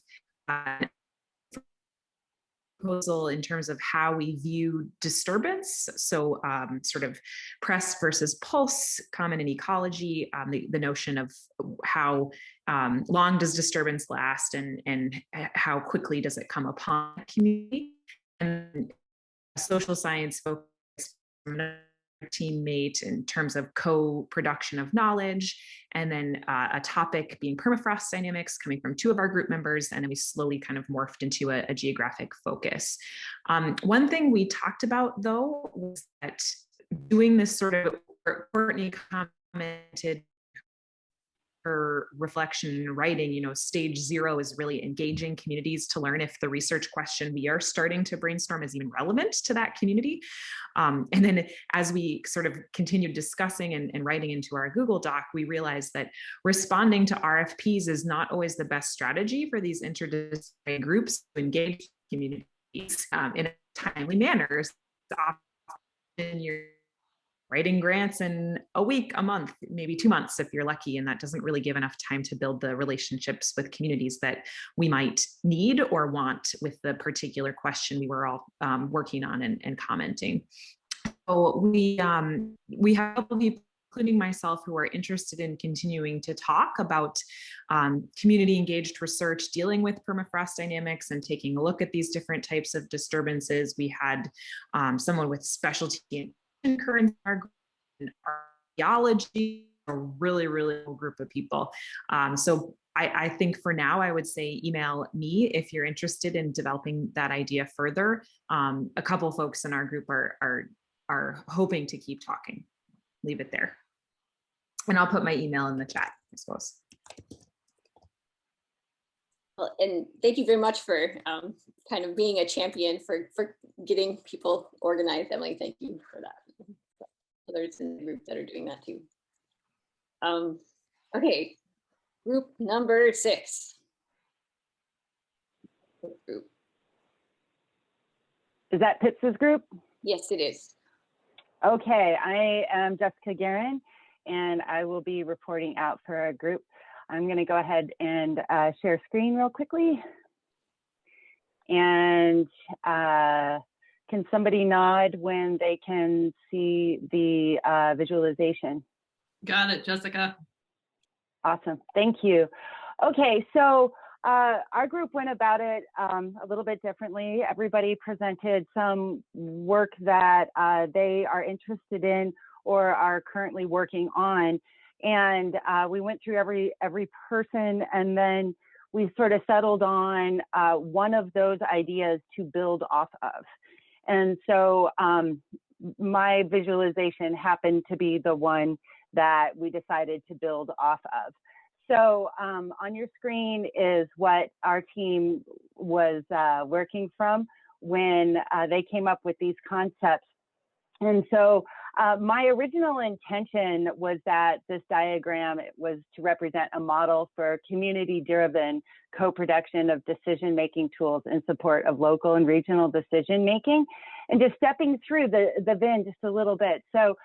proposal in terms of how we view disturbance. So sort of press versus pulse, common in ecology, the notion of how long does disturbance last and how quickly does it come upon a community, and social science focused teammate in terms of co-production of knowledge, and then a topic being permafrost dynamics coming from 2 of our group members, and then we slowly kind of morphed into a geographic focus. One thing we talked about though was that doing this sort of, Courtney commented her reflection and writing, stage 0 is really engaging communities to learn if the research question we are starting to brainstorm is even relevant to that community. And then as we sort of continued discussing and writing into our Google Doc, we realized that responding to RFPs is not always the best strategy for these interdisciplinary groups to engage communities in a timely manner. Often you're writing grants in a week, a month, maybe 2 months if you're lucky, and that doesn't really give enough time to build the relationships with communities that we might need or want with the particular question we were all working on and commenting. So we have a couple of people, including myself, who are interested in continuing to talk about community engaged research, dealing with permafrost dynamics and taking a look at these different types of disturbances. We had someone with specialty in current archaeology, a really cool group of people. So I think for now, I would say email me if you're interested in developing that idea further. A couple folks in our group are hoping to keep talking. Leave it there. And I'll put my email in the chat, I suppose. Well, and thank you very much for kind of being a champion for getting people organized. Emily, thank you for that. Others in the group that are doing that too. Okay, group number 6. Is that Pitz's group? Yes, it is. Okay, I am Jessica Guerin, and I will be reporting out for our group. I'm going to go ahead and share screen real quickly. And can somebody nod when they can see the visualization? Got it, Jessica. Awesome, thank you. Okay, so our group went about it a little bit differently. Everybody presented some work that they are interested in or are currently working on. And we went through every person, and then we sort of settled on one of those ideas to build off of. And so my visualization happened to be the one that we decided to build off of. So on your screen is what our team was working from when they came up with these concepts. And so my original intention was that this diagram was to represent a model for community-driven co-production of decision-making tools in support of local and regional decision-making. And just stepping through the VIN just a little bit. So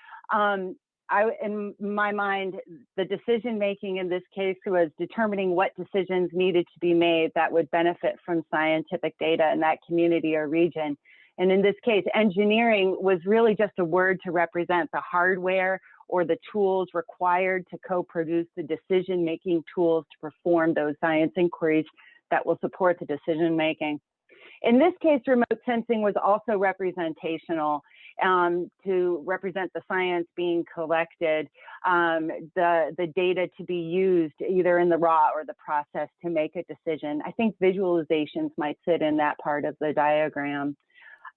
in my mind, the decision-making in this case was determining what decisions needed to be made that would benefit from scientific data in that community or region. And in this case, engineering was really just a word to represent the hardware or the tools required to co-produce the decision-making tools to perform those science inquiries that will support the decision-making. In this case, remote sensing was also representational to represent the science being collected, the data to be used either in the raw or the process to make a decision. I think visualizations might sit in that part of the diagram.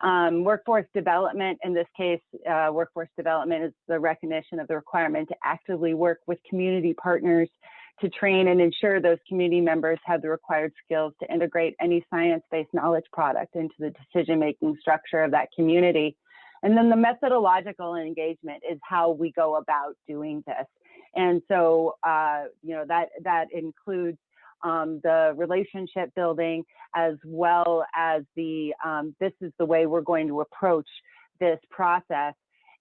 Workforce development, in this case, workforce development is the recognition of the requirement to actively work with community partners to train and ensure those community members have the required skills to integrate any science-based knowledge product into the decision-making structure of that community. And then the methodological engagement is how we go about doing this. And so, you know, that includes the relationship building, as well as the this is the way we're going to approach this process,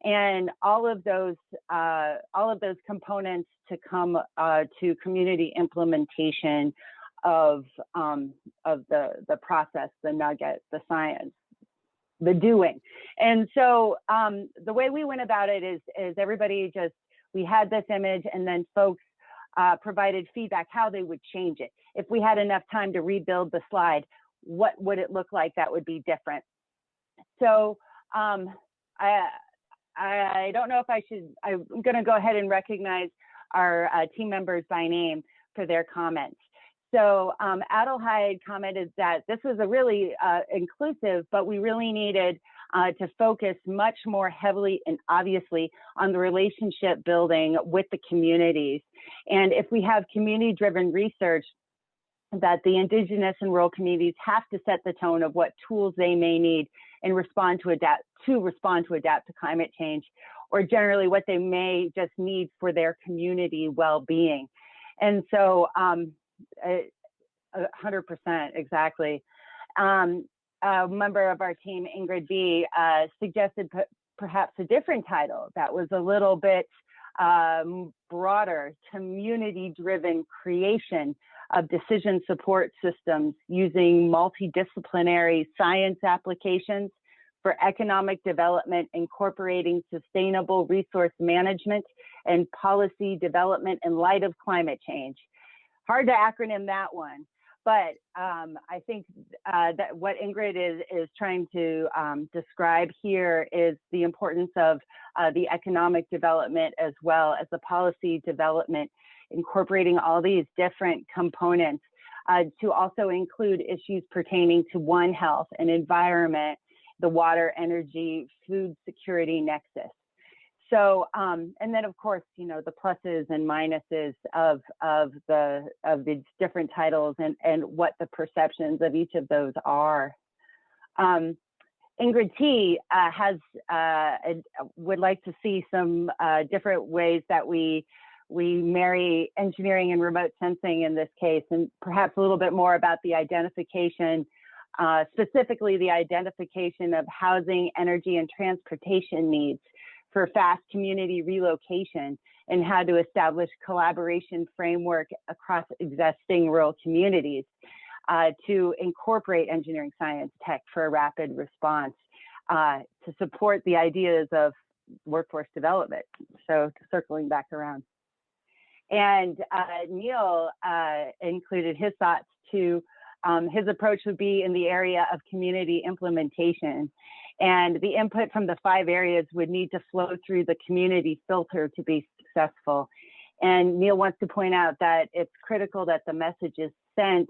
and all of those components to come to community implementation of the process, the nugget, the science, the doing. And so the way we went about it is everybody we had this image, and then folks provided feedback how they would change it. If we had enough time to rebuild the slide, what would it look like that would be different? So I don't know if I'm going to go ahead and recognize our team members by name for their comments. So Adelheid commented that this was a really inclusive, but we really needed to focus much more heavily and obviously on the relationship building with the communities. And if we have community-driven research, that the Indigenous and rural communities have to set the tone of what tools they may need and respond to to respond to adapt to climate change, or generally what they may just need for their community well-being. And so 100%, exactly. A member of our team, Ingrid B, suggested perhaps a different title that was a little bit broader: community-driven creation of decision support systems using multidisciplinary science applications for economic development, incorporating sustainable resource management and policy development in light of climate change. Hard to acronym that one, but I think that what Ingrid is trying to describe here is the importance of the economic development as well as the policy development, incorporating all these different components to also include issues pertaining to One Health and environment, the water, energy, food security nexus. So, and then of course, you know, the pluses and minuses of the different titles and what the perceptions of each of those are. Ingrid T would like to see some different ways that we marry engineering and remote sensing in this case, and perhaps a little bit more about the identification, specifically the identification of housing, energy, and transportation needs for fast community relocation, and how to establish collaboration framework across existing rural communities to incorporate engineering, science, tech for a rapid response to support the ideas of workforce development. So circling back around. And Neil included his thoughts to his approach would be in the area of community implementation. And the input from the 5 areas would need to flow through the community filter to be successful. And Neil wants to point out that it's critical that the message is sent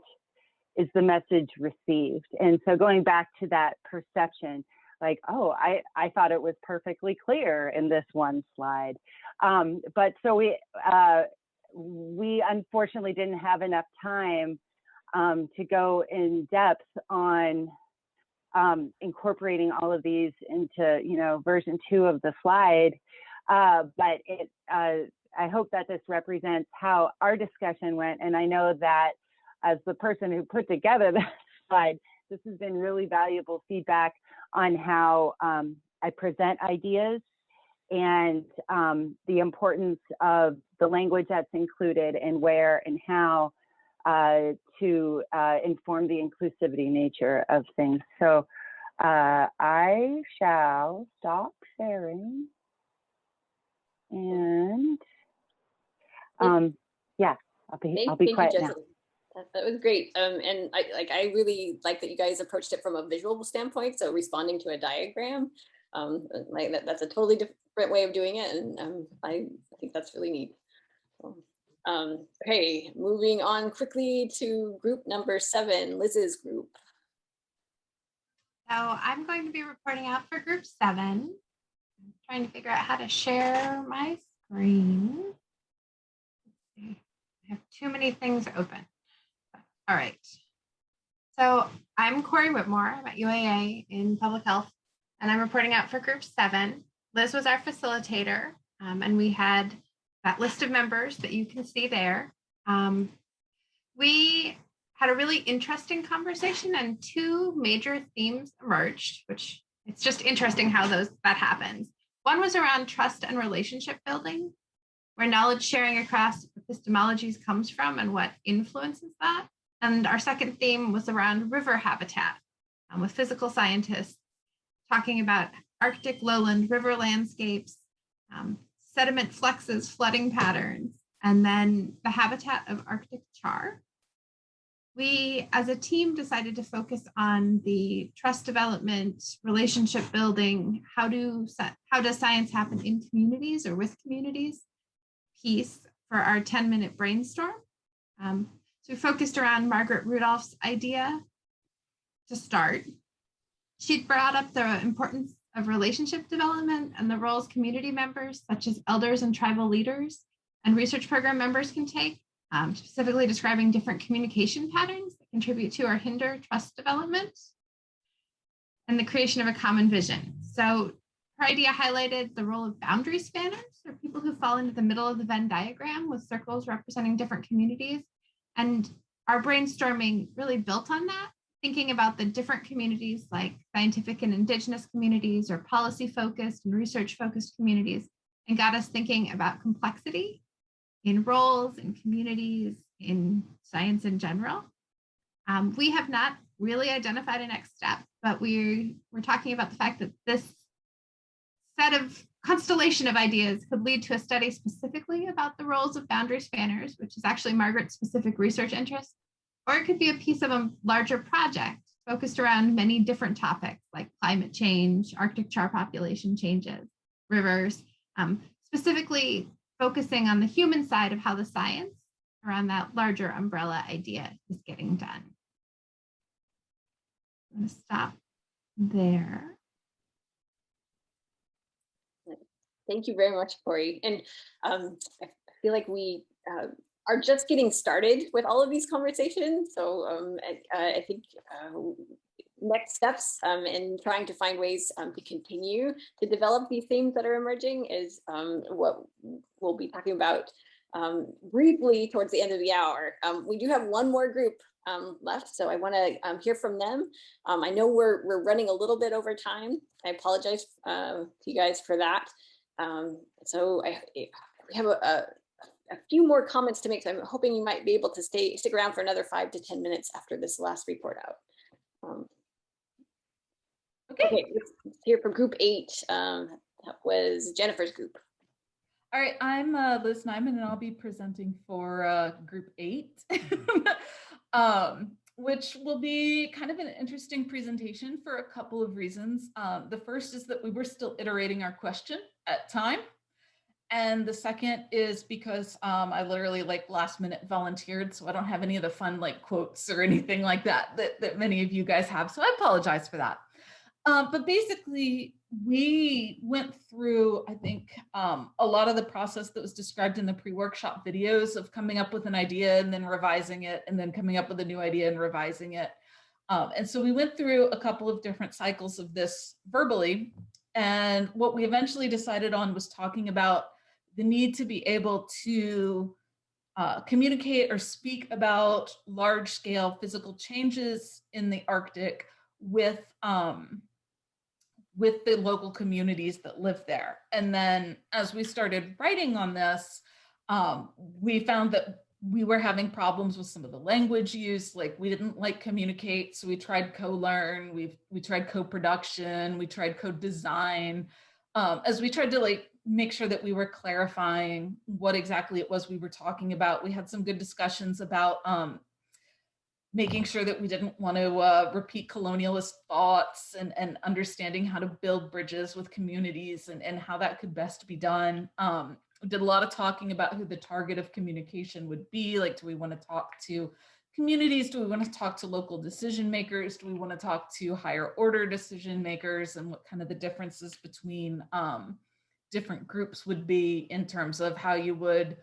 is the message received. And so going back to that perception, like, oh, I thought it was perfectly clear in this one slide. But so we unfortunately didn't have enough time to go in depth on incorporating all of these into, you know, version 2 of the slide. But I hope that this represents how our discussion went. And I know that as the person who put together that slide, this has been really valuable feedback on how I present ideas and the importance of the language that's included and where and how to inform the inclusivity nature of things. So I shall stop sharing. And yeah, I'll be quiet now. That was great. And I really like that you guys approached it from a visual standpoint. So responding to a diagram, that's a totally different way of doing it. And I think that's really neat. So, okay, moving on quickly to group number 7, Liz's group. So I'm going to be reporting out for group 7. I'm trying to figure out how to share my screen. Let's see. I have too many things open. All right. So I'm Corey Whitmore. I'm at UAA in public health, and I'm reporting out for group 7. Liz was our facilitator, and we had that list of members that you can see there. We had a really interesting conversation, and 2 major themes emerged, which it's just interesting how that happens. One was around trust and relationship building, where knowledge sharing across epistemologies comes from and what influences that. And our second theme was around river habitat, with physical scientists talking about Arctic lowland river landscapes, sediment fluxes, flooding patterns, and then the habitat of Arctic char. We, as a team, decided to focus on the trust development, relationship building, how does science happen in communities or with communities piece for our 10-minute brainstorm. So we focused around Margaret Rudolph's idea to start. She'd brought up the importance of relationship development and the roles community members, such as elders and tribal leaders, and research program members can take, specifically describing different communication patterns that contribute to or hinder trust development, and the creation of a common vision. So her idea highlighted the role of boundary spanners, or people who fall into the middle of the Venn diagram with circles representing different communities. And our brainstorming really built on that, thinking about the different communities like scientific and indigenous communities or policy focused and research focused communities, and got us thinking about complexity in roles, in communities, in science in general. We have not really identified a next step, but we're talking about the fact that this set of constellation of ideas could lead to a study specifically about the roles of boundary spanners, which is actually Margaret's specific research interest, or it could be a piece of a larger project focused around many different topics like climate change, Arctic char population changes, rivers, specifically focusing on the human side of how the science around that larger umbrella idea is getting done. I'm going to stop there. Thank you very much, Corey. And I feel like we are just getting started with all of these conversations. So I think next steps in trying to find ways to continue to develop these themes that are emerging is what we'll be talking about briefly towards the end of the hour. We do have one more group left, so I want to hear from them. I know we're running a little bit over time. I apologize to you guys for that. So we have a few more comments to make, so I'm hoping you might be able to stick around for another 5 to 10 minutes after this last report out. Okay, let's hear from group 8. That was Jennifer's group. All right, I'm Liz Nyman, and I'll be presenting for group 8, which will be kind of an interesting presentation for a couple of reasons. The first is that we were still iterating our question at time. And the second is because I literally last minute volunteered, so I don't have any of the fun quotes or anything like that many of you guys have. So I apologize for that. But basically, we went through, I think, a lot of the process that was described in the pre-workshop videos of coming up with an idea and then revising it, and then coming up with a new idea and revising it. And so we went through a couple of different cycles of this verbally. And what we eventually decided on was talking about the need to be able to communicate or speak about large-scale physical changes in the Arctic with the local communities that live there. And then as we started writing on this, we found that we were having problems with some of the language use, we didn't communicate, so we tried co-learn, we tried co-production, we tried co-design, as we tried to make sure that we were clarifying what exactly it was we were talking about. We had some good discussions about making sure that we didn't want to repeat colonialist thoughts, and understanding how to build bridges with communities and how that could best be done. We did a lot of talking about who the target of communication would be. Do we want to talk to communities? Do we want to talk to local decision makers? Do we want to talk to higher order decision makers, and what kind of the differences between different groups would be in terms of how you would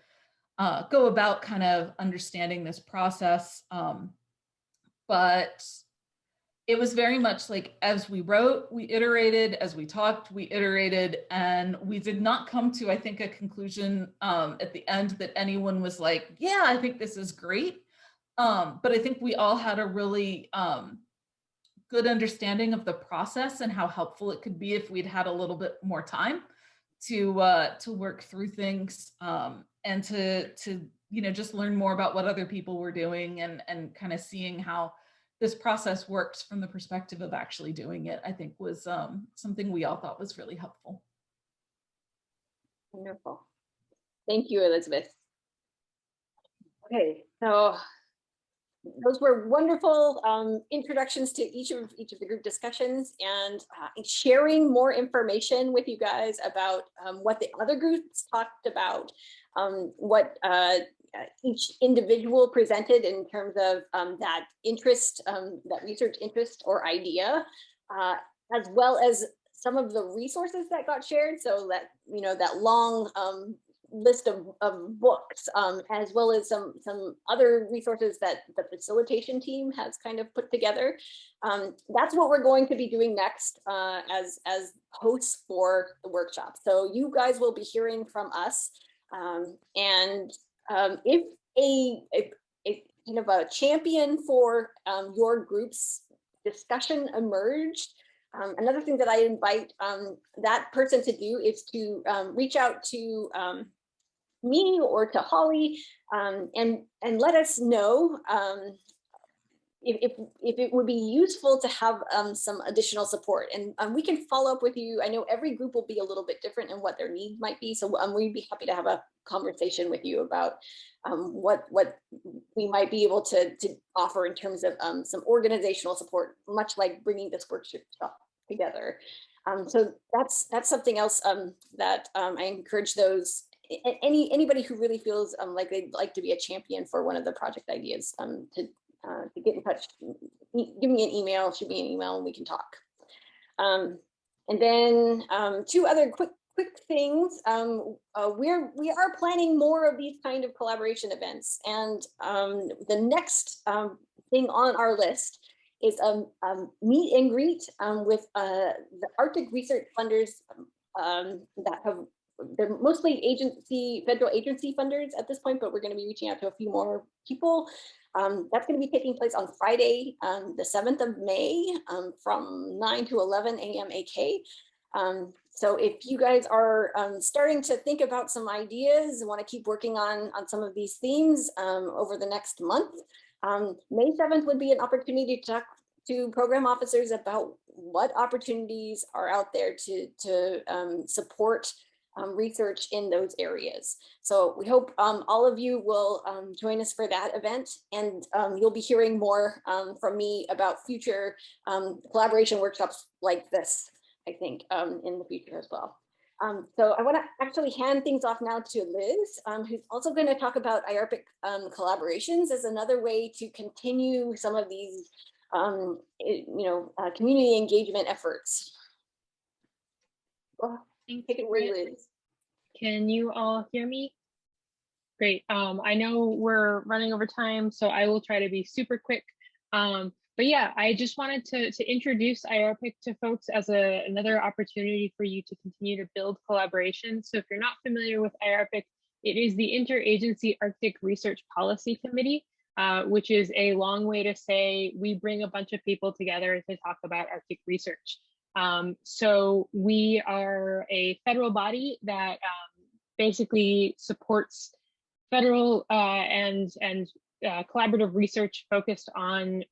go about kind of understanding this process. But it was very much as we wrote, we iterated, as we talked, we iterated, and we did not come to, I think, a conclusion at the end that anyone was yeah, I think this is great. But I think we all had a really good understanding of the process and how helpful it could be if we'd had a little bit more time to work through things, and to just learn more about what other people were doing, and kind of seeing how this process works from the perspective of actually doing it, I think was something we all thought was really helpful. Wonderful. Thank you, Elizabeth. Okay, so those were wonderful introductions to each of the group discussions, and sharing more information with you guys about what the other groups talked about, what each individual presented in terms of that interest, that research interest or idea, as well as some of the resources that got shared. So that, that long list of books, as well as some other resources that the facilitation team has kind of put together. That's what we're going to be doing next as hosts for the workshop. So you guys will be hearing from us, and if a kind of a champion for your group's discussion emerged, another thing that I invite that person to do is to reach out to me or to Holly and let us know if it would be useful to have some additional support, and we can follow up with you. I know every group will be a little bit different in what their needs might be, so we'd be happy to have a conversation with you about what we might be able to offer in terms of some organizational support, much like bringing this workshop together. So that's something else that I encourage those, anybody who really feels like they'd like to be a champion for one of the project ideas to get in touch. Give me an email, shoot me an email, and we can talk. And then two other quick things. We are planning more of these kind of collaboration events, and the next thing on our list is a meet and greet with the Arctic research funders that have, they're mostly federal agency funders at this point, but we're going to be reaching out to a few more people. That's going to be taking place on Friday, the 7th of May, from 9 to 11 a.m. AK. So if you guys are starting to think about some ideas and want to keep working on some of these themes over the next month, May 7th would be an opportunity to talk to program officers about what opportunities are out there to support research in those areas. So we hope all of you will join us for that event, and you'll be hearing more from me about future collaboration workshops like this, I think, in the future as well. So I want to actually hand things off now to Liz, who's also going to talk about IARPC collaborations as another way to continue some of these community engagement efforts. Take it away, Liz. Can you all hear me? Great. I know we're running over time, so I will try to be super quick. But yeah, I just wanted to introduce IARPC to folks as another opportunity for you to continue to build collaboration. So if you're not familiar with IARPC, it is the Interagency Arctic Research Policy Committee, which is a long way to say we bring a bunch of people together to talk about Arctic research. So we are a federal body that basically supports federal and collaborative research focused on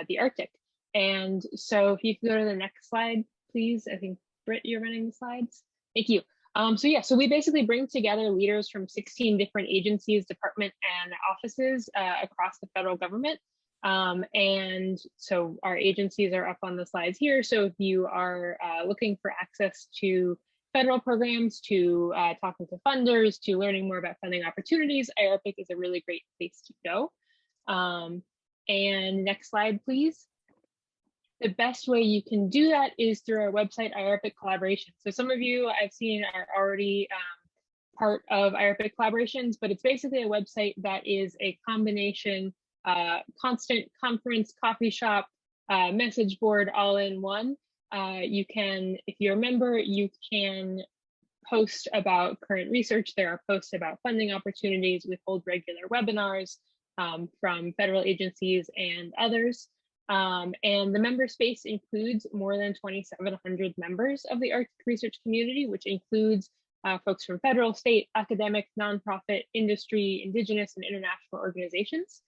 the Arctic. And so if you could go to the next slide, please. I think, Britt, you're running the slides. Thank you. So we basically bring together leaders from 16 different agencies, departments, and offices across the federal government. And so our agencies are up on the slides here. So if you are looking for access to federal programs, to talking to funders, to learning more about funding opportunities, IARPC is a really great place to go. And next slide, please. The best way you can do that is through our website, IARPC Collaboration. So some of you I've seen are already part of IARPC Collaborations, but it's basically a website that is a combination constant conference, coffee shop, message board all in one. You can, if you're a member, you can post about current research. There are posts about funding opportunities. We hold regular webinars from federal agencies and others. And the member space includes more than 2,700 members of the Arctic research community, which includes folks from federal, state, academic, nonprofit, industry, indigenous, and international organizations.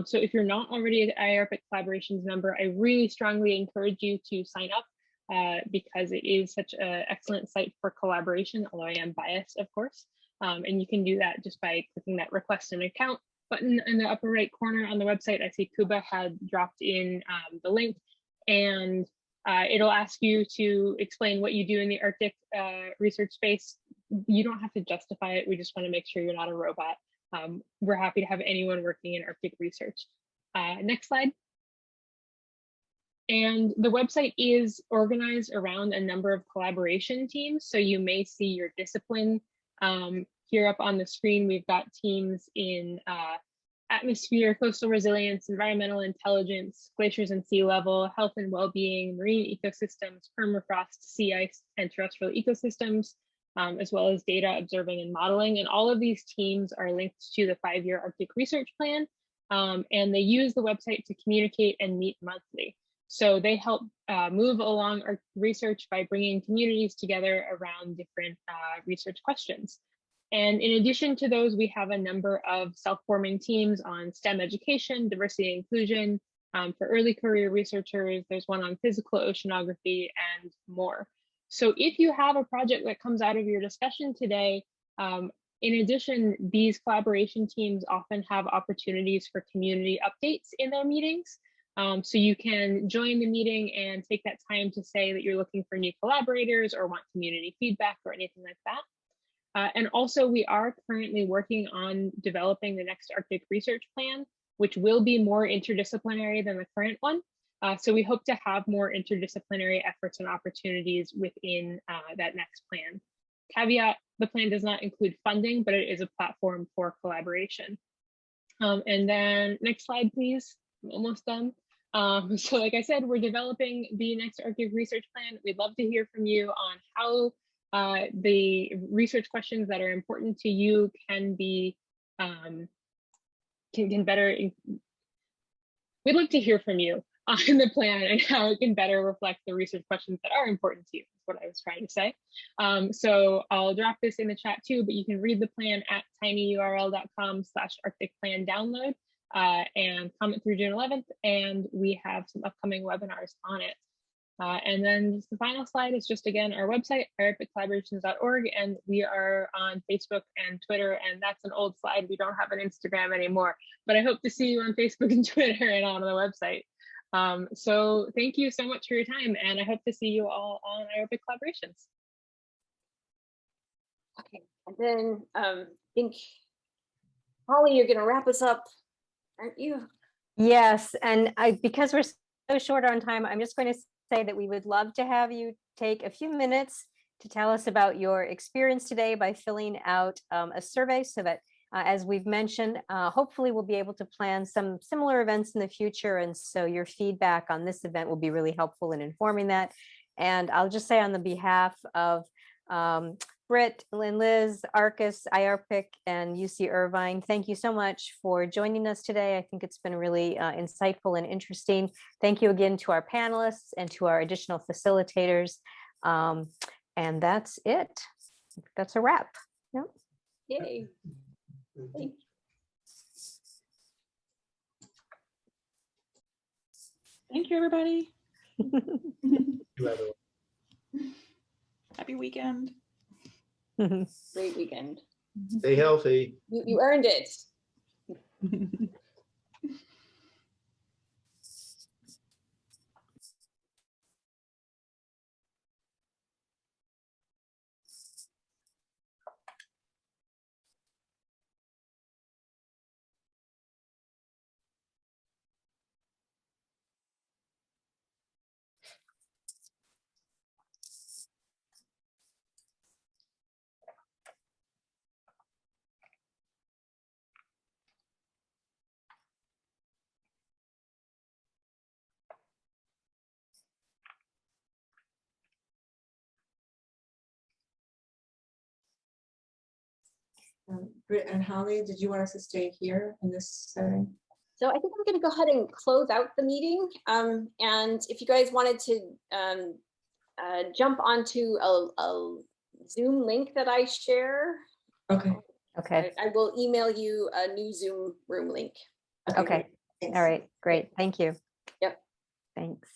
So if you're not already an IARPC Collaborations member, I really strongly encourage you to sign up because it is such an excellent site for collaboration, although I am biased, of course. And you can do that just by clicking that request an account button in the upper right corner on the website. I see Kuba had dropped in the link, and it'll ask you to explain what you do in the Arctic research space. You don't have to justify it. We just want to make sure you're not a robot. We're happy to have anyone working in Arctic research. Next slide. And the website is organized around a number of collaboration teams. So you may see your discipline Here up on the screen, we've got teams in atmosphere, coastal resilience, environmental intelligence, glaciers and sea level, health and well-being, marine ecosystems, permafrost, sea ice, and terrestrial ecosystems, as well as data observing and modeling. And all of these teams are linked to the 5-year Arctic research plan, and they use the website to communicate and meet monthly. So they help move along our research by bringing communities together around different research questions. And in addition to those, we have a number of self-forming teams on STEM education, diversity and inclusion, for early career researchers. There's one on physical oceanography and more. So if you have a project that comes out of your discussion today, in addition, these collaboration teams often have opportunities for community updates in their meetings. So you can join the meeting and take that time to say that you're looking for new collaborators or want community feedback or anything like that. And also, we are currently working on developing the next Arctic research plan, which will be more interdisciplinary than the current one. So we hope to have more interdisciplinary efforts and opportunities within that next plan. Caveat, the plan does not include funding, but it is a platform for collaboration. And then next slide, please. I'm almost done. So like I said, we're developing the next Arctic research plan. We'd love to hear from you on how the research questions that are important to you can be can better. We'd love to hear from you on the plan and how it can better reflect the research questions that are important to you, is what I was trying to say. So I'll drop this in the chat too, but you can read the plan at tinyurl.com/arcticplandownload and comment through June 11th, and we have some upcoming webinars on it. And then just the final slide is just, again, our website, IARPCcollaborations.org, and we are on Facebook and Twitter, and that's an old slide. We don't have an Instagram anymore, but I hope to see you on Facebook and Twitter and on the website. So thank you so much for your time, and I hope to see you all on IARPC Collaborations. Okay, and then I think, Holly, you're gonna wrap us up, aren't you? Yes, and because we're so short on time, I'm just going to say that we would love to have you take a few minutes to tell us about your experience today by filling out a survey, so that as we've mentioned, hopefully we'll be able to plan some similar events in the future. And so your feedback on this event will be really helpful in informing that. And I'll just say on the behalf of Britt, Lynn, Liz, ARCUS, IARPC, and UCIrvine, thank you so much for joining us today. I think it's been really insightful and interesting. Thank you again to our panelists and to our additional facilitators. And that's it. That's a wrap. Yep. Yay. Thank you. Thank you, everybody. Happy weekend. Great weekend. Stay healthy. You earned it. Britt and Holly, did you want us to stay here in this setting? So I think I'm going to go ahead and close out the meeting. And if you guys wanted to jump onto a Zoom link that I share, okay, I will email you a new Zoom room link. Okay. All right. Great. Thank you. Yep. Thanks.